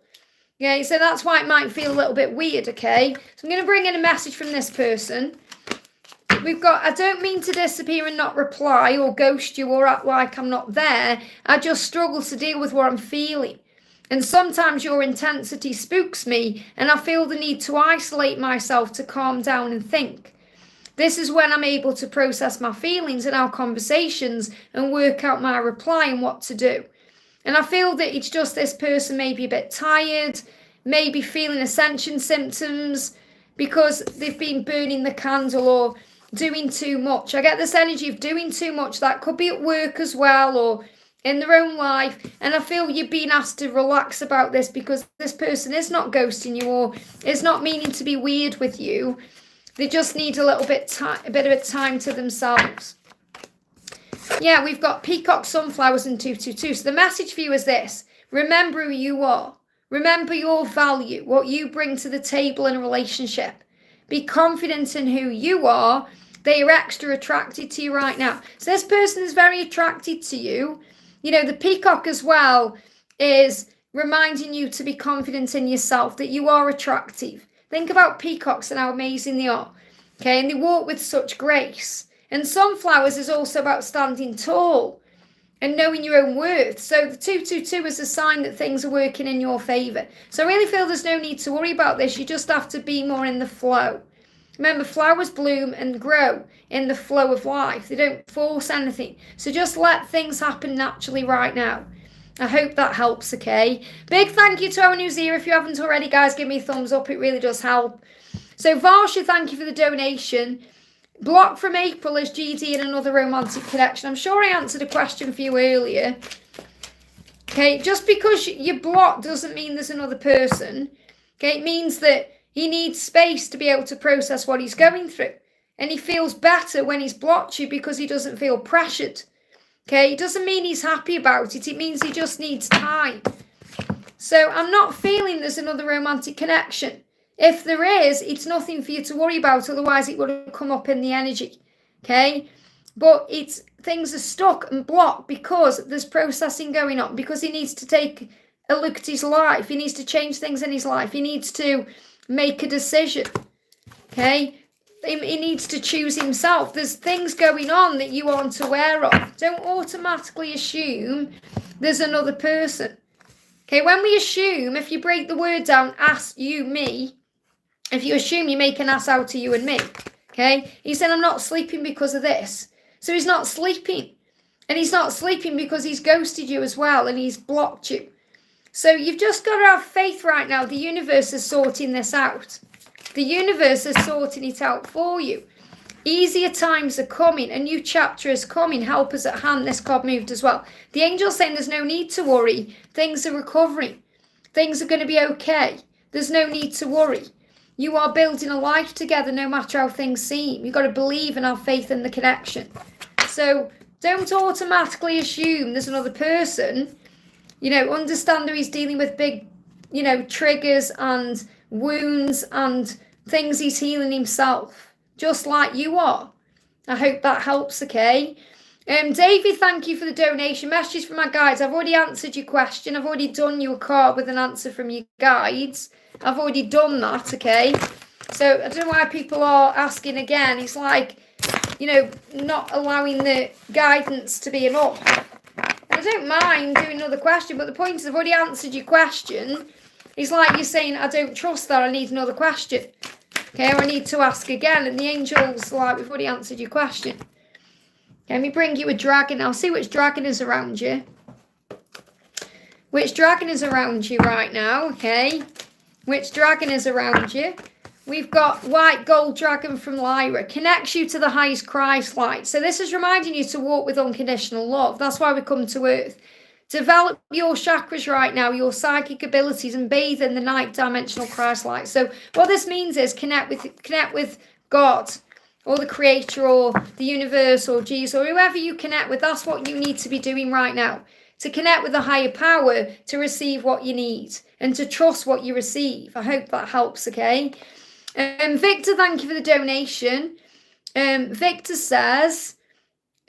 Okay, so that's why it might feel a little bit weird, okay? So I'm going to bring in a message from this person. We've got, I don't mean to disappear and not reply or ghost you or act like I'm not there. I just struggle to deal with what I'm feeling. And sometimes your intensity spooks me and I feel the need to isolate myself to calm down and think. This is when I'm able to process my feelings in our conversations and work out my reply and what to do. And I feel that it's just this person may be a bit tired, maybe feeling ascension symptoms because they've been burning the candle or doing too much. I get this energy of doing too much. That could be at work as well or in their own life. And I feel you're being asked to relax about this because this person is not ghosting you or is not meaning to be weird with you. They just need a little bit of time to themselves. Yeah, we've got peacock, sunflowers and 222. So the message for you is this. Remember who you are. Remember your value, what you bring to the table in a relationship. Be confident in who you are. They are extra attracted to you right now. So this person is very attracted to you. You know, the peacock as well is reminding you to be confident in yourself, that you are attractive. Think about peacocks and how amazing they are. Okay, and they walk with such grace. And sunflowers is also about standing tall and knowing your own worth. So the 222 is a sign that things are working in your favour. So I really feel there's no need to worry about this. You just have to be more in the flow. Remember, flowers bloom and grow in the flow of life. They don't force anything. So just let things happen naturally right now. I hope that helps, okay? Big thank you to everyone who's here. If you haven't already, guys, give me a thumbs up. It really does help. So Varsha, thank you for the donation. Block from April is GD and another romantic connection. I'm sure I answered a question for you earlier. Okay, just because you're blocked doesn't mean there's another person. Okay, it means that he needs space to be able to process what he's going through. And he feels better when he's blocked you because he doesn't feel pressured. Okay, it doesn't mean he's happy about it. It means he just needs time. So I'm not feeling there's another romantic connection. If there is, it's nothing for you to worry about. Otherwise, it would have come up in the energy. Okay, but things are stuck and blocked because there's processing going on. Because he needs to take a look at his life. He needs to change things in his life. He needs to make a decision. Okay. He needs to choose himself. There's things going on that you aren't aware of. Don't automatically assume there's another person. Okay, when we assume, if you break the word down, ask you, me, if you assume, you make an ass out of you and me. Okay, he said, I'm not sleeping because of this. So he's not sleeping. And he's not sleeping because he's ghosted you as well and he's blocked you. So you've just got to have faith right now. The universe is sorting this out. The universe is sorting it out for you. Easier times are coming. A new chapter is coming. Help us at hand. This card moved as well. The angel's saying there's no need to worry. Things are recovering. Things are going to be okay. There's no need to worry. You are building a life together no matter how things seem. You've got to believe and have faith in the connection. So don't automatically assume there's another person. You know, understand that he's dealing with big, you know, triggers and wounds and things he's healing himself, just like you are. I hope that helps, okay? Davy, thank you for the donation. Messages from my guides. I've already answered your question. I've already done you a card with an answer from your guides. I've already done that, okay? So I don't know why people are asking again. It's like, you know, not allowing the guidance to be enough. And I don't mind doing another question, but the point is I've already answered your question. It's like you're saying, I don't trust that, I need another question. Okay, or I need to ask again. And the angel's like, we've already answered your question. Okay, let me bring you a dragon. I'll see which dragon is around you. Which dragon is around you right now, okay? Which dragon is around you? We've got white gold dragon from Lyra. Connects you to the highest Christ light. So this is reminding you to walk with unconditional love. That's why we come to Earth. Develop your chakras right now, your psychic abilities, and bathe in the ninth dimensional Christ light. So what this means is connect with God, or the creator, or the universe, or Jesus, or whoever you connect with. That's what you need to be doing right now. To connect with the higher power to receive what you need and to trust what you receive. I hope that helps, okay? Victor, thank you for the donation. Victor says,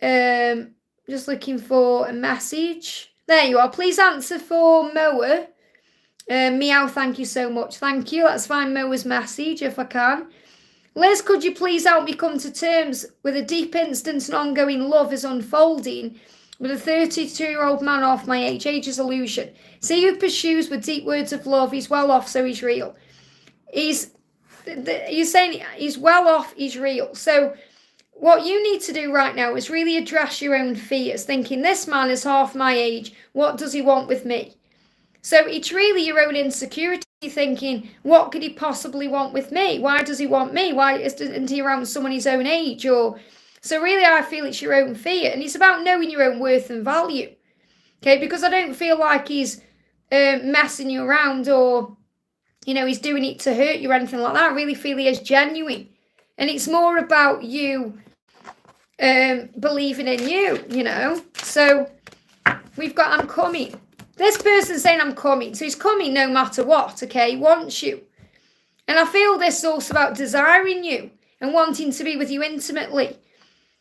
just looking for a message. There you are. Please answer for Moa. Meow, thank you so much. Thank you. Let's find Moa's message if I can. Liz, could you please help me come to terms with a deep instance and ongoing love is unfolding with a 32-year-old man half my age. Age is illusion. See who pursues with deep words of love. He's well off, so he's real. You're saying he's well off, he's real. So what you need to do right now is really address your own fears, thinking this man is half my age. What does he want with me? So it's really your own insecurity, thinking, what could he possibly want with me? Why does he want me? Why isn't he around someone his own age? So really, I feel it's your own fear. And it's about knowing your own worth and value. Okay, because I don't feel like he's messing you around, or, he's doing it to hurt you or anything like that. I really feel he is genuine. And it's more about you believing in you, So we've got I'm coming. This person's saying I'm coming. So he's coming no matter what, okay? He wants you. And I feel this is also about desiring you and wanting to be with you intimately.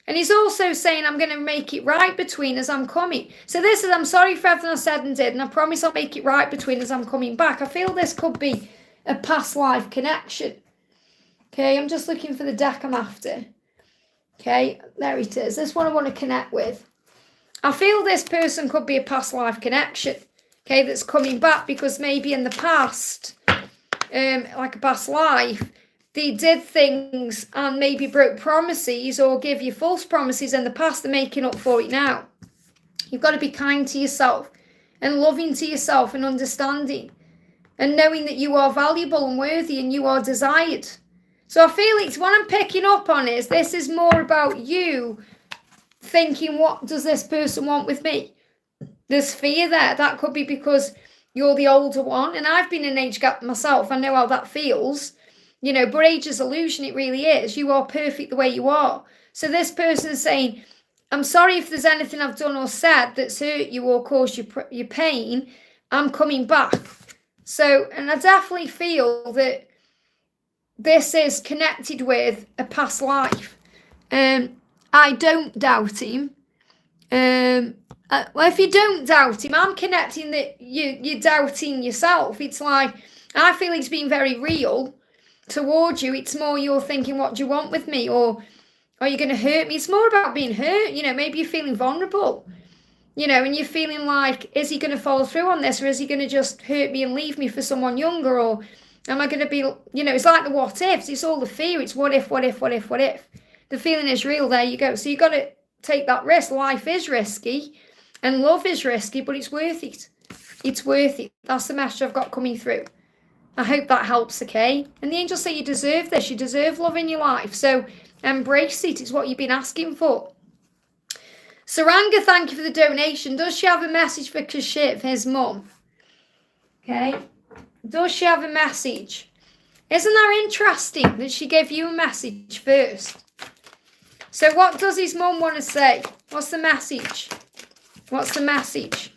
And he's also saying, I'm going to make it right between us, I'm coming. So this is, I'm sorry for everything I said and did, and I promise I'll make it right between us, I'm coming back. I feel this could be a past life connection. Okay, I'm just looking for the deck I'm after. Okay, there it is. This one I want to connect with. I feel this person could be a past life connection. Okay, that's coming back because maybe in the past, like a past life, they did things and maybe broke promises or give you false promises in the past. They're making up for it now. You've got to be kind to yourself and loving to yourself and understanding and knowing that you are valuable and worthy and you are desired. So I feel it's what I'm picking up on is this is more about you thinking, what does this person want with me? There's fear there. That could be because you're the older one. And I've been in an age gap myself. I know how that feels. But age is illusion. It really is. You are perfect the way you are. So this person is saying, I'm sorry if there's anything I've done or said that's hurt you or caused you pain. I'm coming back. So, and I definitely feel that this is connected with a past life. I don't doubt him. Well, if you don't doubt him, I'm connecting that you're doubting yourself. It's like, I feel he's being very real towards you. It's more you're thinking, what do you want with me? Or are you going to hurt me? It's more about being hurt. Maybe you're feeling vulnerable, and you're feeling like, is he going to follow through on this? Or is he going to just hurt me and leave me for someone younger? Or am I going to be, it's like the what ifs. It's all the fear. It's what if, what if, what if, what if. The feeling is real. There you go. So you got to take that risk. Life is risky and love is risky, but it's worth it. It's worth it. That's the message I've got coming through. I hope that helps, okay? And the angels say you deserve this. You deserve love in your life. So embrace it. It's what you've been asking for. Saranga, thank you for the donation. Does she have a message for Kashif, his mum? Okay. Does she have a message? Isn't that interesting that she gave you a message first? So what does his mum want to say? What's the message? What's the message?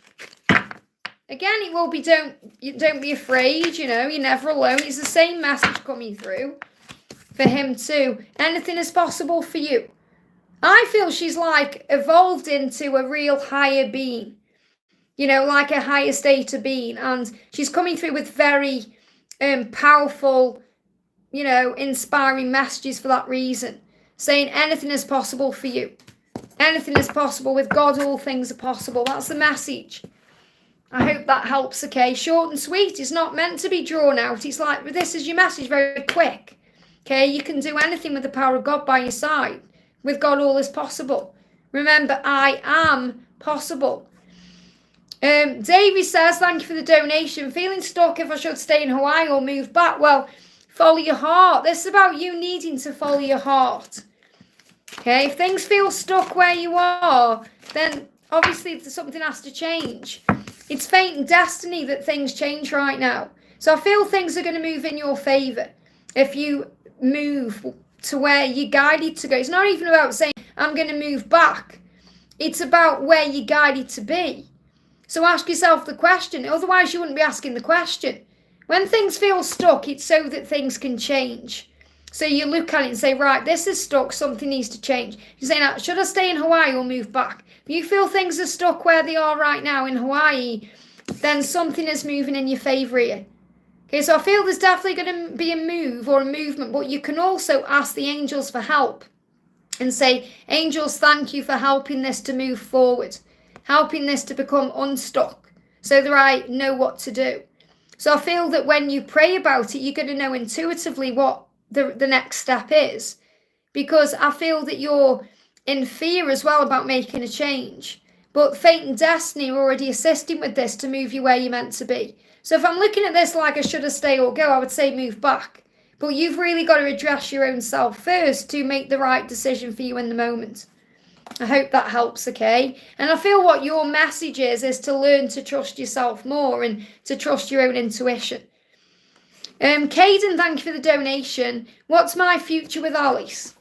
Again, it will be don't be afraid, you're never alone. It's the same message coming through for him too. Anything is possible for you. I feel she's like evolved into a real higher being, like a higher state of being. And she's coming through with very powerful, inspiring messages for that reason. Saying anything is possible for you. Anything is possible. With God, all things are possible. That's the message. I hope that helps, okay? Short and sweet. It's not meant to be drawn out. It's like, this is your message, very quick. Okay? You can do anything with the power of God by your side. With God, all is possible. Remember, I am possible. Davy says, thank you for the donation. Feeling stuck if I should stay in Hawaii or move back. Well, follow your heart. This is about you needing to follow your heart. Okay? If things feel stuck where you are, then obviously something has to change. It's fate and destiny that things change right now. So I feel things are going to move in your favour if you move to where you're guided to go. It's not even about saying, I'm going to move back. It's about where you're guided to be. So ask yourself the question. Otherwise, you wouldn't be asking the question. When things feel stuck, it's so that things can change. So you look at it and say, right, this is stuck, something needs to change. You're saying, should I stay in Hawaii or move back? If you feel things are stuck where they are right now in Hawaii, then something is moving in your favour here. Okay, so I feel there's definitely going to be a move or a movement, but you can also ask the angels for help and say, angels, thank you for helping this to move forward, helping this to become unstuck so that I know what to do. So I feel that when you pray about it, you're going to know intuitively what the next step is, because I feel that you're in fear as well about making a change. But fate and destiny are already assisting with this to move you where you're meant to be. So if I'm looking at this like I should have stay or go, I would say move back. But you've really got to address your own self first to make the right decision for you in the moment. I hope that helps, okay? And I feel what your message is to learn to trust yourself more and to trust your own intuition. Kaden, thank you for the donation. What's my future with Alice?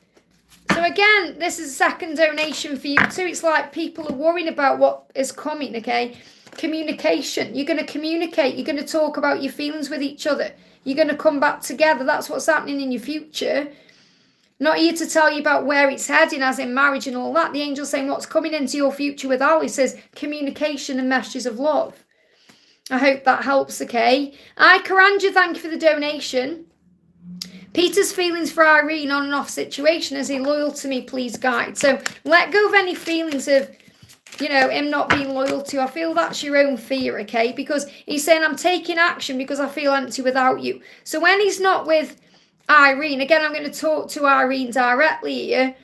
So again, this is a second donation for you too. It's like people are worrying about what is coming, okay? Communication. You're going to communicate. You're going to talk about your feelings with each other. You're going to come back together. That's what's happening in your future. Not here to tell you about where it's heading, as in marriage and all that. The angel's saying what's coming into your future with Alie says communication and messages of love. I hope that helps, okay? Karanja, thank you for the donation. Peter's feelings for Irene on and off situation. Is he loyal to me? Please guide. So let go of any feelings of, him not being loyal to you. I feel that's your own fear, okay? Because he's saying, I'm taking action because I feel empty without you. So when he's not with Irene, again, I'm going to talk to Irene directly here,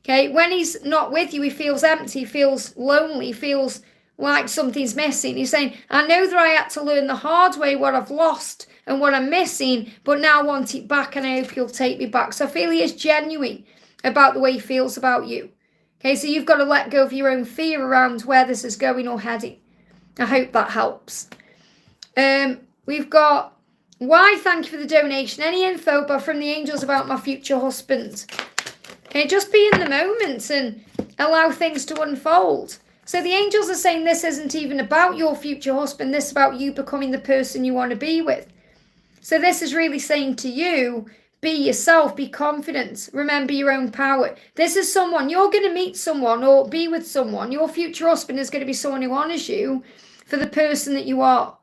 okay? When he's not with you, he feels empty, he feels lonely, he feels like something's missing. He's saying, I know that I had to learn the hard way what I've lost and what I'm missing, but now I want it back and I hope you'll take me back. So I feel he is genuine about the way he feels about you. Okay, so you've got to let go of your own fear around where this is going or heading. I hope that helps. We've got, why, thank you for the donation. Any info from the angels about my future husband? Okay, just be in the moment and allow things to unfold. So the angels are saying this isn't even about your future husband. This is about you becoming the person you want to be with. So this is really saying to you, be yourself, be confident, remember your own power. This is someone, you're going to meet someone or be with someone. Your future husband is going to be someone who honours you for the person that you are.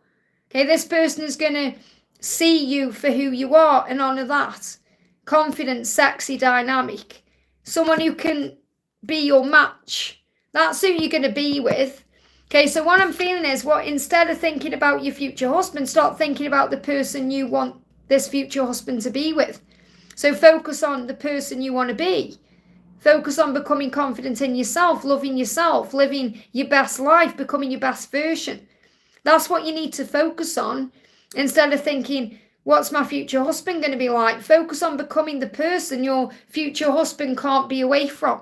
Okay, this person is going to see you for who you are and honour that. Confident, sexy, dynamic. Someone who can be your match. That's who you're going to be with. Okay, so what I'm feeling is, instead of thinking about your future husband, start thinking about the person you want this future husband to be with. So focus on the person you want to be. Focus on becoming confident in yourself, loving yourself, living your best life, becoming your best version. That's what you need to focus on instead of thinking, what's my future husband going to be like? Focus on becoming the person your future husband can't be away from.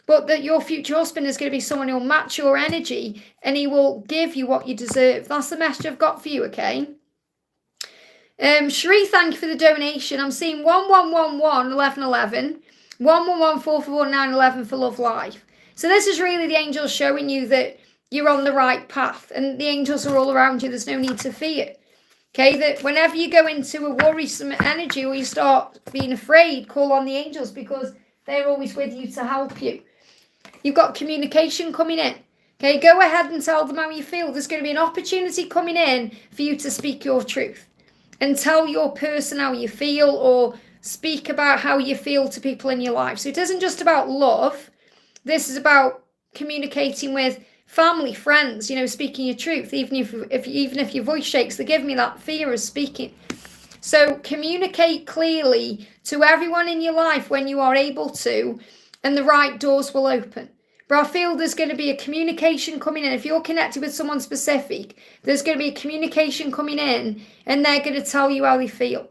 But that your future husband is going to be someone who will match your energy and he will give you what you deserve. That's the message I've got for you, okay? Shere, thank you for the donation. I'm seeing 1111 1111, 111 441 911 for Love Life. So this is really the angels showing you that you're on the right path and the angels are all around you. There's no need to fear. Okay, that whenever you go into a worrisome energy or you start being afraid, call on the angels because they're always with you to help you. You've got communication coming in. Okay, go ahead and tell them how you feel. There's going to be an opportunity coming in for you to speak your truth and tell your person how you feel or speak about how you feel to people in your life. So it isn't just about love. This is about communicating with family, friends, speaking your truth. Even if your voice shakes, they give me that fear of speaking. So communicate clearly to everyone in your life when you are able to, and the right doors will open. But I feel there's going to be a communication coming in. If you're connected with someone specific, there's going to be a communication coming in and they're going to tell you how they feel.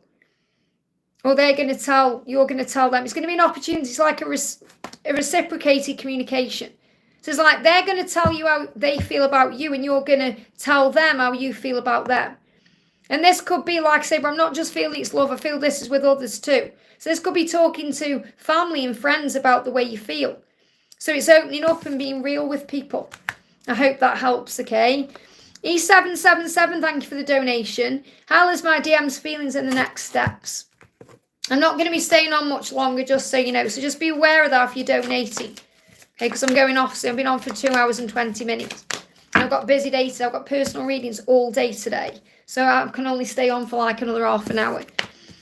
Or you're going to tell them. It's going to be an opportunity. It's like a reciprocated communication. So it's like they're going to tell you how they feel about you, and you're going to tell them how you feel about them. And this could be, like I say, but I'm not just feeling it's love, I feel this is with others too. So this could be talking to family and friends about the way you feel. So it's opening up and being real with people. I hope that helps, okay? E777, thank you for the donation. How is my DM's feelings in the next steps? I'm not going to be staying on much longer, just so you know. So just be aware of that if you're donating. Okay, because I'm going off soon. I've been on for 2 hours and 20 minutes. And I've got busy day today. I've got personal readings all day today. So I can only stay on for like another half an hour.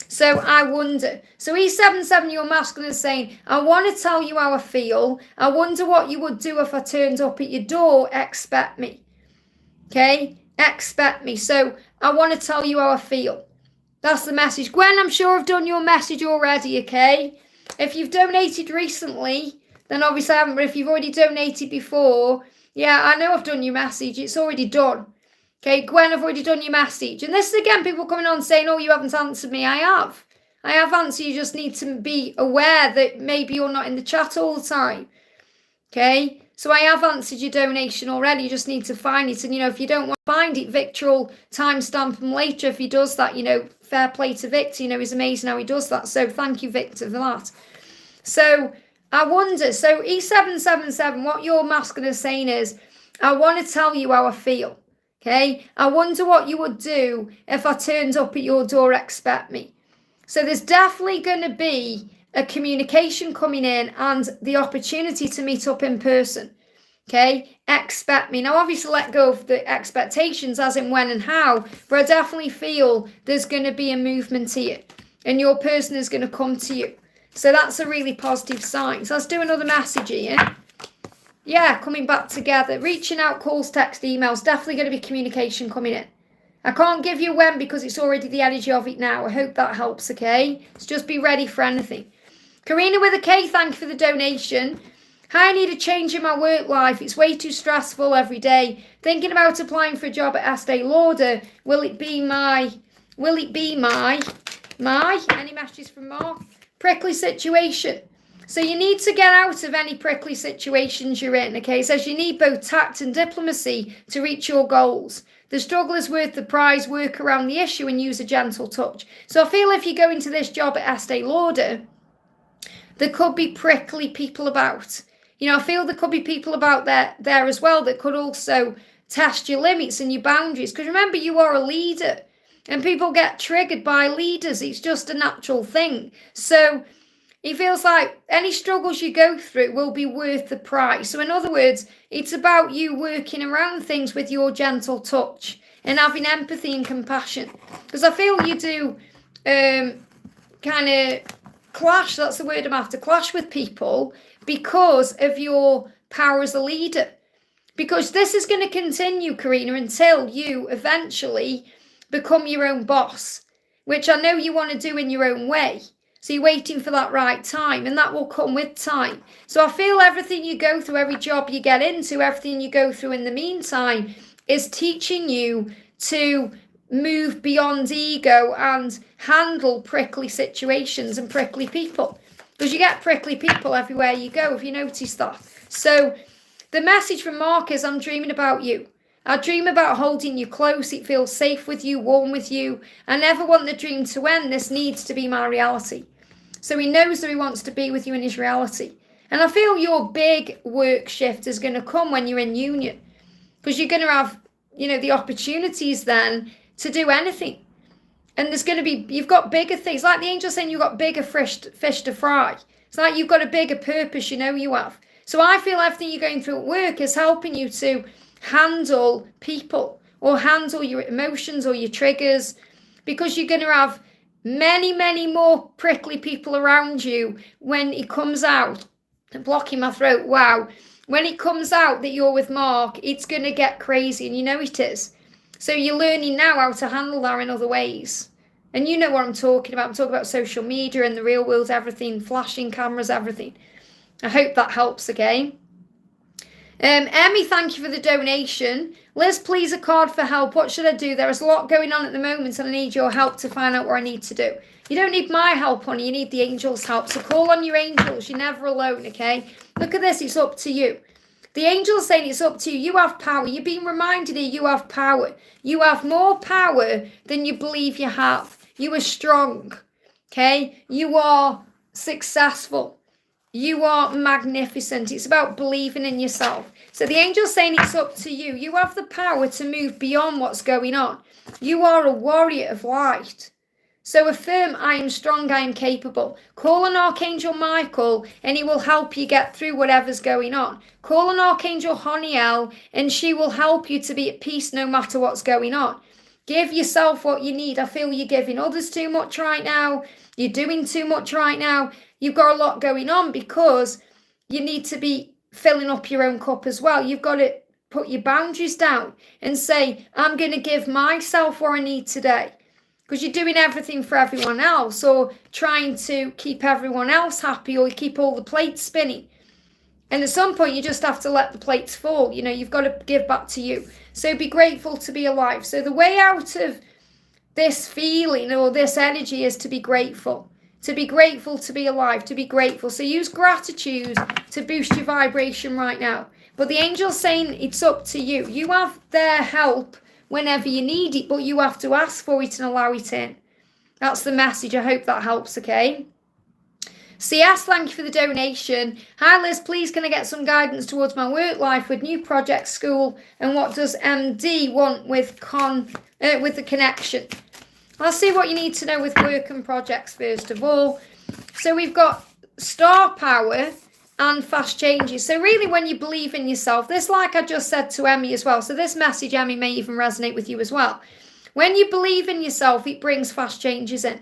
So I wonder. So E77, your masculine is saying, I want to tell you how I feel. I wonder what you would do if I turned up at your door. Expect me. Okay? Expect me. So I want to tell you how I feel. That's the message. Gwen, I'm sure I've done your message already, okay? If you've donated recently, then obviously I haven't. But if you've already donated before, yeah, I know I've done your message. It's already done. Okay, Gwen, I've already done your message. And this is, again, people coming on saying, oh, you haven't answered me. I have. I have answered. You just need to be aware that maybe you're not in the chat all the time. Okay? So I have answered your donation already. You just need to find it. And, if you don't want to find it, Victor will timestamp him later if he does that. Fair play to Victor. He's amazing how he does that. So thank you, Victor, for that. So I wonder, so E777, what your masculine is saying is, I want to tell you how I feel. Okay, I wonder what you would do if I turned up at your door. Expect me. So there's definitely going to be a communication coming in and the opportunity to meet up in person. Okay, expect me. Now, obviously, let go of the expectations as in when and how, but I definitely feel there's going to be a movement here and your person is going to come to you. So that's a really positive sign. So let's do another message here. Yeah, coming back together. Reaching out, calls, text, emails. Definitely going to be communication coming in. I can't give you when because it's already the energy of it now. I hope that helps, okay? So just be ready for anything. Karina with a K, thank you for the donation. Hi, I need a change in my work life. It's way too stressful every day. Thinking about applying for a job at Estee Lauder. Will it be my, any messages from Mark? Prickly situation. So you need to get out of any prickly situations you're in, okay? It says you need both tact and diplomacy to reach your goals. The struggle is worth the prize, work around the issue and use a gentle touch. So I feel if you go into this job at Estee Lauder, there could be prickly people about. I feel there could be people about there as well that could also test your limits and your boundaries. Because remember, you are a leader and people get triggered by leaders. It's just a natural thing. So it feels like any struggles you go through will be worth the price. So in other words, it's about you working around things with your gentle touch and having empathy and compassion. Because I feel you do kind of clash, that's the word I'm after, clash with people because of your power as a leader. Because this is going to continue, Karina, until you eventually become your own boss, which I know you want to do in your own way. So you're waiting for that right time, and that will come with time. So I feel everything you go through, every job you get into, everything you go through in the meantime is teaching you to move beyond ego and handle prickly situations and prickly people. Because you get prickly people everywhere you go, if you notice that. So the message from Mark is, I'm dreaming about you. I dream about holding you close. It feels safe with you, warm with you. I never want the dream to end. This needs to be my reality. So he knows that he wants to be with you in his reality. And I feel your big work shift is going to come when you're in union. Because you're going to have, the opportunities then to do anything. And there's going to be, you've got bigger things. Like the angel saying you've got bigger fish to fry. It's like you've got a bigger purpose, you have. So I feel everything you're going through at work is helping you to handle people or handle your emotions or your triggers, because you're going to have many, many more prickly people around you when it comes out. I'm blocking my throat. Wow. When it comes out that you're with Mark, it's going to get crazy, and it is. So you're learning now how to handle that in other ways. And you know what I'm talking about. I'm talking about social media and the real world, everything, flashing cameras, everything. I hope that helps, okay? Emmy, thank you for the donation. Liz, please, a card for help. What should I do? There is a lot going on at the moment and I need your help to find out what I need to do. You don't need my help, honey. You need the angels' help. So call on your angels. You're never alone, okay? Look at this. It's up to you. The angel's saying it's up to you. You have power. You're being reminded here you have power. You have more power than you believe you have. You are strong. Okay? You are successful. You are magnificent. It's about believing in yourself. So the angel's saying it's up to you. You have the power to move beyond what's going on. You are a warrior of light. So affirm, I am strong, I am capable. Call on Archangel Michael and he will help you get through whatever's going on. Call on Archangel Honiel and she will help you to be at peace no matter what's going on. Give yourself what you need. I feel you're giving others too much right now. You're doing too much right now. You've got a lot going on because you need to be filling up your own cup as well. You've got to put your boundaries down and say, I'm going to give myself what I need today. Because you're doing everything for everyone else or trying to keep everyone else happy or keep all the plates spinning. And at some point, you just have to let the plates fall. You know, you've got to give back to you. So be grateful to be alive. So the way out of this feeling or this energy is to be grateful. To be grateful to be alive, to be grateful. So use gratitude to boost your vibration right now. But the angel's saying it's up to you. You have their help whenever you need it, but you have to ask for it and allow it in. That's the message. I hope that helps, okay? CS, thank you for the donation. Hi Liz, please can I get some guidance towards my work life with new project, school, and what does MD want with the connection? I'll see what you need to know with work and projects first of all. So we've got star power and fast changes. So really when you believe in yourself, this like I just said to Emmy as well. So this message, Emmy, may even resonate with you as well. When you believe in yourself, it brings fast changes in.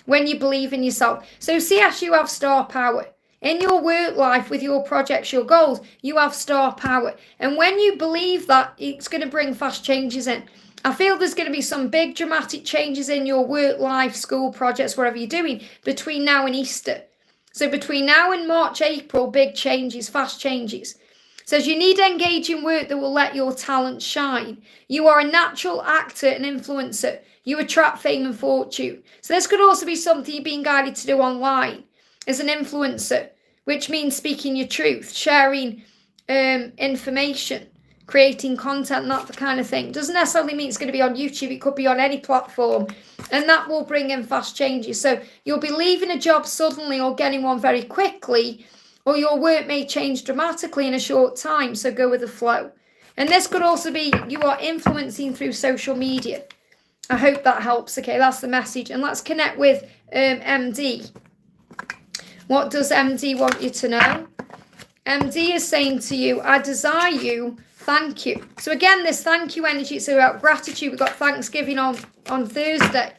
When you believe in yourself. So CS, you have star power. In your work life with your projects, your goals, you have star power. And when you believe that, it's going to bring fast changes in. I feel there's going to be some big dramatic changes in your work life, school projects, whatever you're doing between now and Easter. So between now and March, April, big changes, fast changes. Says you need engaging work that will let your talent shine. You are a natural actor and influencer. You attract fame and fortune. So this could also be something you're being guided to do online as an influencer, which means speaking your truth, sharing information, creating content, that kind of thing. Doesn't necessarily mean it's going to be on YouTube. It could be on any platform. And that will bring in fast changes. So you'll be leaving a job suddenly or getting one very quickly, or your work may change dramatically in a short time. So go with the flow. And this could also be you are influencing through social media. I hope that helps. Okay, that's the message. And let's connect with MD. What does MD want you to know? MD is saying to you, I desire you. Thank you. So again, this thank you energy, it's about gratitude. We've got Thanksgiving on Thursday.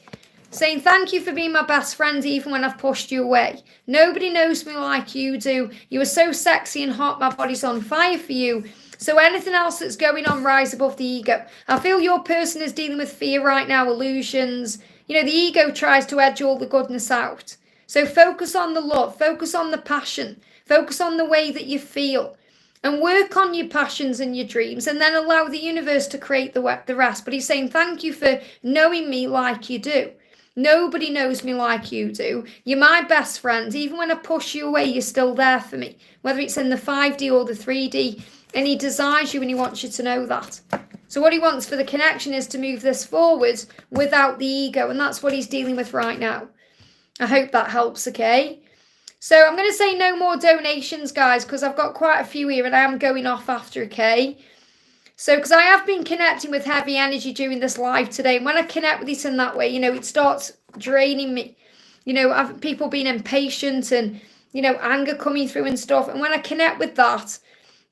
Saying thank you for being my best friend even when I've pushed you away. Nobody knows me like you do. You are so sexy and hot. My body's on fire for you. So anything else that's going on, rise above the ego. I feel your person is dealing with fear right now, illusions. You know, the ego tries to edge all the goodness out. So focus on the love. Focus on the passion. Focus on the way that you feel. And work on your passions and your dreams and then allow the universe to create the rest. But he's saying, thank you for knowing me like you do. Nobody knows me like you do. You're my best friend. Even when I push you away, you're still there for me. Whether it's in the 5D or the 3D. And he desires you and he wants you to know that. So what he wants for the connection is to move this forward without the ego. And that's what he's dealing with right now. I hope that helps, okay? So I'm going to say no more donations, guys, because I've got quite a few here and I am going off after, okay? So, because I have been connecting with heavy energy during this live today. And when I connect with it in that way, you know, it starts draining me. You know, I've people being impatient and, you know, anger coming through and stuff. And when I connect with that,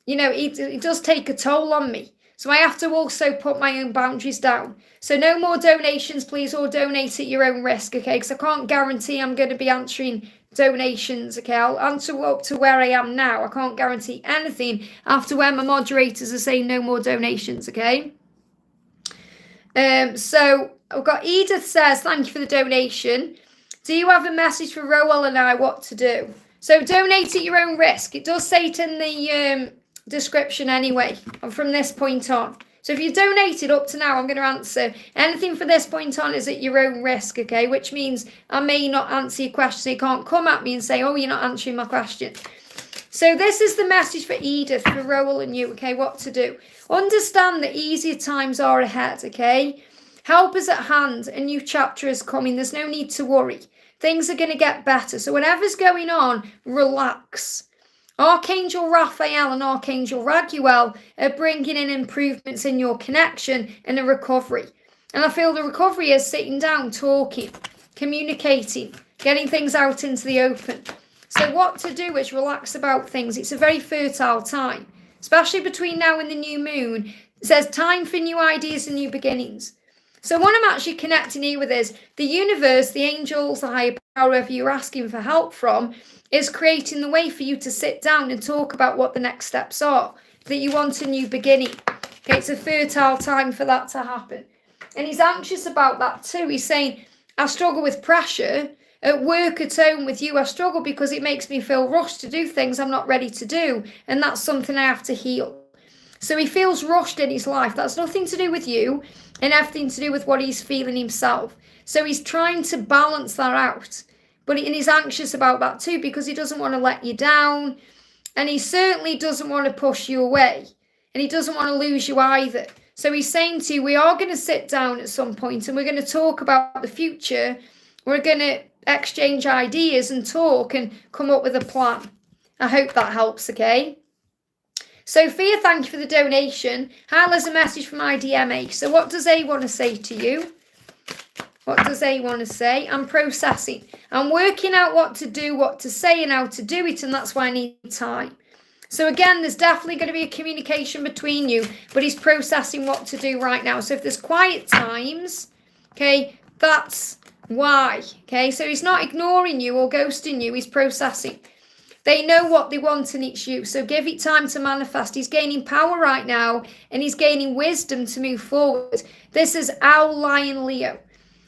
you know, it does take a toll on me. So I have to also put my own boundaries down. So no more donations, please, or donate at your own risk, okay? Because I can't guarantee I'm going to be answering donations, okay? I'll answer up to where I am now. I can't guarantee anything after where my moderators are saying no more donations, okay? So I've got Edith says, thank you for the donation. Do you have a message for Roel and I what to do? So donate at your own risk. It does say it in the description anyway, from this point on. So if you donated up to now, I'm going to answer anything from this point on is at your own risk, okay? Which means I may not answer your question. So you can't come at me and say, oh, you're not answering my question. So this is the message for Edith, for Rowell and you, okay, what to do. Understand that easier times are ahead, okay? Help is at hand, a new chapter is coming. There's no need to worry. Things are going to get better. So whatever's going on, relax. Archangel Raphael and Archangel Raguel are bringing in improvements in your connection and a recovery. And I feel the recovery is sitting down, talking, communicating, getting things out into the open. So what to do is relax about things. It's a very fertile time, especially between now and the new moon. It says time for new ideas and new beginnings. So what I'm actually connecting here with is the universe, the angels, the higher power, whoever you're asking for help from, is creating the way for you to sit down and talk about what the next steps are, that you want a new beginning. Okay, it's a fertile time for that to happen. And he's anxious about that too. He's saying, I struggle with pressure. At work, at home, with you, I struggle because it makes me feel rushed to do things I'm not ready to do. And that's something I have to heal. So he feels rushed in his life. That's nothing to do with you and everything to do with what he's feeling himself. So he's trying to balance that out. And he's anxious about that too because he doesn't want to let you down. And he certainly doesn't want to push you away. And he doesn't want to lose you either. So he's saying to you, we are going to sit down at some point and we're going to talk about the future. We're going to exchange ideas and talk and come up with a plan. I hope that helps, okay? Sophia, thank you for the donation. Hi, there's a message from IDMA. So what does A want to say to you? What does A want to say? I'm processing. I'm working out what to do, what to say, and how to do it, and that's why I need time. So again, there's definitely going to be a communication between you, but he's processing what to do right now. So if there's quiet times, okay, that's why. Okay, so he's not ignoring you or ghosting you, he's processing. They know what they want and it's you. So give it time to manifest. He's gaining power right now and he's gaining wisdom to move forward. This is Owl, Lion, Leo.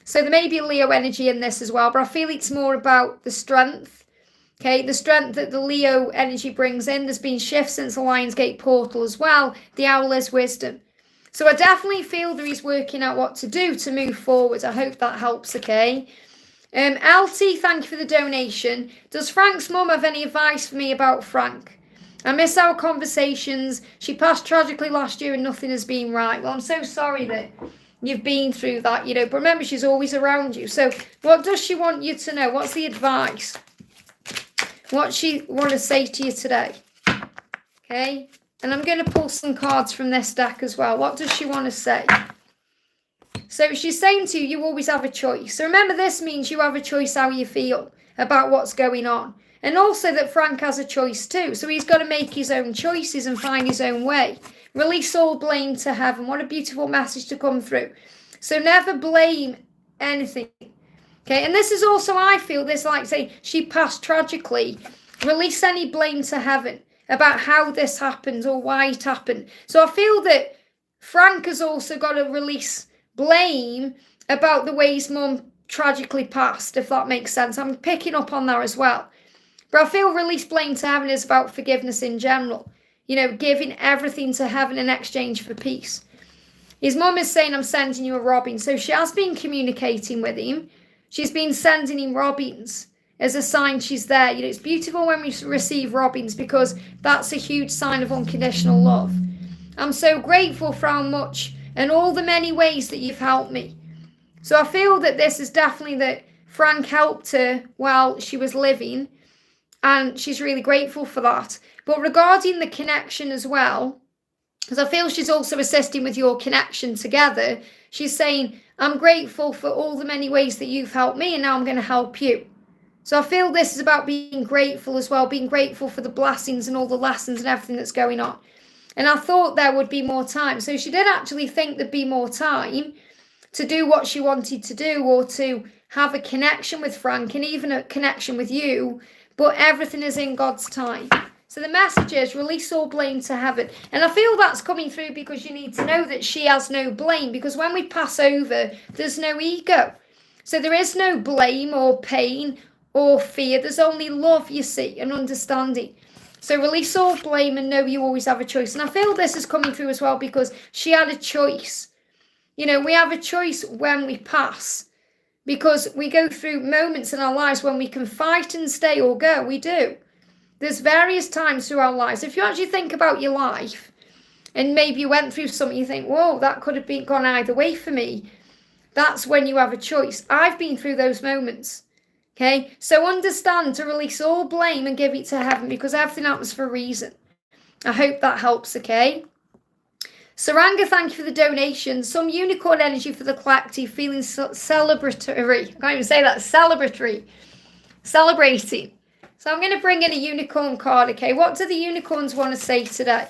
So there may be Leo energy in this as well, but I feel it's more about the strength. Okay, the strength that the Leo energy brings in. There's been shifts since the Lionsgate portal as well. The Owl is wisdom. So I definitely feel that he's working out what to do to move forward. I hope that helps, okay? LT, thank you for the donation. Does Frank's mum have any advice for me about Frank? I miss our conversations. She passed tragically last year and nothing has been right. Well, I'm so sorry that you've been through that, you know. But remember, she's always around you. So what does she want you to know? What's the advice? What she want to say to you today? Okay? And I'm going to pull some cards from this deck as well. What does she want to say? So she's saying to you, you always have a choice. So remember, this means you have a choice how you feel about what's going on. And also that Frank has a choice too. So he's got to make his own choices and find his own way. Release all blame to heaven. What a beautiful message to come through. So never blame anything. Okay, and this is also, I feel this like saying, she passed tragically. Release any blame to heaven about how this happened or why it happened. So I feel that Frank has also got to release blame about the way his mum tragically passed, if that makes sense. I'm picking up on that as well. But I feel release blame to heaven is about forgiveness in general. You know, giving everything to heaven in exchange for peace. His mum is saying, I'm sending you a robin. So she has been communicating with him. She's been sending him robins as a sign she's there. You know, it's beautiful when we receive robins because that's a huge sign of unconditional love. I'm so grateful for how much and all the many ways that you've helped me. So I feel that this is definitely that Frank helped her while she was living, and she's really grateful for that. But regarding the connection as well, because I feel she's also assisting with your connection together, she's saying, I'm grateful for all the many ways that you've helped me, and now I'm going to help you. So I feel this is about being grateful as well, being grateful for the blessings and all the lessons and everything that's going on. And I thought there would be more time. So she did actually think there'd be more time to do what she wanted to do or to have a connection with Frank and even a connection with you. But everything is in God's time. So the message is release all blame to heaven. And I feel that's coming through because you need to know that she has no blame. Because when we pass over, there's no ego. So there is no blame or pain or fear. There's only love, you see, and understanding. So release all blame and know you always have a choice. And I feel this is coming through as well because she had a choice. You know, we have a choice when we pass. Because we go through moments in our lives when we can fight and stay or go. We do. There's various times through our lives. If you actually think about your life, and maybe you went through something, you think, whoa, that could have gone either way for me. That's when you have a choice. I've been through those moments. Okay, so understand to release all blame and give it to heaven, because everything happens for a reason. I hope that helps, okay? Saranga, thank you for the donation. Some unicorn energy for the collective, feeling celebratory. I can't even say that. Celebratory. Celebrating. So I'm going to bring in a unicorn card, okay? What do the unicorns want to say today?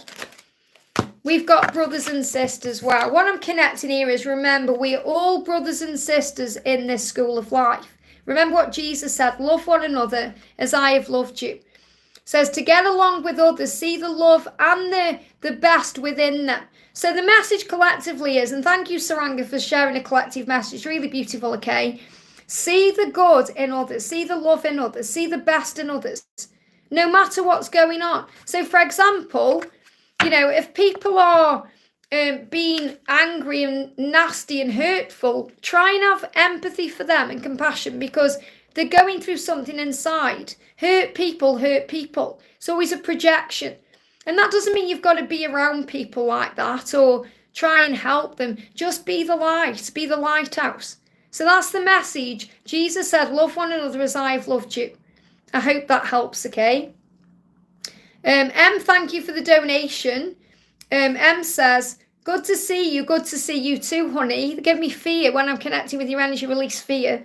We've got brothers and sisters. Wow. What I'm connecting here is, remember, we are all brothers and sisters in this school of life. Remember what Jesus said, love one another as I have loved you. Says to get along with others, see the love and the best within them. So the message collectively is, and thank you Saranga for sharing a collective message, really beautiful, okay? See the good in others, see the love in others, see the best in others, no matter what's going on. So for example, you know, if people are being angry and nasty and hurtful, try and have empathy for them and compassion, because they're going through something inside. Hurt people hurt people. It's always a projection. And that doesn't mean you've got to be around people like that or try and help them. Just be the light, be the lighthouse. So that's the message. Jesus said, love one another as I've loved you. I hope that helps, okay? Thank you for the donation. M says, good to see you too, honey. They give me fear when I'm connecting with your energy, release fear.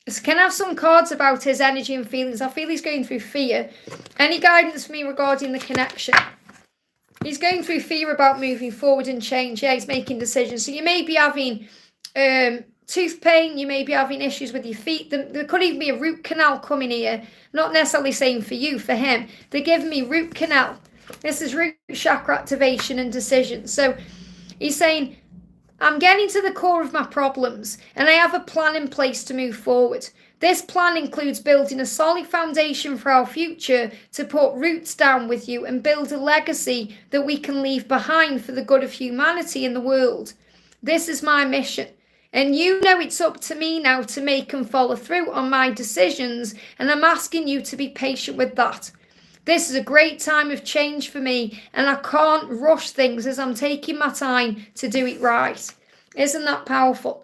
So can I have some cards about his energy and feelings? I feel he's going through fear. Any guidance for me regarding the connection? He's going through fear about moving forward and change. Yeah, he's making decisions. So you may be having tooth pain. You may be having issues with your feet. There could even be a root canal coming here. Not necessarily saying for you, for him. They're giving me root canal. This is root chakra activation and decision. So he's saying, I'm getting to the core of my problems and I have a plan in place to move forward. This plan includes building a solid foundation for our future to put roots down with you and build a legacy that we can leave behind for the good of humanity in the world. This is my mission. And you know it's up to me now to make and follow through on my decisions, and I'm asking you to be patient with that. This is a great time of change for me, and I can't rush things as I'm taking my time to do it right. Isn't that powerful?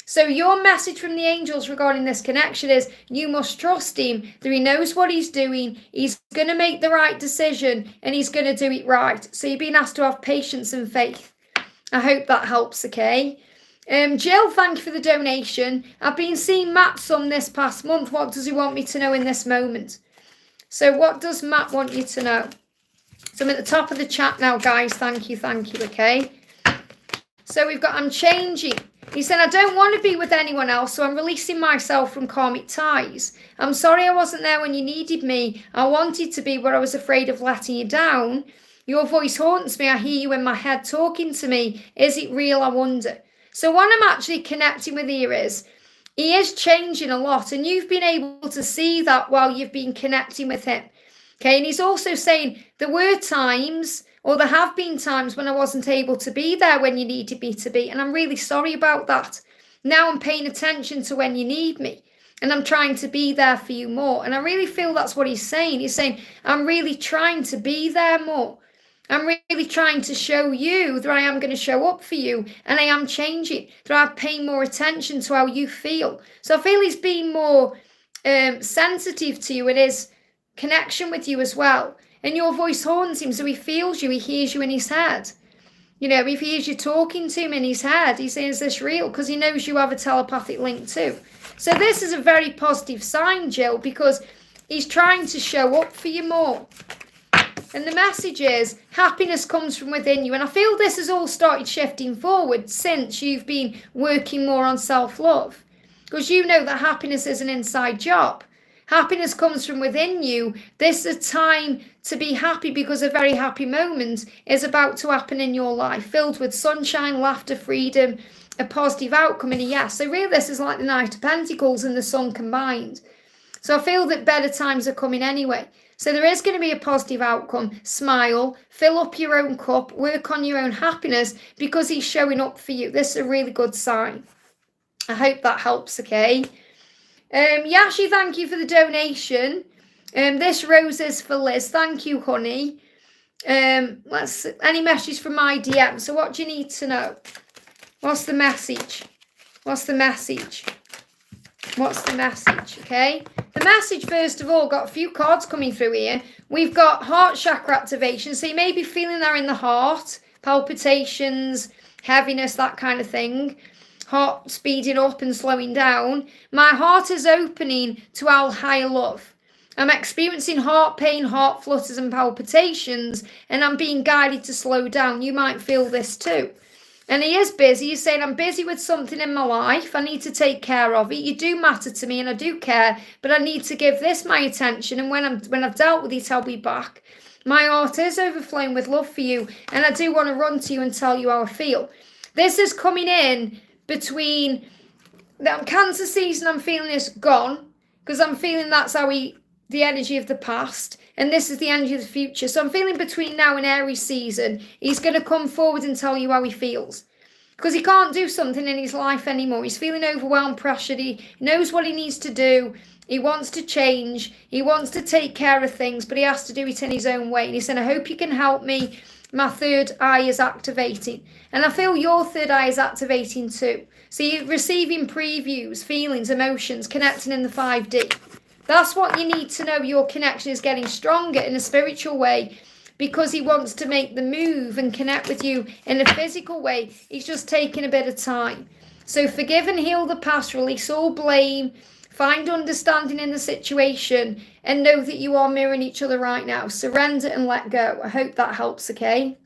So your message from the angels regarding this connection is, you must trust him, that he knows what he's doing, he's going to make the right decision, and he's going to do it right. So you're being asked to have patience and faith. I hope that helps, okay? Jill, thank you for the donation. I've been seeing Matt some this past month. What does he want me to know in this moment? So what does Matt want you to know? So I'm at the top of the chat now, guys. Thank you, okay? So we've got, I'm changing. He said, I don't want to be with anyone else, so I'm releasing myself from karmic ties. I'm sorry I wasn't there when you needed me. I wanted to be, but I was afraid of letting you down. Your voice haunts me. I hear you in my head talking to me. Is it real? I wonder. So what I'm actually connecting with here is, he is changing a lot, and you've been able to see that while you've been connecting with him. Okay, and he's also saying there were times, or there have been times when I wasn't able to be there when you needed me to be, and I'm really sorry about that. Now I'm paying attention to when you need me, and I'm trying to be there for you more. And I really feel that's what he's saying. He's saying, I'm really trying to be there more. I'm really trying to show you that I am going to show up for you, and I am changing, that I'm paying more attention to how you feel. So I feel he's being more sensitive to you in his connection with you as well. And your voice haunts him, so he feels you, he hears you in his head. You know, if he hears you talking to him in his head, he's saying, is this real? Because he knows you have a telepathic link too. So this is a very positive sign, Jill, because he's trying to show up for you more. And the message is, happiness comes from within you. And I feel this has all started shifting forward since you've been working more on self-love. Because you know that happiness is an inside job. Happiness comes from within you. This is a time to be happy, because a very happy moment is about to happen in your life, filled with sunshine, laughter, freedom, a positive outcome, and a yes. So really this is like the Knight of Pentacles and the Sun combined. So I feel that better times are coming anyway. So there is going to be a positive outcome. Smile, fill up your own cup, work on your own happiness, because he's showing up for you. This is a really good sign. I hope that helps, okay? Yashi, thank you for the donation. This rose is for Liz. Thank you, honey. Any message from my DM. So what do you need to know? What's the message? What's the message? What's the message? Okay. The message, first of all, got a few cards coming through here. We've got heart chakra activation. So you may be feeling that in the heart, palpitations, heaviness, that kind of thing. Heart speeding up and slowing down. My heart is opening to our higher love. I'm experiencing heart pain, heart flutters and palpitations, and I'm being guided to slow down. You might feel this too. And he is busy. He's saying, I'm busy with something in my life. I need to take care of it. You do matter to me and I do care, but I need to give this my attention. And when I've dealt with it, I'll be back. My heart is overflowing with love for you. And I do want to run to you and tell you how I feel. This is coming in between the Cancer season. I'm feeling is gone because I'm feeling that's how the energy of the past. And this is the energy of the future. So I'm feeling between now and Aries season, he's going to come forward and tell you how he feels. Because he can't do something in his life anymore. He's feeling overwhelmed, pressured. He knows what he needs to do. He wants to change. He wants to take care of things, but he has to do it in his own way. And he said, I hope you can help me. My third eye is activating. And I feel your third eye is activating too. So you're receiving previews, feelings, emotions, connecting in the 5D. That's what you need to know. Your connection is getting stronger in a spiritual way because he wants to make the move and connect with you in a physical way. He's just taking a bit of time. So forgive and heal the past, release all blame, find understanding in the situation, and know that you are mirroring each other right now. Surrender and let go. I hope that helps, okay?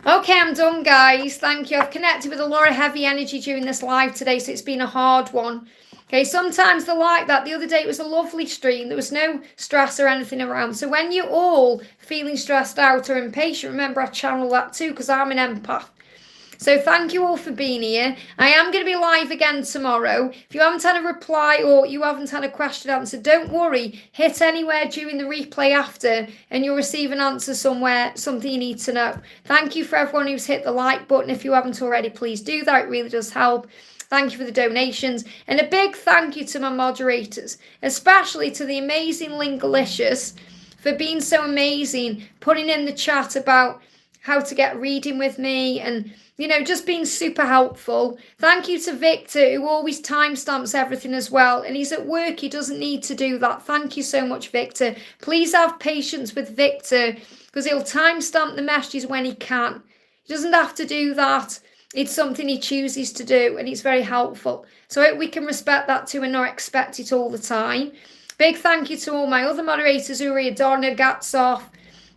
Okay, I'm done, guys. Thank you. I've connected with a lot of heavy energy during this live today, so it's been a hard one. Okay, sometimes they're like that. The other day it was a lovely stream. There was no stress or anything around. So when you're all feeling stressed out or impatient, remember I channel that too because I'm an empath. So thank you all for being here. I am going to be live again tomorrow. If you haven't had a reply or you haven't had a question answered, don't worry. Hit anywhere during the replay after and you'll receive an answer somewhere, something you need to know. Thank you for everyone who's hit the like button. If you haven't already, please do that. It really does help. Thank you for the donations. And a big thank you to my moderators, especially to the amazing Ling, Alicia, for being so amazing, putting in the chat about how to get reading with me and, you know, just being super helpful. Thank you to Victor, who always timestamps everything as well. And he's at work. He doesn't need to do that. Thank you so much, Victor. Please have patience with Victor because he'll timestamp the messages when he can. He doesn't have to do that. It's something he chooses to do and it's very helpful. So I hope we can respect that too and not expect it all the time. Big thank you to all my other moderators who are here, Donna, Gatsoff,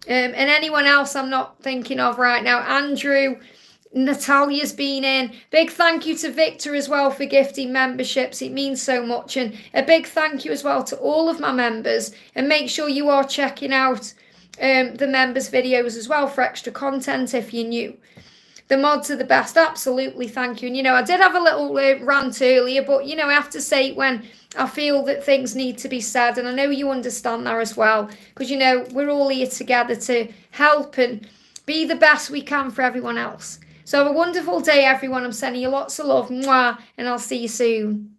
and anyone else I'm not thinking of right now. Andrew, Natalia's been in. Big thank you to Victor as well for gifting memberships. It means so much. And a big thank you as well to all of my members. And make sure you are checking out the members' videos as well for extra content if you're new. The mods are the best. Absolutely. Thank you. And, you know, I did have a little rant earlier, but, you know, I have to say it when I feel that things need to be said. And I know you understand that as well. Because, you know, we're all here together to help and be the best we can for everyone else. So have a wonderful day, everyone. I'm sending you lots of love. Mwah, and I'll see you soon.